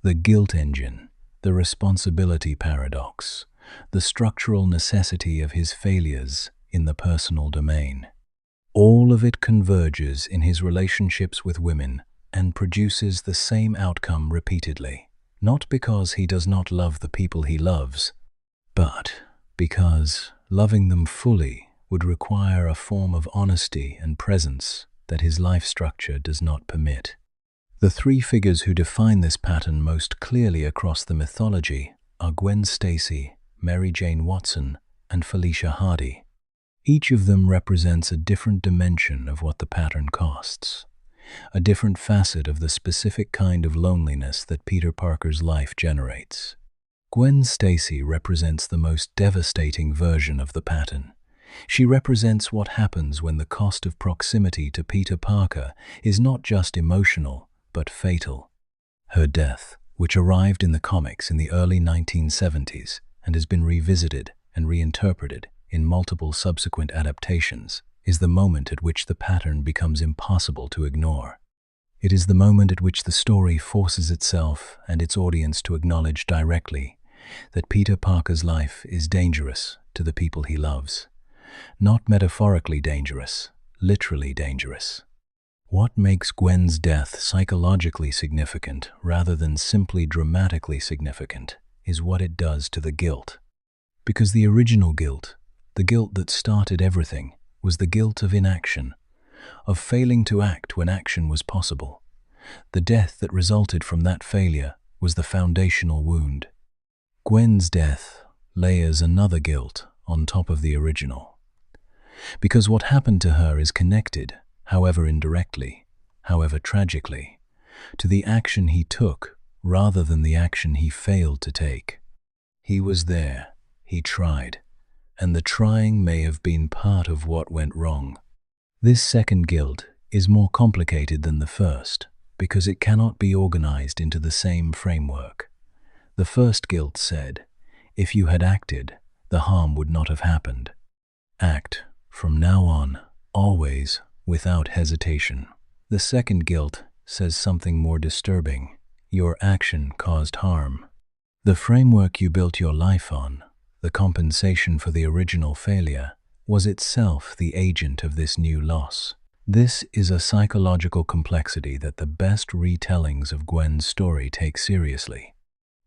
the guilt engine, the responsibility paradox, the structural necessity of his failures in the personal domain. All of it converges in his relationships with women and produces the same outcome repeatedly, not because he does not love the people he loves, but because loving them fully would require a form of honesty and presence that his life structure does not permit. The three figures who define this pattern most clearly across the mythology are Gwen Stacy, Mary Jane Watson, and Felicia Hardy. Each of them represents a different dimension of what the pattern costs, a different facet of the specific kind of loneliness that Peter Parker's life generates. Gwen Stacy represents the most devastating version of the pattern. She represents what happens when the cost of proximity to Peter Parker is not just emotional, but fatal. Her death, which arrived in the comics in the early 1970s and has been revisited and reinterpreted in multiple subsequent adaptations, is the moment at which the pattern becomes impossible to ignore. It is the moment at which the story forces itself and its audience to acknowledge directly that Peter Parker's life is dangerous to the people he loves. Not metaphorically dangerous, literally dangerous. What makes Gwen's death psychologically significant rather than simply dramatically significant is what it does to the guilt. Because the original guilt, the guilt that started everything, was the guilt of inaction, of failing to act when action was possible. The death that resulted from that failure was the foundational wound. Gwen's death layers another guilt on top of the original. Because what happened to her is connected, however indirectly, however tragically, to the action he took rather than the action he failed to take. He was there, he tried, and the trying may have been part of what went wrong. This second guilt is more complicated than the first because it cannot be organized into the same framework. The first guilt said, if you had acted, the harm would not have happened. Act, from now on, always, without hesitation. The second guilt says something more disturbing. Your action caused harm. The framework you built your life on, the compensation for the original failure, was itself the agent of this new loss. This is a psychological complexity that the best retellings of Gwen's story take seriously.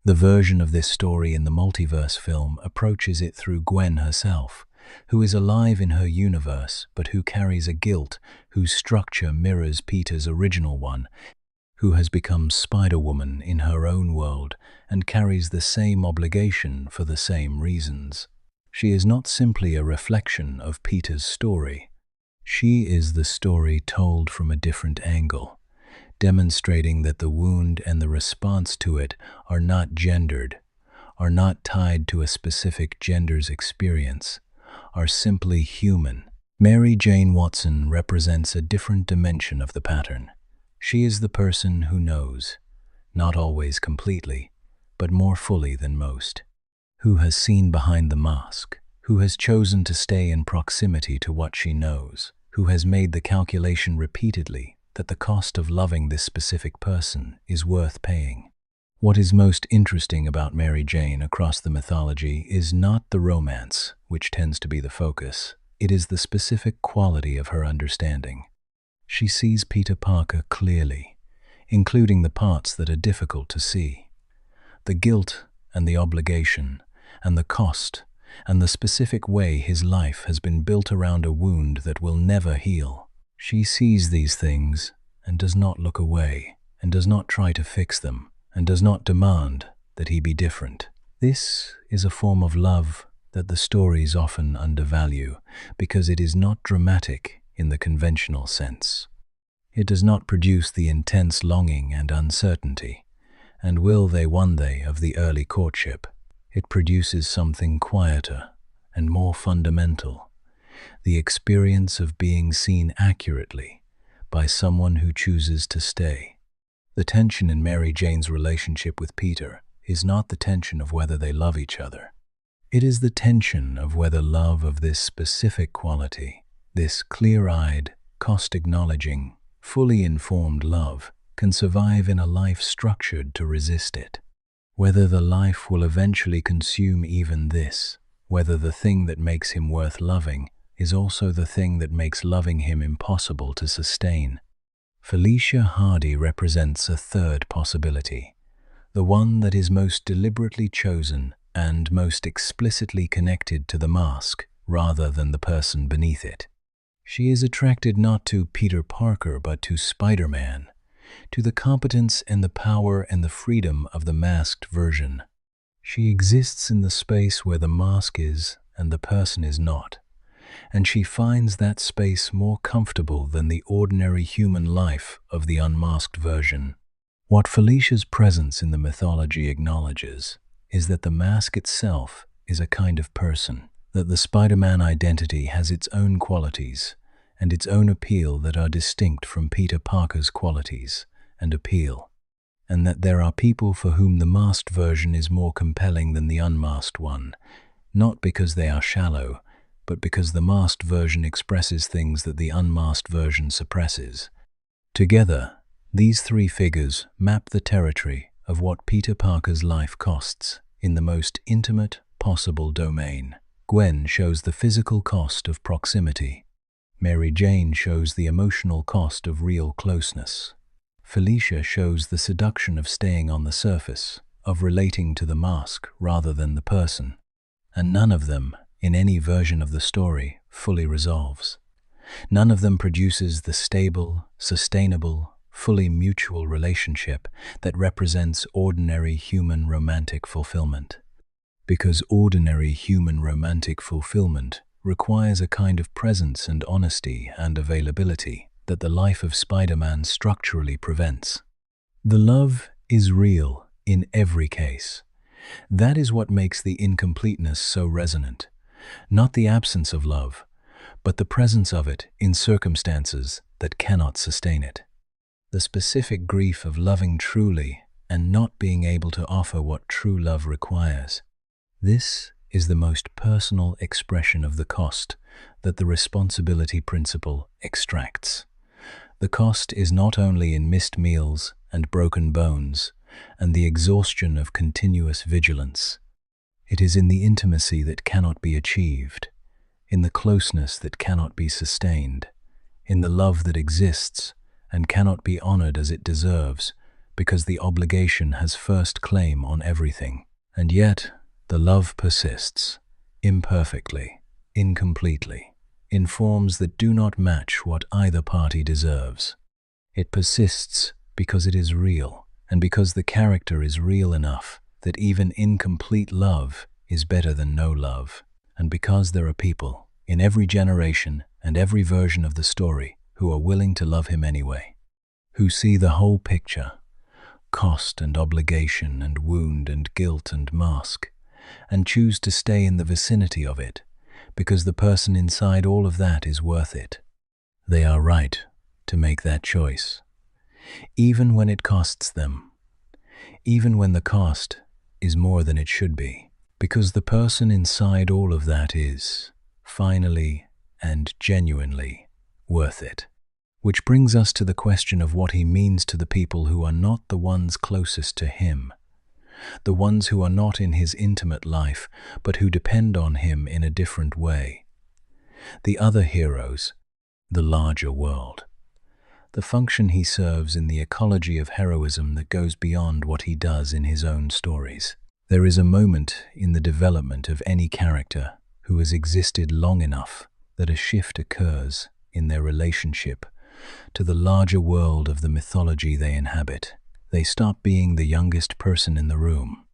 The version of this story in the multiverse film approaches it through Gwen herself, who is alive in her universe but who carries a guilt whose structure mirrors Peter's original one, who has become Spider-Woman in her own world and carries the same obligation for the same reasons. She is not simply a reflection of Peter's story. She is the story told from a different angle, demonstrating that the wound and the response to it are not gendered, are not tied to a specific gender's experience, are simply human. Mary Jane Watson represents a different dimension of the pattern. She is the person who knows, not always completely, but more fully than most, who has seen behind the mask, who has chosen to stay in proximity to what she knows, who has made the calculation repeatedly that the cost of loving this specific person is worth paying. What is most interesting about Mary Jane across the mythology is not the romance, which tends to be the focus. It is the specific quality of her understanding. She sees Peter Parker clearly, including the parts that are difficult to see. The guilt and the obligation and the cost and the specific way his life has been built around a wound that will never heal. She sees these things and does not look away, and does not try to fix them, and does not demand that he be different. This is a form of love that the stories often undervalue because it is not dramatic in the conventional sense. It does not produce the intense longing and uncertainty, and will they one day of the early courtship. It produces something quieter and more fundamental, the experience of being seen accurately by someone who chooses to stay. The tension in Mary Jane's relationship with Peter is not the tension of whether they love each other. It is the tension of whether love of this specific quality, this clear-eyed, cost-acknowledging, fully informed love, can survive in a life structured to resist it. Whether the life will eventually consume even this, whether the thing that makes him worth loving is also the thing that makes loving him impossible to sustain. Felicia Hardy represents a third possibility, the one that is most deliberately chosen and most explicitly connected to the mask rather than the person beneath it. She is attracted not to Peter Parker but to Spider-Man, to the competence and the power and the freedom of the masked version. She exists in the space where the mask is and the person is not, and she finds that space more comfortable than the ordinary human life of the unmasked version. What Felicia's presence in the mythology acknowledges is that the mask itself is a kind of person, that the Spider-Man identity has its own qualities and its own appeal that are distinct from Peter Parker's qualities and appeal, and that there are people for whom the masked version is more compelling than the unmasked one, not because they are shallow, but because the masked version expresses things that the unmasked version suppresses. Together, these three figures map the territory of what Peter Parker's life costs in the most intimate possible domain. Gwen shows the physical cost of proximity. Mary Jane shows the emotional cost of real closeness. Felicia shows the seduction of staying on the surface, of relating to the mask rather than the person. And none of them, in any version of the story, fully resolves. None of them produces the stable, sustainable, fully mutual relationship that represents ordinary human romantic fulfillment. Because ordinary human romantic fulfillment requires a kind of presence and honesty and availability that the life of Spider-Man structurally prevents. The love is real in every case. That is what makes the incompleteness so resonant. Not the absence of love, but the presence of it in circumstances that cannot sustain it. The specific grief of loving truly and not being able to offer what true love requires. This is the most personal expression of the cost that the responsibility principle extracts. The cost is not only in missed meals and broken bones and the exhaustion of continuous vigilance. It is in the intimacy that cannot be achieved. in the closeness that cannot be sustained, in the love that exists and cannot be honored as it deserves, because the obligation has first claim on everything. And yet, the love persists, imperfectly, incompletely, in forms that do not match what either party deserves. It persists because it is real, and because the character is real enough that even incomplete love is better than no love, and because there are people, in every generation and every version of the story, who are willing to love him anyway, who see the whole picture, cost and obligation and wound and guilt and mask, and choose to stay in the vicinity of it, because the person inside all of that is worth it. They are right to make that choice, even when it costs them, even when the cost is more than it should be, because the person inside all of that is, finally and genuinely, worth it. Which brings us to the question of what he means to the people who are not the ones closest to him, the ones who are not in his intimate life, but who depend on him in a different way. The other heroes, the larger world, the function he serves in the ecology of heroism that goes beyond what he does in his own stories. There is a moment in the development of any character who has existed long enough that a shift occurs in their relationship to the larger world of the mythology they inhabit. They stop being the youngest person in the room.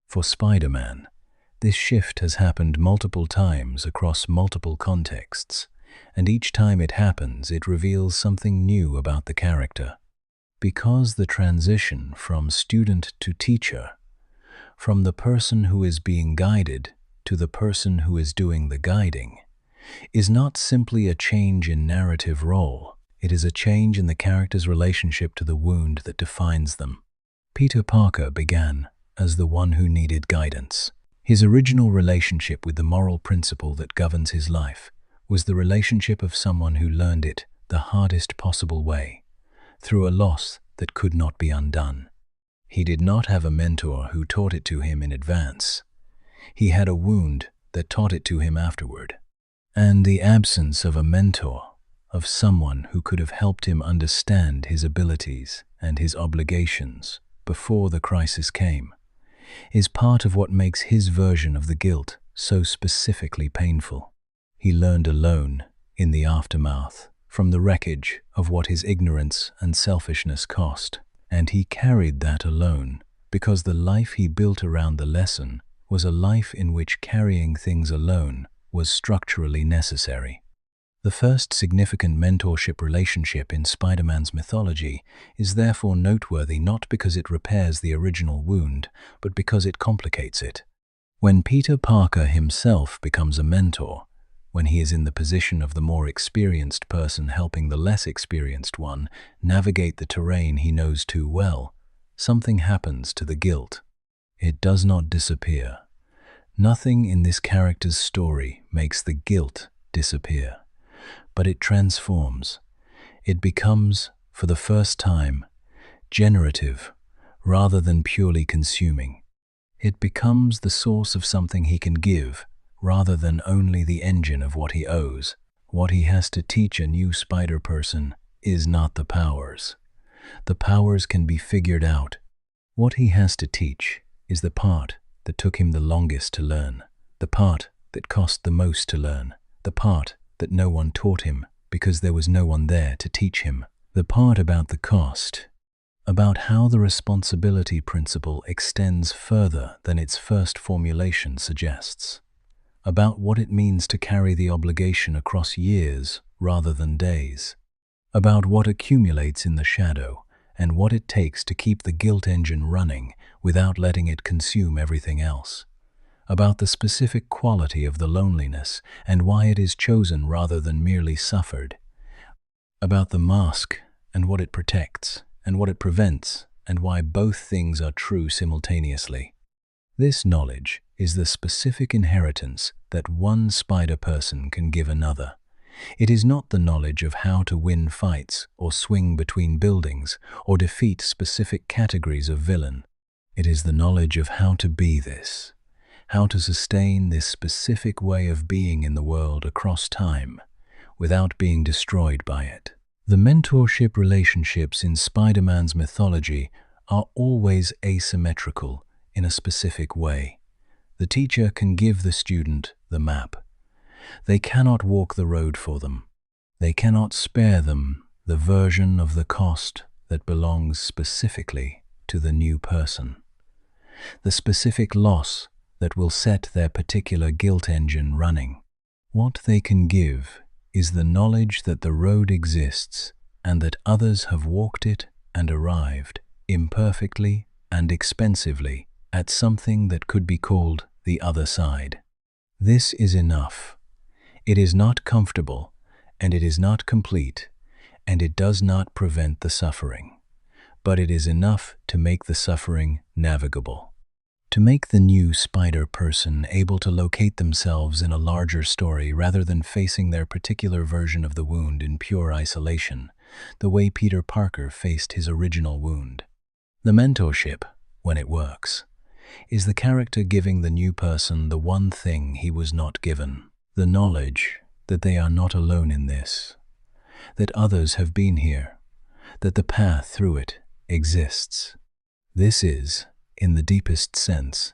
For Spider-Man, this shift has happened multiple times across multiple contexts, and each time it happens, it reveals something new about the character. Because the transition from student to teacher, from the person who is being guided to the person who is doing the guiding, is not simply a change in narrative role. It is a change in the character's relationship to the wound that defines them. Peter Parker began as the one who needed guidance. His original relationship with the moral principle that governs his life was the relationship of someone who learned it the hardest possible way, through a loss that could not be undone. He did not have a mentor who taught it to him in advance. He had a wound that taught it to him afterward. And the absence of a mentor, of someone who could have helped him understand his abilities and his obligations before the crisis came, is part of what makes his version of the guilt so specifically painful. He learned alone, in the aftermath, from the wreckage of what his ignorance and selfishness cost, and he carried that alone because the life he built around the lesson was a life in which carrying things alone was structurally necessary. The first significant mentorship relationship in Spider-Man's mythology is therefore noteworthy not because it repairs the original wound, but because it complicates it. When Peter Parker himself becomes a mentor, when he is in the position of the more experienced person helping the less experienced one navigate the terrain he knows too well, something happens to the guilt. It does not disappear. Nothing in this character's story makes the guilt disappear. But it transforms. It becomes, for the first time, generative rather than purely consuming. It becomes the source of something he can give rather than only the engine of what he owes. What he has to teach a new Spider-Person is not the powers. The powers can be figured out. What he has to teach is the part that took him the longest to learn, the part that cost the most to learn, the part that no one taught him because there was no one there to teach him, the part about the cost, about how the responsibility principle extends further than its first formulation suggests, about what it means to carry the obligation across years rather than days, about what accumulates in the shadow and what it takes to keep the guilt engine running without letting it consume everything else, about the specific quality of the loneliness and why it is chosen rather than merely suffered, about the mask and what it protects and what it prevents and why both things are true simultaneously. This knowledge is the specific inheritance that one Spider-Person can give another. It is not the knowledge of how to win fights or swing between buildings or defeat specific categories of villain. It is the knowledge of how to be this, how to sustain this specific way of being in the world across time without being destroyed by it. The mentorship relationships in Spider-Man's mythology are always asymmetrical in a specific way. The teacher can give the student the map. They cannot walk the road for them. They cannot spare them the version of the cost that belongs specifically to the new person. The specific loss that will set their particular guilt engine running. What they can give is the knowledge that the road exists and that others have walked it and arrived, imperfectly and expensively, at something that could be called the other side. This is enough. It is not comfortable, and it is not complete, and it does not prevent the suffering. But it is enough to make the suffering navigable. To make the new spider person able to locate themselves in a larger story rather than facing their particular version of the wound in pure isolation, the way Peter Parker faced his original wound. The mentorship, when it works, is the character giving the new person the one thing he was not given, the knowledge that they are not alone in this, that others have been here, that the path through it exists. This is, in the deepest sense,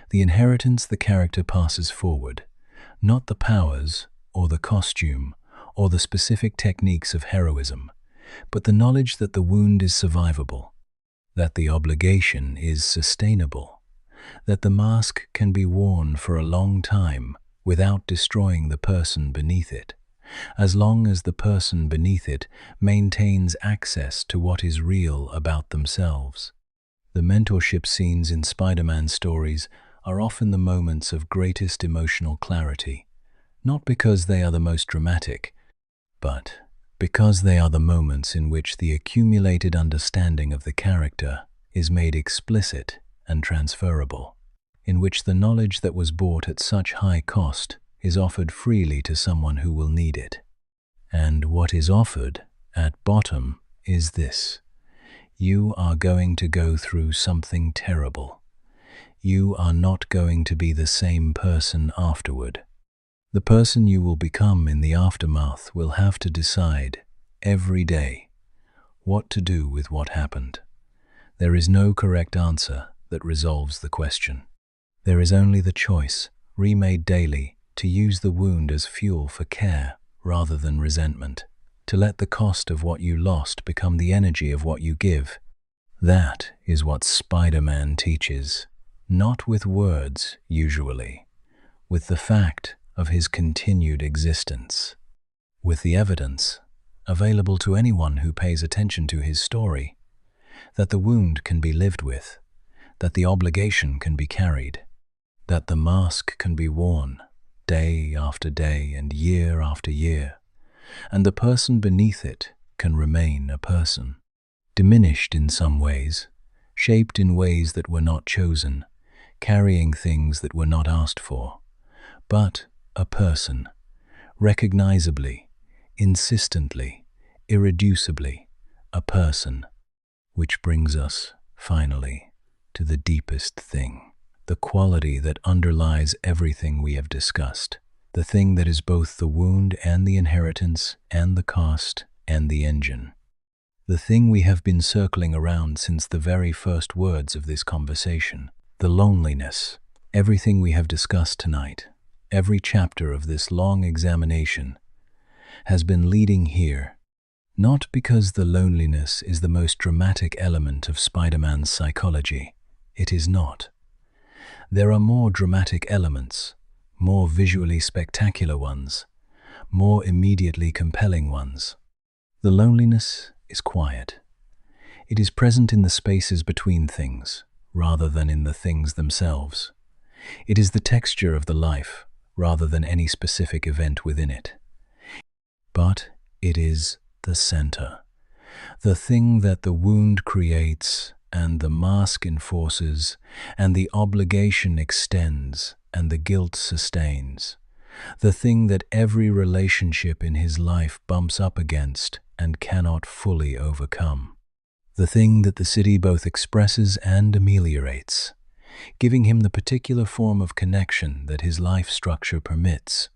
the inheritance the character passes forward, not the powers or the costume or the specific techniques of heroism, but the knowledge that the wound is survivable, that the obligation is sustainable, that the mask can be worn for a long time without destroying the person beneath it, as long as the person beneath it maintains access to what is real about themselves. The mentorship scenes in Spider-Man stories are often the moments of greatest emotional clarity, not because they are the most dramatic, but because they are the moments in which the accumulated understanding of the character is made explicit and transferable, in which the knowledge that was bought at such high cost is offered freely to someone who will need it. And what is offered, at bottom, is this: you are going to go through something terrible. You are not going to be the same person afterward. The person you will become in the aftermath will have to decide, every day, what to do with what happened. There is no correct answer that resolves the question. There is only the choice, remade daily, to use the wound as fuel for care rather than resentment, to let the cost of what you lost become the energy of what you give. That is what Spider-Man teaches, not with words, usually, with the fact of his continued existence, with the evidence, available to anyone who pays attention to his story, that the wound can be lived with, that the obligation can be carried, that the mask can be worn day after day and year after year, and the person beneath it can remain a person, diminished in some ways, shaped in ways that were not chosen, carrying things that were not asked for, but a person, recognizably, insistently, irreducibly, a person, which brings us, finally, to the deepest thing, the quality that underlies everything we have discussed, the thing that is both the wound and the inheritance and the cost and the engine. The thing we have been circling around since the very first words of this conversation, the loneliness. Everything we have discussed tonight, every chapter of this long examination, has been leading here, not because the loneliness is the most dramatic element of Spider-Man's psychology. It is not. There are more dramatic elements, more visually spectacular ones, more immediately compelling ones. The loneliness is quiet. It is present in the spaces between things, rather than in the things themselves. It is the texture of the life, rather than any specific event within it. But it is the center, the thing that the wound creates, and the mask enforces, and the obligation extends, and the guilt sustains, the thing that every relationship in his life bumps up against and cannot fully overcome, the thing that the city both expresses and ameliorates. giving him the particular form of connection that his life structure permits,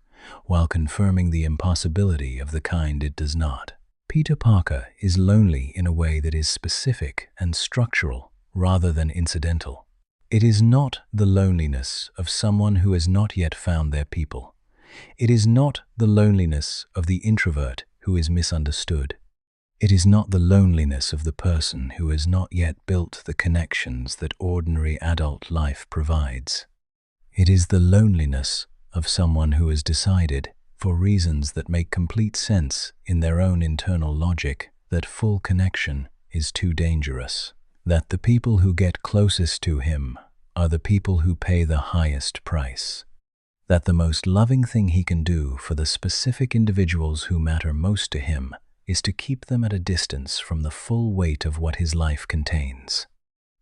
while confirming the impossibility of the kind it does not. Peter Parker is lonely in a way that is specific and structural rather than incidental. It is not the loneliness of someone who has not yet found their people. It is not the loneliness of the introvert who is misunderstood. It is not the loneliness of the person who has not yet built the connections that ordinary adult life provides. It is the loneliness of someone who has decided, for reasons that make complete sense in their own internal logic, that full connection is too dangerous. That the people who get closest to him are the people who pay the highest price. That the most loving thing he can do for the specific individuals who matter most to him is to keep them at a distance from the full weight of what his life contains.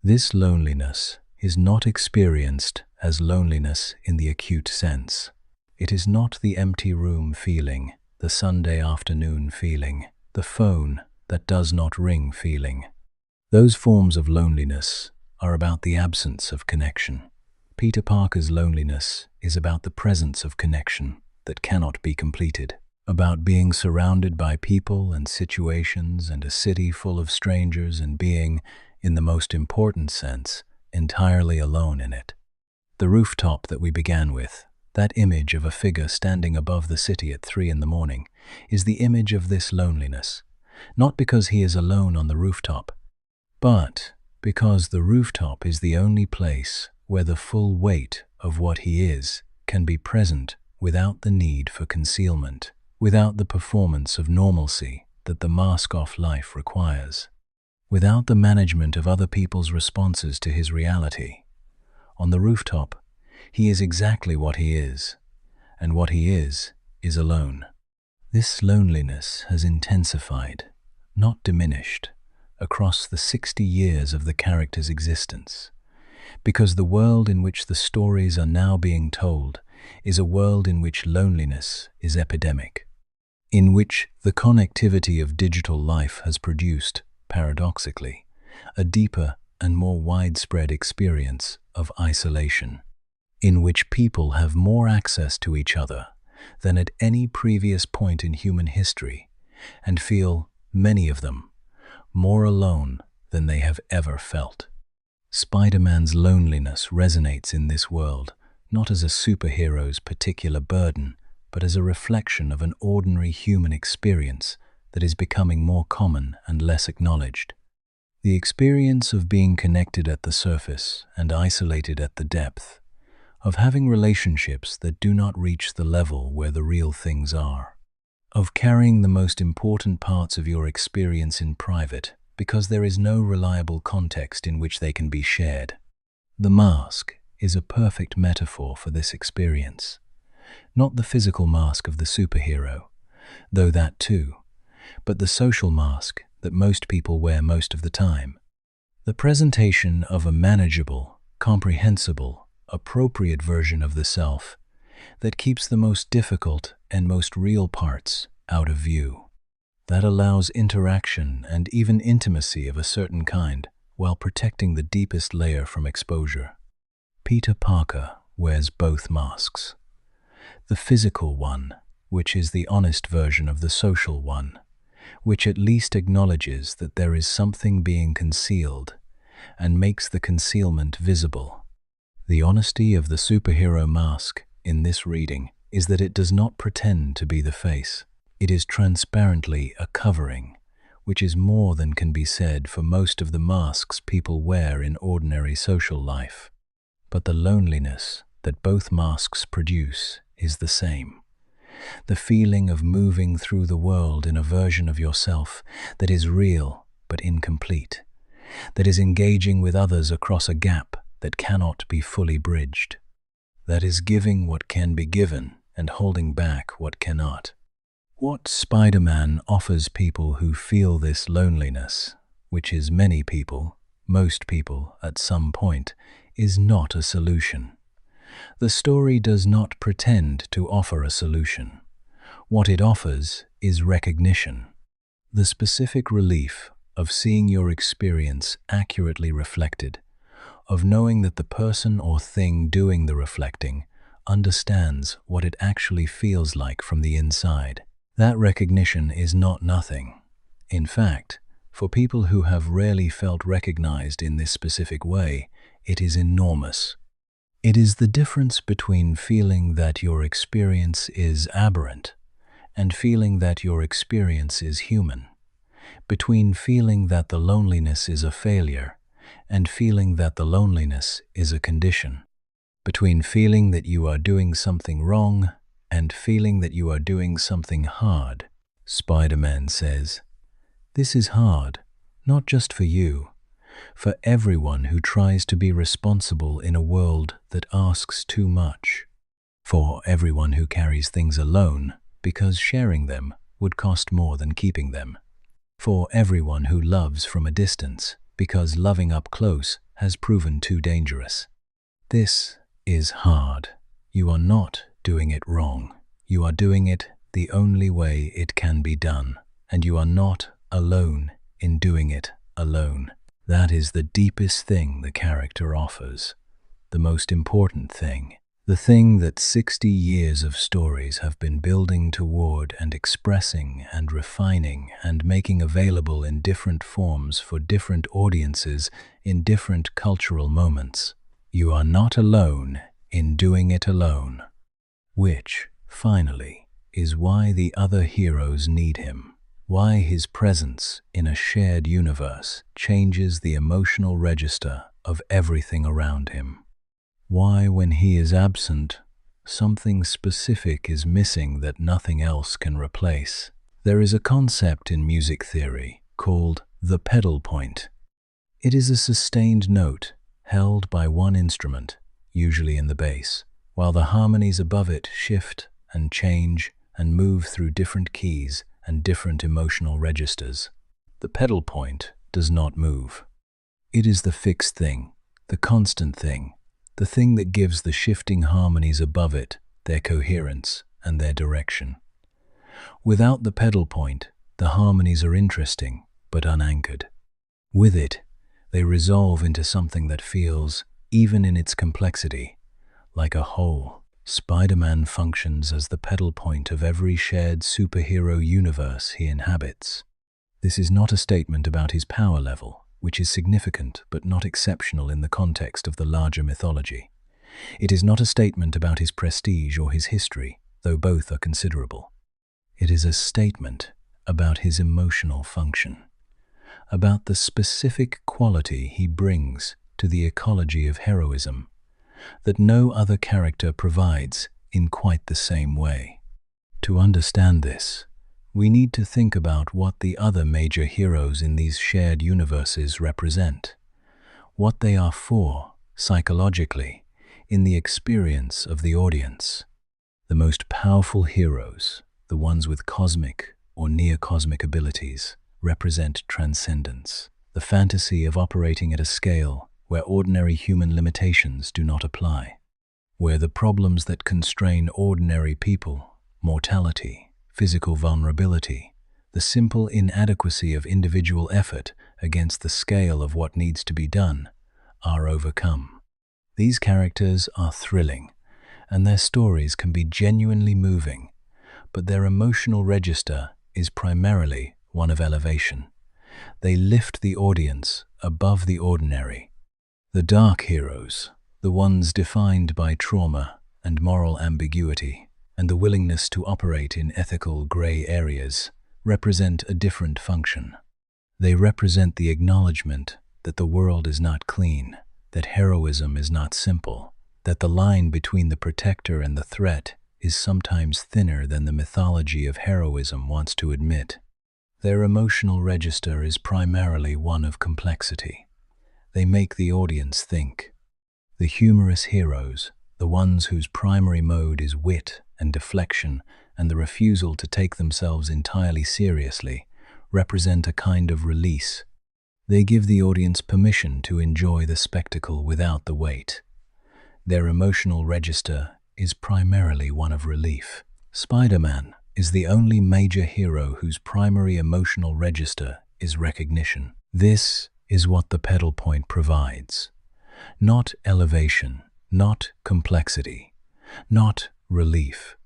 This loneliness is not experienced as loneliness in the acute sense. It is not the empty room feeling, the Sunday afternoon feeling, the phone that does not ring feeling. Those forms of loneliness are about the absence of connection. Peter Parker's loneliness is about the presence of connection that cannot be completed, about being surrounded by people and situations and a city full of strangers and being, in the most important sense, entirely alone in it. The rooftop that we began with, that image of a figure standing above the city at 3 in the morning, is the image of this loneliness, not because he is alone on the rooftop, but because the rooftop is the only place where the full weight of what he is can be present without the need for concealment, without the performance of normalcy that the mask-off life requires, without the management of other people's responses to his reality. On the rooftop, he is exactly what he is, and what he is alone. This loneliness has intensified, not diminished, across the 60 years of the character's existence, because the world in which the stories are now being told is a world in which loneliness is epidemic, in which the connectivity of digital life has produced, paradoxically, a deeper and more widespread experience of isolation, in which people have more access to each other than at any previous point in human history, and feel, many of them, more alone than they have ever felt. Spider-Man's loneliness resonates in this world, not as a superhero's particular burden, but as a reflection of an ordinary human experience that is becoming more common and less acknowledged. The experience of being connected at the surface and isolated at the depth, of having relationships that do not reach the level where the real things are, of carrying the most important parts of your experience in private because there is no reliable context in which they can be shared. The mask is a perfect metaphor for this experience. Not the physical mask of the superhero, though that too, but the social mask that most people wear most of the time. The presentation of a manageable, comprehensible, appropriate version of the self that keeps the most difficult and most real parts out of view, that allows interaction and even intimacy of a certain kind while protecting the deepest layer from exposure. Peter Parker wears both masks. The physical one, which is the honest version of the social one, which at least acknowledges that there is something being concealed and makes the concealment visible. The honesty of the superhero mask in this reading is that it does not pretend to be the face. It is transparently a covering, which is more than can be said for most of the masks people wear in ordinary social life. But the loneliness that both masks produce is the same. The feeling of moving through the world in a version of yourself that is real but incomplete, that is engaging with others across a gap that cannot be fully bridged, that is giving what can be given and holding back what cannot. What Spider-Man offers people who feel this loneliness, which is many people, most people at some point, is not a solution. The story does not pretend to offer a solution. What it offers is recognition, the specific relief of seeing your experience accurately reflected, of knowing that the person or thing doing the reflecting understands what it actually feels like from the inside. That recognition is not nothing. In fact, for people who have rarely felt recognized in this specific way, it is enormous. It is the difference between feeling that your experience is aberrant and feeling that your experience is human, between feeling that the loneliness is a failure and feeling that the loneliness is a condition, between feeling that you are doing something wrong and feeling that you are doing something hard. Spiderman says, "This is hard, not just for you, for everyone who tries to be responsible in a world that asks too much, for everyone who carries things alone because sharing them would cost more than keeping them, for everyone who loves from a distance because loving up close has proven too dangerous. This is hard. You are not doing it wrong. You are doing it the only way it can be done, and you are not alone in doing it alone." That is the deepest thing the character offers, the most important thing, the thing that 60 years of stories have been building toward and expressing and refining and making available in different forms for different audiences in different cultural moments. You are not alone in doing it alone, which, finally, is why the other heroes need him. Why his presence in a shared universe changes the emotional register of everything around him. Why, when he is absent, something specific is missing that nothing else can replace. There is a concept in music theory called the pedal point. It is a sustained note held by one instrument, usually in the bass, while the harmonies above it shift and change and move through different keys and different emotional registers. The pedal point does not move. It is the fixed thing, the constant thing, the thing that gives the shifting harmonies above it their coherence and their direction. Without the pedal point, the harmonies are interesting but unanchored. With it, they resolve into something that feels, even in its complexity, like a whole. Spider-Man functions as the pedal point of every shared superhero universe he inhabits. This is not a statement about his power level, which is significant but not exceptional in the context of the larger mythology. It is not a statement about his prestige or his history, though both are considerable. It is a statement about his emotional function, about the specific quality he brings to the ecology of heroism that no other character provides in quite the same way. To understand this, we need to think about what the other major heroes in these shared universes represent, what they are for, psychologically, in the experience of the audience. The most powerful heroes, the ones with cosmic or near-cosmic abilities, represent transcendence, the fantasy of operating at a scale where ordinary human limitations do not apply, where the problems that constrain ordinary people, mortality, physical vulnerability, the simple inadequacy of individual effort against the scale of what needs to be done, are overcome. These characters are thrilling, and their stories can be genuinely moving, but their emotional register is primarily one of elevation. They lift the audience above the ordinary. The dark heroes, the ones defined by trauma and moral ambiguity, and the willingness to operate in ethical gray areas, represent a different function. They represent the acknowledgement that the world is not clean, that heroism is not simple, that the line between the protector and the threat is sometimes thinner than the mythology of heroism wants to admit. Their emotional register is primarily one of complexity. They make the audience think. The humorous heroes, the ones whose primary mode is wit and deflection and the refusal to take themselves entirely seriously, represent a kind of release. They give the audience permission to enjoy the spectacle without the weight. Their emotional register is primarily one of relief. Spider-Man is the only major hero whose primary emotional register is recognition. This is what the pedal point provides. Not elevation, not complexity, not relief,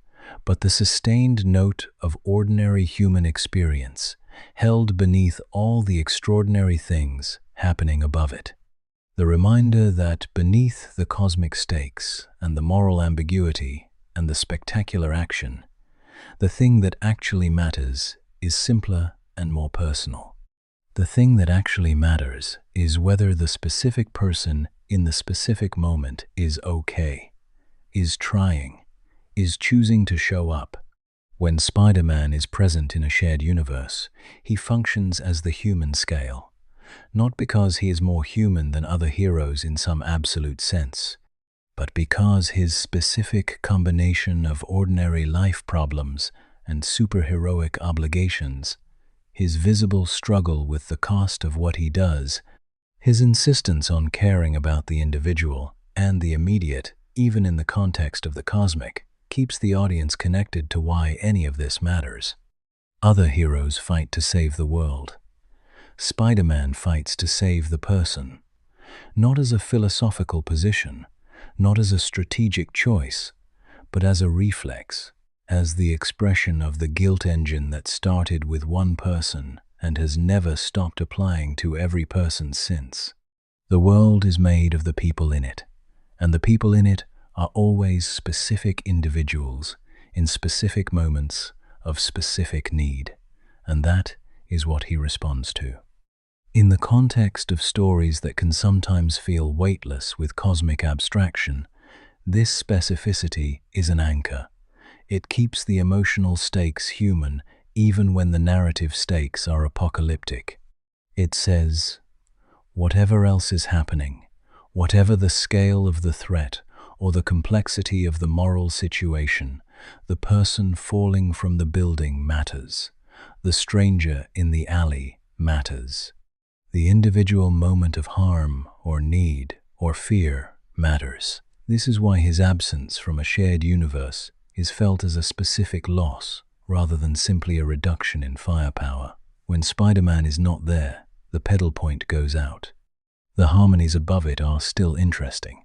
but the sustained note of ordinary human experience, held beneath all the extraordinary things happening above it. The reminder that beneath the cosmic stakes and the moral ambiguity and the spectacular action, the thing that actually matters is simpler and more personal. The thing that actually matters is whether the specific person in the specific moment is okay, is trying, is choosing to show up. When Spider-Man is present in a shared universe, he functions as the human scale, not because he is more human than other heroes in some absolute sense, but because his specific combination of ordinary life problems and superheroic obligations, his visible struggle with the cost of what he does, his insistence on caring about the individual and the immediate, even in the context of the cosmic, keeps the audience connected to why any of this matters. Other heroes fight to save the world. Spider-Man fights to save the person, not as a philosophical position, not as a strategic choice, but as a reflex, as the expression of the guilt engine that started with one person and has never stopped applying to every person since. The world is made of the people in it, and the people in it are always specific individuals in specific moments of specific need, and that is what he responds to. In the context of stories that can sometimes feel weightless with cosmic abstraction, this specificity is an anchor. It keeps the emotional stakes human even when the narrative stakes are apocalyptic. It says, whatever else is happening, whatever the scale of the threat or the complexity of the moral situation, the person falling from the building matters. The stranger in the alley matters. The individual moment of harm or need or fear matters. This is why his absence from a shared universe is felt as a specific loss rather than simply a reduction in firepower. When Spider-Man is not there, the pedal point goes out. The harmonies above it are still interesting.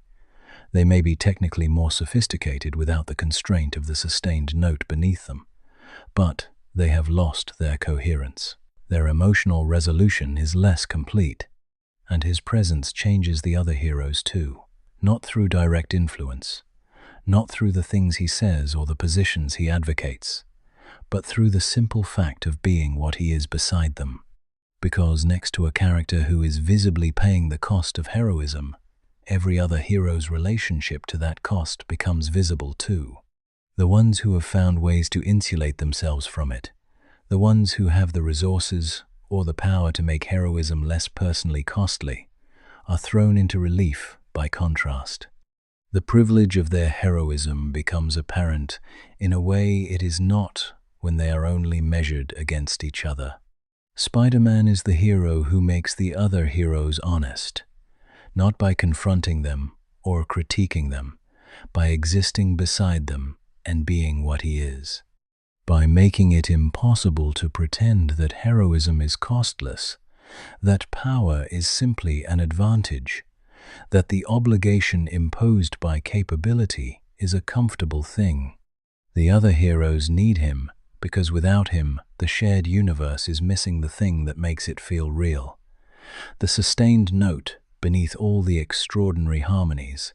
They may be technically more sophisticated without the constraint of the sustained note beneath them, but they have lost their coherence. Their emotional resolution is less complete, and his presence changes the other heroes too, not through direct influence, not through the things he says or the positions he advocates, but through the simple fact of being what he is beside them. Because next to a character who is visibly paying the cost of heroism, every other hero's relationship to that cost becomes visible too. The ones who have found ways to insulate themselves from it, the ones who have the resources or the power to make heroism less personally costly, are thrown into relief by contrast. The privilege of their heroism becomes apparent in a way it is not when they are only measured against each other. Spider-Man is the hero who makes the other heroes honest, not by confronting them or critiquing them, by existing beside them and being what he is. By making it impossible to pretend that heroism is costless, that power is simply an advantage, that the obligation imposed by capability is a comfortable thing. The other heroes need him because without him, the shared universe is missing the thing that makes it feel real. The sustained note beneath all the extraordinary harmonies.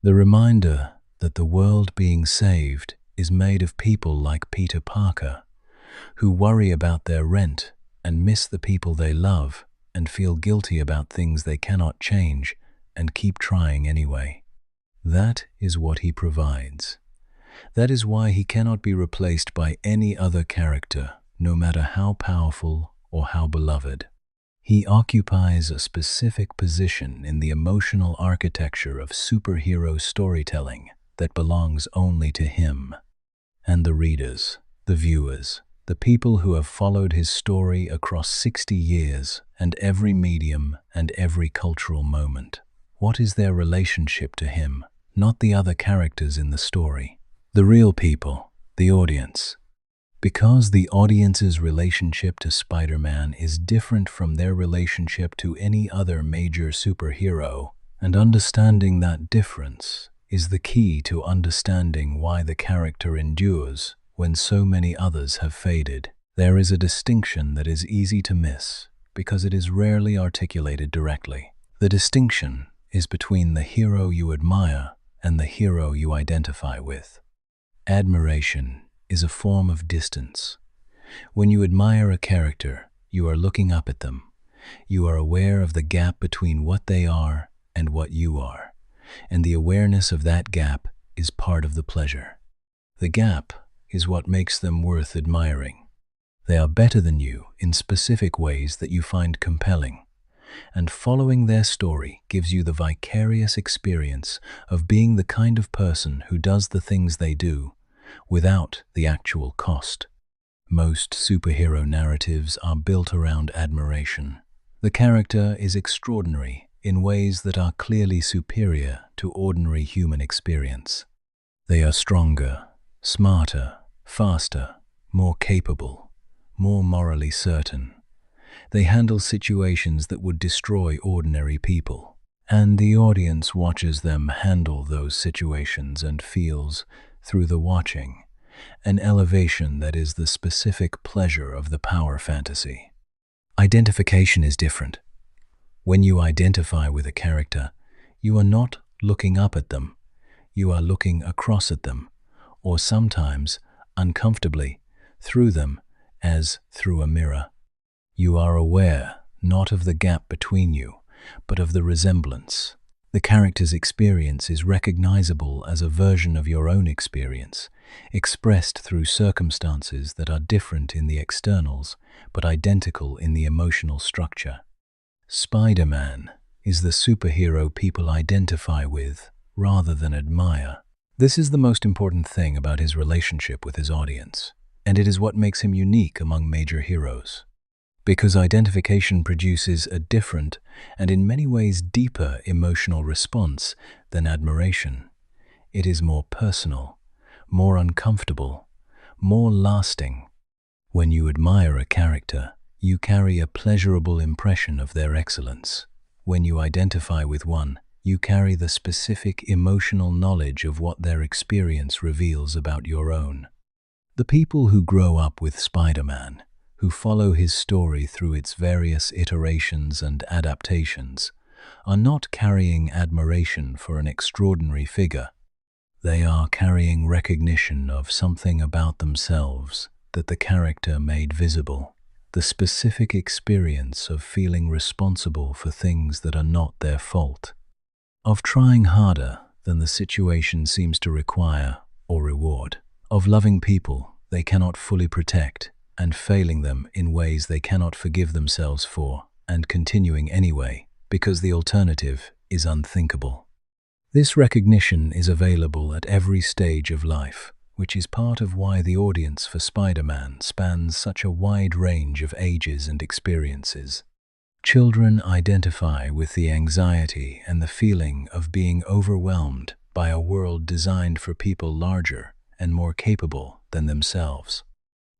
The reminder that the world being saved is made of people like Peter Parker, who worry about their rent and miss the people they love and feel guilty about things they cannot change and keep trying anyway. That is what he provides. That is why he cannot be replaced by any other character, no matter how powerful or how beloved. He occupies a specific position in the emotional architecture of superhero storytelling that belongs only to him. And the readers, the viewers, the people who have followed his story across 60 years and every medium and every cultural moment. What is their relationship to him? Not the other characters in the story. The real people, the audience. Because the audience's relationship to Spider-Man is different from their relationship to any other major superhero, And understanding that difference is the key to understanding why the character endures when so many others have faded. There is a distinction that is easy to miss because it is rarely articulated directly. The distinction is between the hero you admire and the hero you identify with. Admiration is a form of distance. When you admire a character, you are looking up at them. You are aware of the gap between what they are and what you are, and the awareness of that gap is part of the pleasure. The gap is what makes them worth admiring. They are better than you in specific ways that you find compelling, and following their story gives you the vicarious experience of being the kind of person who does the things they do without the actual cost. Most superhero narratives are built around admiration. The character is extraordinary in ways that are clearly superior to ordinary human experience. They are stronger, smarter, faster, more capable, more morally certain. They handle situations that would destroy ordinary people, and the audience watches them handle those situations and feels, through the watching, an elevation that is the specific pleasure of the power fantasy. Identification is different. When you identify with a character, you are not looking up at them, you are looking across at them, or sometimes, uncomfortably, through them, as through a mirror. You are aware not of the gap between you, but of the resemblance. The character's experience is recognizable as a version of your own experience, expressed through circumstances that are different in the externals, but identical in the emotional structure. Spider-Man is the superhero people identify with rather than admire. This is the most important thing about his relationship with his audience, and it is what makes him unique among major heroes. Because identification produces a different and in many ways deeper emotional response than admiration. It is more personal, more uncomfortable, more lasting. When you admire a character, you carry a pleasurable impression of their excellence. When you identify with one, you carry the specific emotional knowledge of what their experience reveals about your own. The people who grow up with Spider-Man, who follow his story through its various iterations and adaptations, are not carrying admiration for an extraordinary figure. They are carrying recognition of something about themselves that the character made visible, the specific experience of feeling responsible for things that are not their fault, of trying harder than the situation seems to require or reward, of loving people they cannot fully protect and failing them in ways they cannot forgive themselves for, and continuing anyway, because the alternative is unthinkable. This recognition is available at every stage of life, which is part of why the audience for Spider-Man spans such a wide range of ages and experiences. Children identify with the anxiety and the feeling of being overwhelmed by a world designed for people larger and more capable than themselves.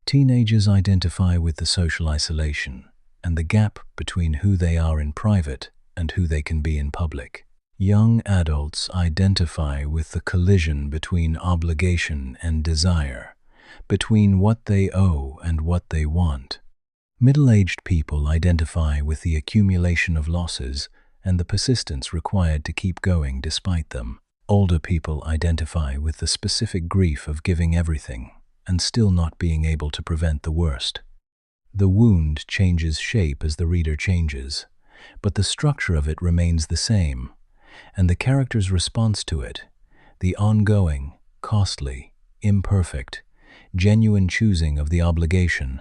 Teenagers identify with the social isolation and the gap between who they are in private and who they can be in public. Young adults identify with the collision between obligation and desire, between what they owe and what they want. Middle-aged people identify with the accumulation of losses and the persistence required to keep going despite them. Older people identify with the specific grief of giving everything and still not being able to prevent the worst. The wound changes shape as the reader changes, but the structure of it remains the same, and the character's response to it, the ongoing, costly, imperfect, genuine choosing of the obligation,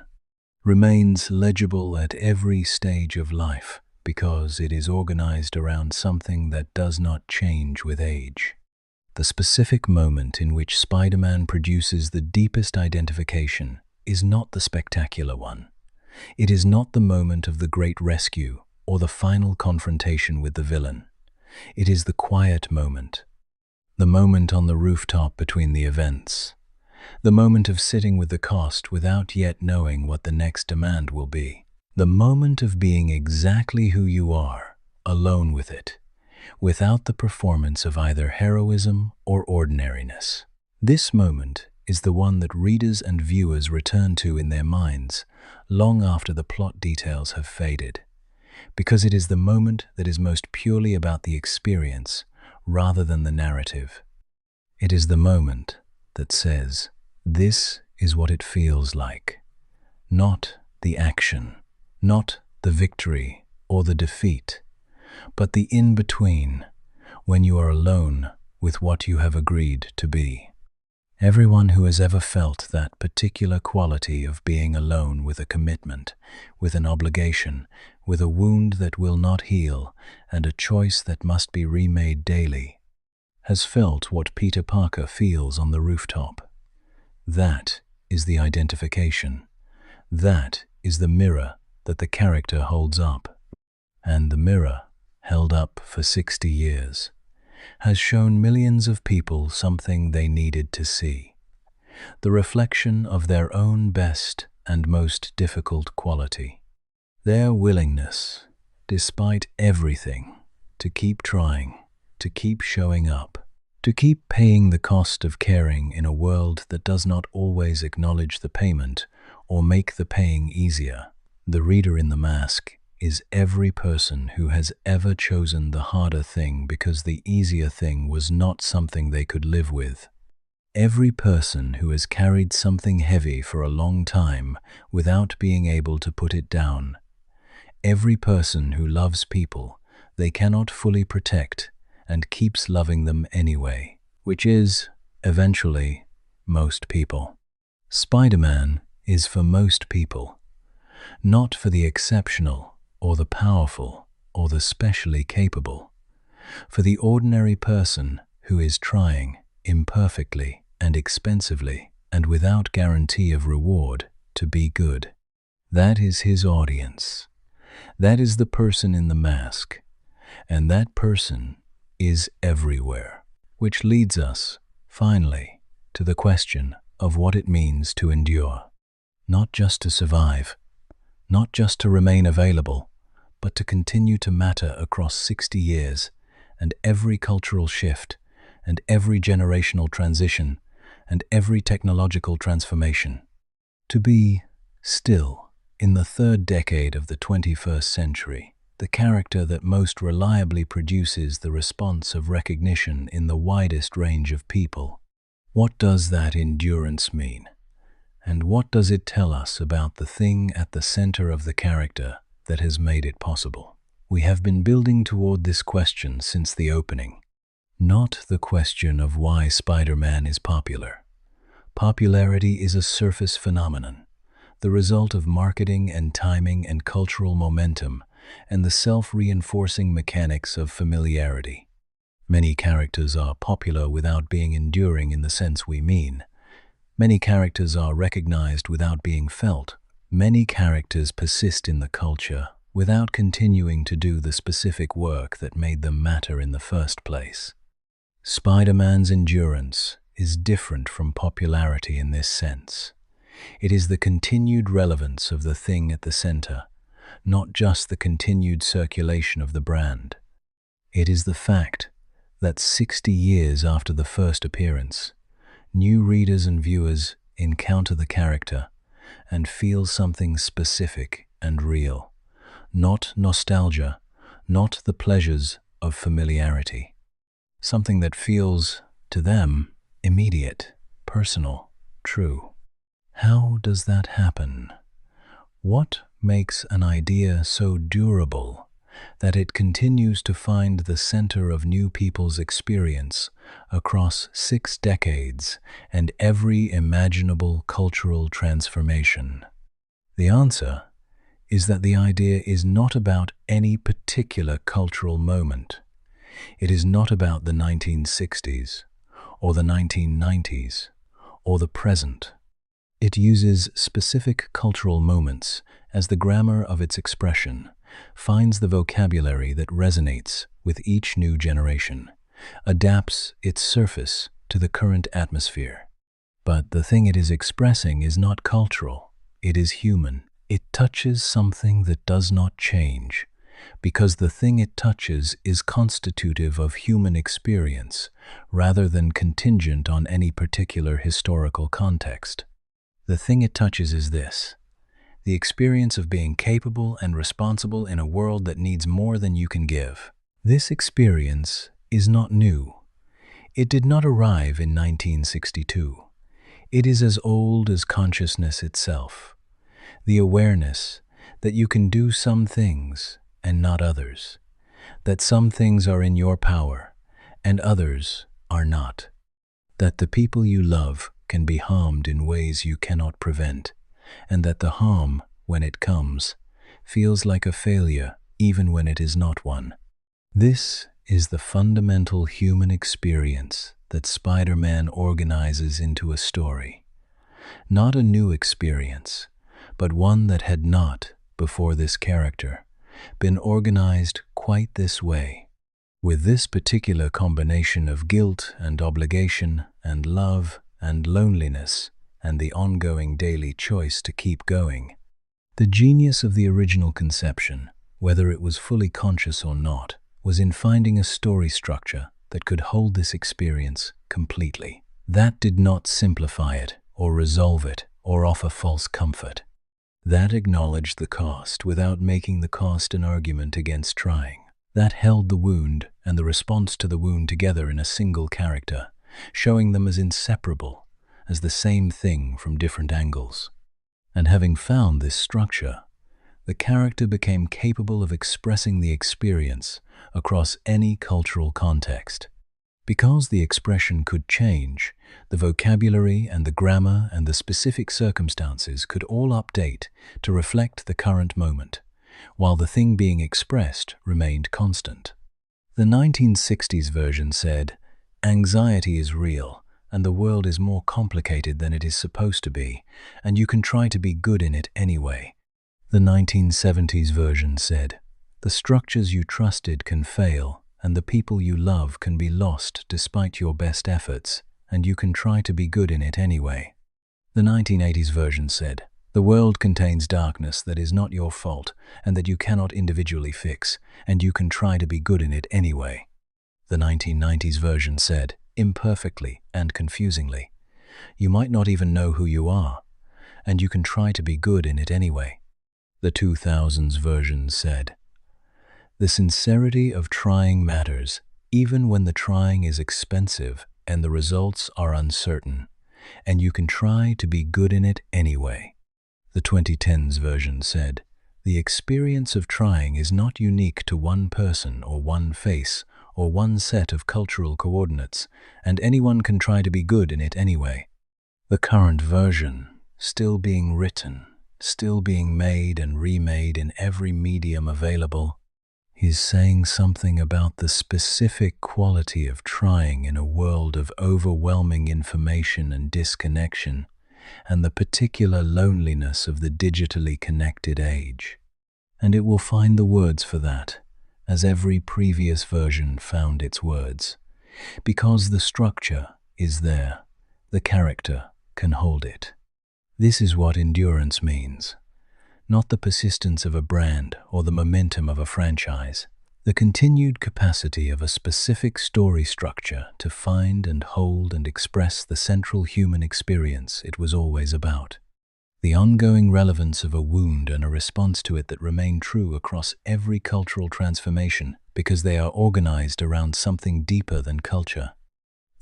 remains legible at every stage of life because it is organized around something that does not change with age. The specific moment in which Spider-Man produces the deepest identification is not the spectacular one. It is not the moment of the great rescue or the final confrontation with the villain. It is the quiet moment, the moment on the rooftop between the events, the moment of sitting with the cost without yet knowing what the next demand will be, the moment of being exactly who you are, alone with it, without the performance of either heroism or ordinariness. This moment is the one that readers and viewers return to in their minds long after the plot details have faded, because it is the moment that is most purely about the experience rather than the narrative. It is the moment that says, "This is what it feels like." Not the action, not the victory or the defeat, but the in-between, when you are alone with what you have agreed to be. Everyone who has ever felt that particular quality of being alone with a commitment, with an obligation, with a wound that will not heal, and a choice that must be remade daily, has felt what Peter Parker feels on the rooftop. That is the identification. That is the mirror that the character holds up. And the mirror, held up for 60 years, has shown millions of people something they needed to see: the reflection of their own best and most difficult quality. Their willingness, despite everything, to keep trying, to keep showing up, to keep paying the cost of caring in a world that does not always acknowledge the payment or make the paying easier. The reader in the mask is every person who has ever chosen the harder thing because the easier thing was not something they could live with. Every person who has carried something heavy for a long time without being able to put it down. Every person who loves people they cannot fully protect and keeps loving them anyway, which is, eventually, most people. Spider-Man is for most people, not for the exceptional or the powerful or the specially capable, for the ordinary person who is trying, imperfectly and expensively and without guarantee of reward, to be good. That is his audience. That is the person in the mask, and that person is everywhere. Which leads us, finally, to the question of what it means to endure. Not just to survive, not just to remain available, but to continue to matter across 60 years and every cultural shift and every generational transition and every technological transformation. To be still, in the third decade of the 21st century, the character that most reliably produces the response of recognition in the widest range of people. What does that endurance mean? And what does it tell us about the thing at the center of the character that has made it possible? We have been building toward this question since the opening. Not the question of why Spider-Man is popular. Popularity is a surface phenomenon, the result of marketing and timing and cultural momentum and the self-reinforcing mechanics of familiarity. Many characters are popular without being enduring in the sense we mean. Many characters are recognized without being felt. Many characters persist in the culture without continuing to do the specific work that made them matter in the first place. Spider-Man's endurance is different from popularity in this sense. It is the continued relevance of the thing at the center, not just the continued circulation of the brand. It is the fact that 60 years after the first appearance, new readers and viewers encounter the character and feel something specific and real, not nostalgia, not the pleasures of familiarity. Something that feels, to them, immediate, personal, true. How does that happen? What makes an idea so durable that it continues to find the center of new people's experience across 6 decades and every imaginable cultural transformation? The answer is that the idea is not about any particular cultural moment. It is not about the 1960s or the 1990s or the present. It uses specific cultural moments as the grammar of its expression, finds the vocabulary that resonates with each new generation, adapts its surface to the current atmosphere. But the thing it is expressing is not cultural, it is human. It touches something that does not change, because the thing it touches is constitutive of human experience rather than contingent on any particular historical context. The thing it touches is this: the experience of being capable and responsible in a world that needs more than you can give. This experience is not new. It did not arrive in 1962. It is as old as consciousness itself. The awareness that you can do some things and not others, that some things are in your power and others are not, that the people you love can be harmed in ways you cannot prevent, and that the harm, when it comes, feels like a failure even when it is not one. This is the fundamental human experience that Spider-Man organizes into a story. Not a new experience, but one that had not, before this character, been organized quite this way. With this particular combination of guilt and obligation and love and loneliness and the ongoing daily choice to keep going. The genius of the original conception, whether it was fully conscious or not, was in finding a story structure that could hold this experience completely. That did not simplify it or resolve it or offer false comfort. That acknowledged the cost without making the cost an argument against trying. That held the wound and the response to the wound together in a single character, showing them as inseparable, as the same thing from different angles. And having found this structure, the character became capable of expressing the experience across any cultural context. Because the expression could change, the vocabulary and the grammar and the specific circumstances could all update to reflect the current moment, while the thing being expressed remained constant. The 1960s version said, "Anxiety is real, and the world is more complicated than it is supposed to be, and you can try to be good in it anyway." The 1970s version said, "The structures you trusted can fail, and the people you love can be lost despite your best efforts, and you can try to be good in it anyway." The 1980s version said, "The world contains darkness that is not your fault and that you cannot individually fix, and you can try to be good in it anyway." The 1990s version said, imperfectly and confusingly, "You might not even know who you are, and you can try to be good in it anyway." The 2000s version said, "The sincerity of trying matters, even when the trying is expensive and the results are uncertain, and you can try to be good in it anyway." The 2010s version said, "The experience of trying is not unique to one person or one face or one set of cultural coordinates, and anyone can try to be good in it anyway." The current version, still being written, still being made and remade in every medium available, is saying something about the specific quality of trying in a world of overwhelming information and disconnection, and the particular loneliness of the digitally connected age. And it will find the words for that, as every previous version found its words. Because the structure is there, the character can hold it. This is what endurance means. Not the persistence of a brand or the momentum of a franchise. The continued capacity of a specific story structure to find and hold and express the central human experience it was always about. The ongoing relevance of a wound and a response to it that remain true across every cultural transformation because they are organized around something deeper than culture.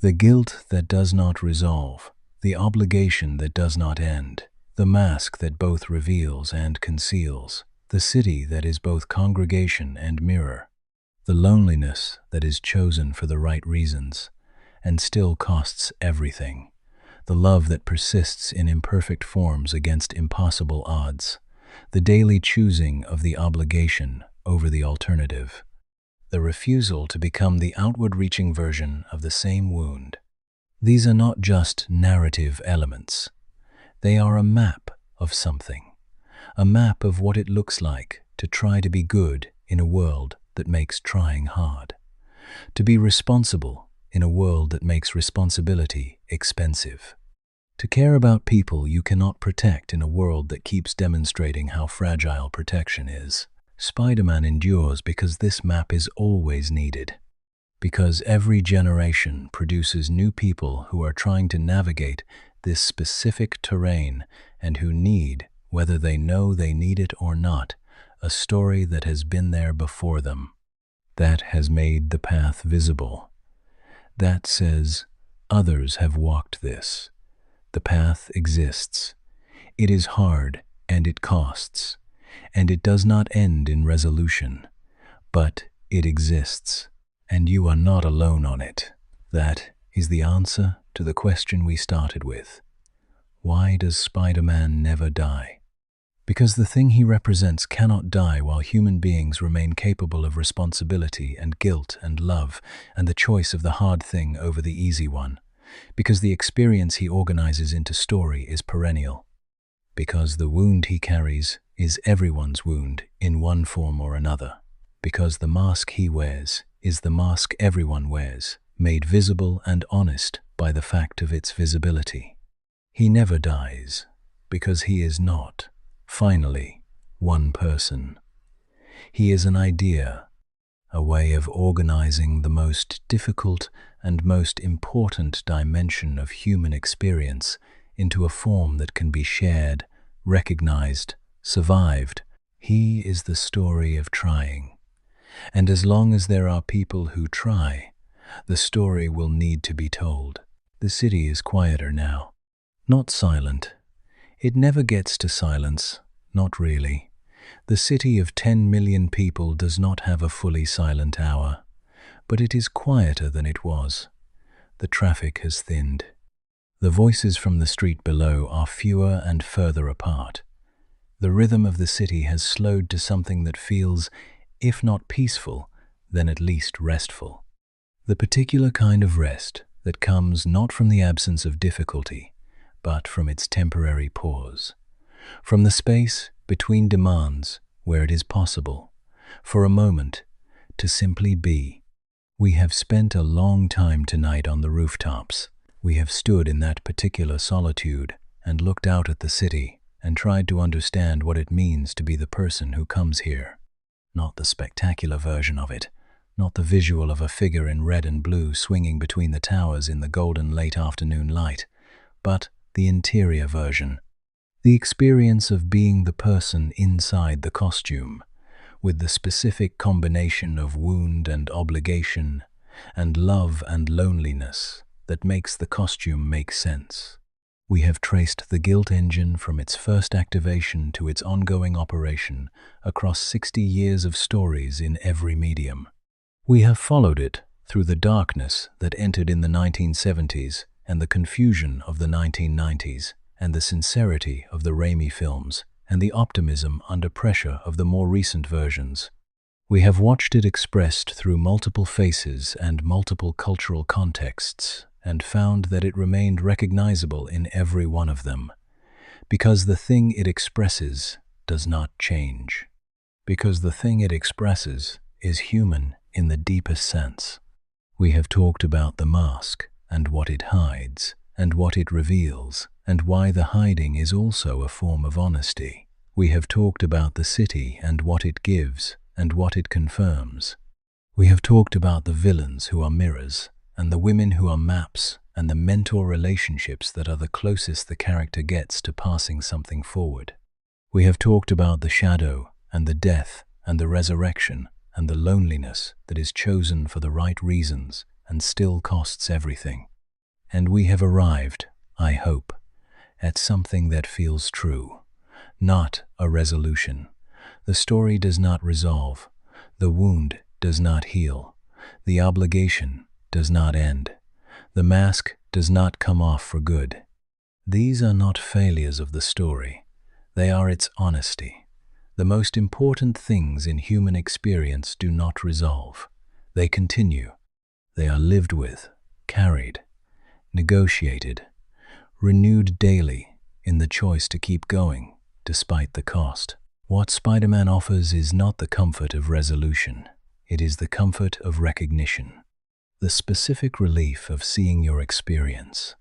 The guilt that does not resolve, the obligation that does not end, the mask that both reveals and conceals, the city that is both congregation and mirror, the loneliness that is chosen for the right reasons and still costs everything, the love that persists in imperfect forms against impossible odds, the daily choosing of the obligation over the alternative, the refusal to become the outward-reaching version of the same wound. These are not just narrative elements. They are a map of something, a map of what it looks like to try to be good in a world that makes trying hard, to be responsible in a world that makes responsibility expensive, to care about people you cannot protect in a world that keeps demonstrating how fragile protection is. Spider-Man endures because this map is always needed. Because every generation produces new people who are trying to navigate this specific terrain and who need, whether they know they need it or not, a story that has been there before them, that has made the path visible, that says, others have walked this. The path exists. It is hard and it costs, and it does not end in resolution, but it exists, and you are not alone on it. That is the answer to the question we started with. Why does Spider-Man never die? Because the thing he represents cannot die while human beings remain capable of responsibility and guilt and love and the choice of the hard thing over the easy one. Because the experience he organizes into story is perennial. Because the wound he carries is everyone's wound in one form or another. Because the mask he wears is the mask everyone wears, made visible and honest by the fact of its visibility. He never dies, because he is not, finally, one person. He is an idea, a way of organizing the most difficult and most important dimension of human experience into a form that can be shared, recognized, survived. He is the story of trying. And as long as there are people who try, the story will need to be told. The city is quieter now. Not silent. It never gets to silence, not really. The city of 10 million people does not have a fully silent hour, but it is quieter than it was. The traffic has thinned. The voices from the street below are fewer and further apart. The rhythm of the city has slowed to something that feels, if not peaceful, then at least restful. The particular kind of rest that comes not from the absence of difficulty, but from its temporary pause. From the space between demands where it is possible, for a moment, to simply be. We have spent a long time tonight on the rooftops. We have stood in that particular solitude and looked out at the city and tried to understand what it means to be the person who comes here. Not the spectacular version of it, not the visual of a figure in red and blue swinging between the towers in the golden late afternoon light, but the interior version. The experience of being the person inside the costume, with the specific combination of wound and obligation, and love and loneliness that makes the costume make sense. We have traced the guilt engine from its first activation to its ongoing operation across 60 years of stories in every medium. We have followed it through the darkness that entered in the 1970s and the confusion of the 1990s, and the sincerity of the Raimi films, and the optimism under pressure of the more recent versions. We have watched it expressed through multiple faces and multiple cultural contexts, and found that it remained recognizable in every one of them, because the thing it expresses does not change. Because the thing it expresses is human in the deepest sense. We have talked about the mask, and what it hides, and what it reveals, and why the hiding is also a form of honesty. We have talked about the city and what it gives, and what it confirms. We have talked about the villains who are mirrors, and the women who are maps, and the mentor relationships that are the closest the character gets to passing something forward. We have talked about the shadow, and the death, and the resurrection, and the loneliness that is chosen for the right reasons and still costs everything. And we have arrived, I hope, at something that feels true, not a resolution. The story does not resolve, the wound does not heal, the obligation does not end, the mask does not come off for good. These are not failures of the story, they are its honesty. The most important things in human experience do not resolve, they continue. They are lived with, carried, negotiated, renewed daily in the choice to keep going, despite the cost. What Spider-Man offers is not the comfort of resolution, it is the comfort of recognition, the specific relief of seeing your experience,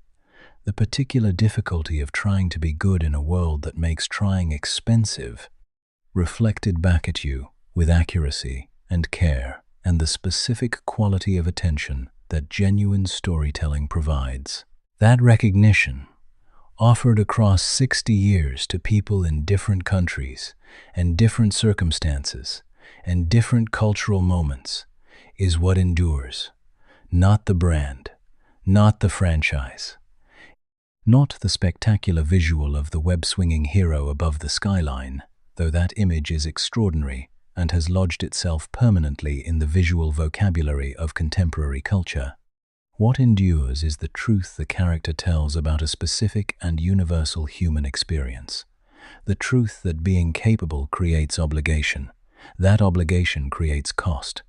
the particular difficulty of trying to be good in a world that makes trying expensive, reflected back at you with accuracy and care and the specific quality of attention that genuine storytelling provides. That recognition, offered across 60 years to people in different countries and different circumstances and different cultural moments, is what endures. Not the brand, not the franchise, not the spectacular visual of the web-swinging hero above the skyline, though that image is extraordinary and has lodged itself permanently in the visual vocabulary of contemporary culture. What endures is the truth the character tells about a specific and universal human experience. The truth that being capable creates obligation, that obligation creates cost,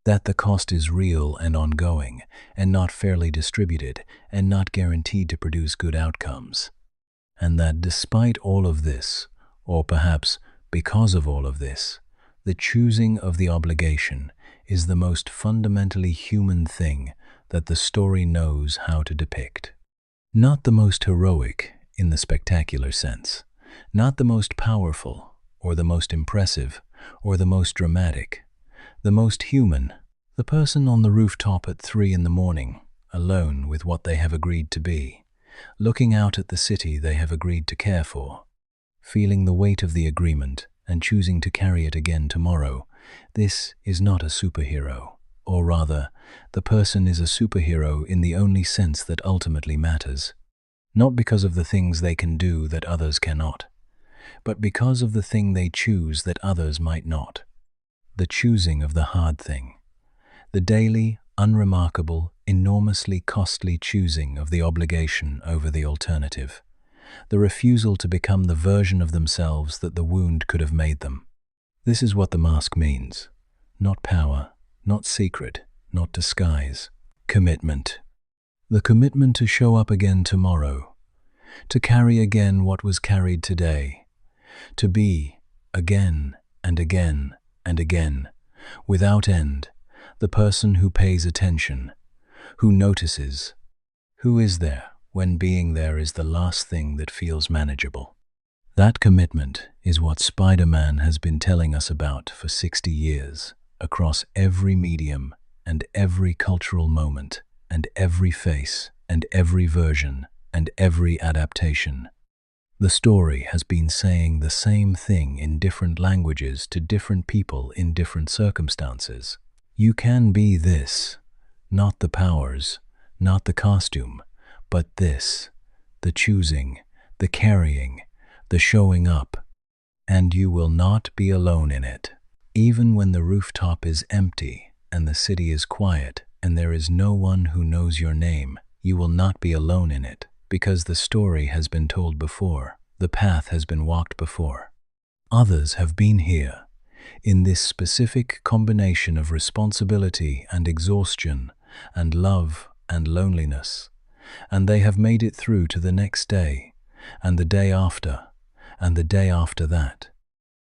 that the cost is real and ongoing, and not fairly distributed, and not guaranteed to produce good outcomes. And that despite all of this, or perhaps because of all of this, the choosing of the obligation is the most fundamentally human thing that the story knows how to depict. Not the most heroic in the spectacular sense, not the most powerful, or the most impressive, or the most dramatic, the most human, the person on the rooftop at 3 in the morning, alone with what they have agreed to be, looking out at the city they have agreed to care for, feeling the weight of the agreement and choosing to carry it again tomorrow. This is not a superhero, or rather, the person is a superhero in the only sense that ultimately matters, not because of the things they can do that others cannot, but because of the thing they choose that others might not. The choosing of the hard thing, the daily, unremarkable, enormously costly choosing of the obligation over the alternative, the refusal to become the version of themselves that the wound could have made them. This is what the mask means. Not power, not secret, not disguise. Commitment. The commitment to show up again tomorrow, to carry again what was carried today, to be, again and again and again, without end, the person who pays attention, who notices, who is there when being there is the last thing that feels manageable. That commitment is what Spiderman has been telling us about for 60 years, across every medium and every cultural moment and every face and every version and every adaptation. The story has been saying the same thing in different languages to different people in different circumstances. You can be this, not the powers, not the costume, but this, the choosing, the carrying, the showing up, and you will not be alone in it. Even when the rooftop is empty and the city is quiet and there is no one who knows your name, you will not be alone in it, because the story has been told before, the path has been walked before. Others have been here, in this specific combination of responsibility and exhaustion and love and loneliness, and they have made it through to the next day, and the day after, and the day after that.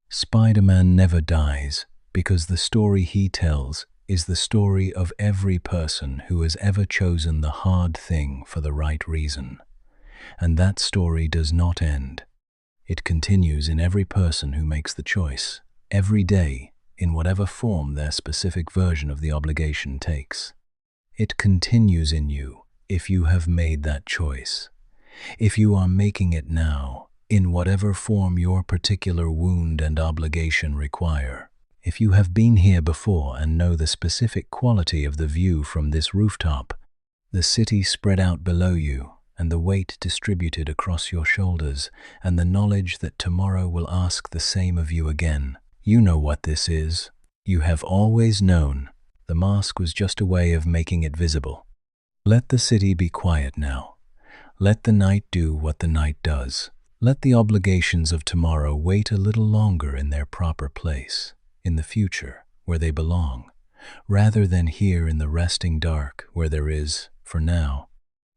Spider-Man never dies because the story he tells is the story of every person who has ever chosen the hard thing for the right reason. And that story does not end. It continues in every person who makes the choice, every day, in whatever form their specific version of the obligation takes. It continues in you if you have made that choice, if you are making it now, in whatever form your particular wound and obligation require. If you have been here before and know the specific quality of the view from this rooftop, the city spread out below you, and the weight distributed across your shoulders, and the knowledge that tomorrow will ask the same of you again. You know what this is. You have always known. The mask was just a way of making it visible. Let the city be quiet now. Let the night do what the night does. Let the obligations of tomorrow wait a little longer in their proper place, in the future, where they belong, rather than here in the resting dark where there is, for now,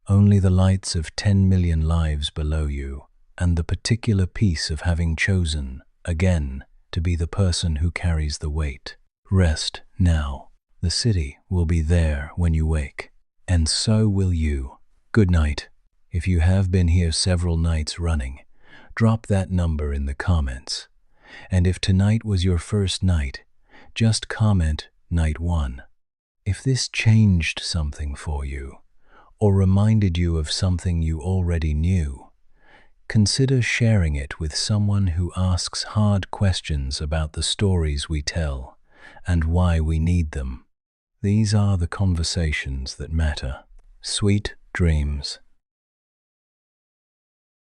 only the lights of 10 million lives below you, and the particular peace of having chosen, again, to be the person who carries the weight. Rest now. The city will be there when you wake, and so will you. Good night. If you have been here several nights running, drop that number in the comments. And if tonight was your first night, Just comment Night 1 if this changed something for you or reminded you of something you already knew. Consider sharing it with someone who asks hard questions about the stories we tell and why we need them. These are the conversations that matter. Sweet dreams.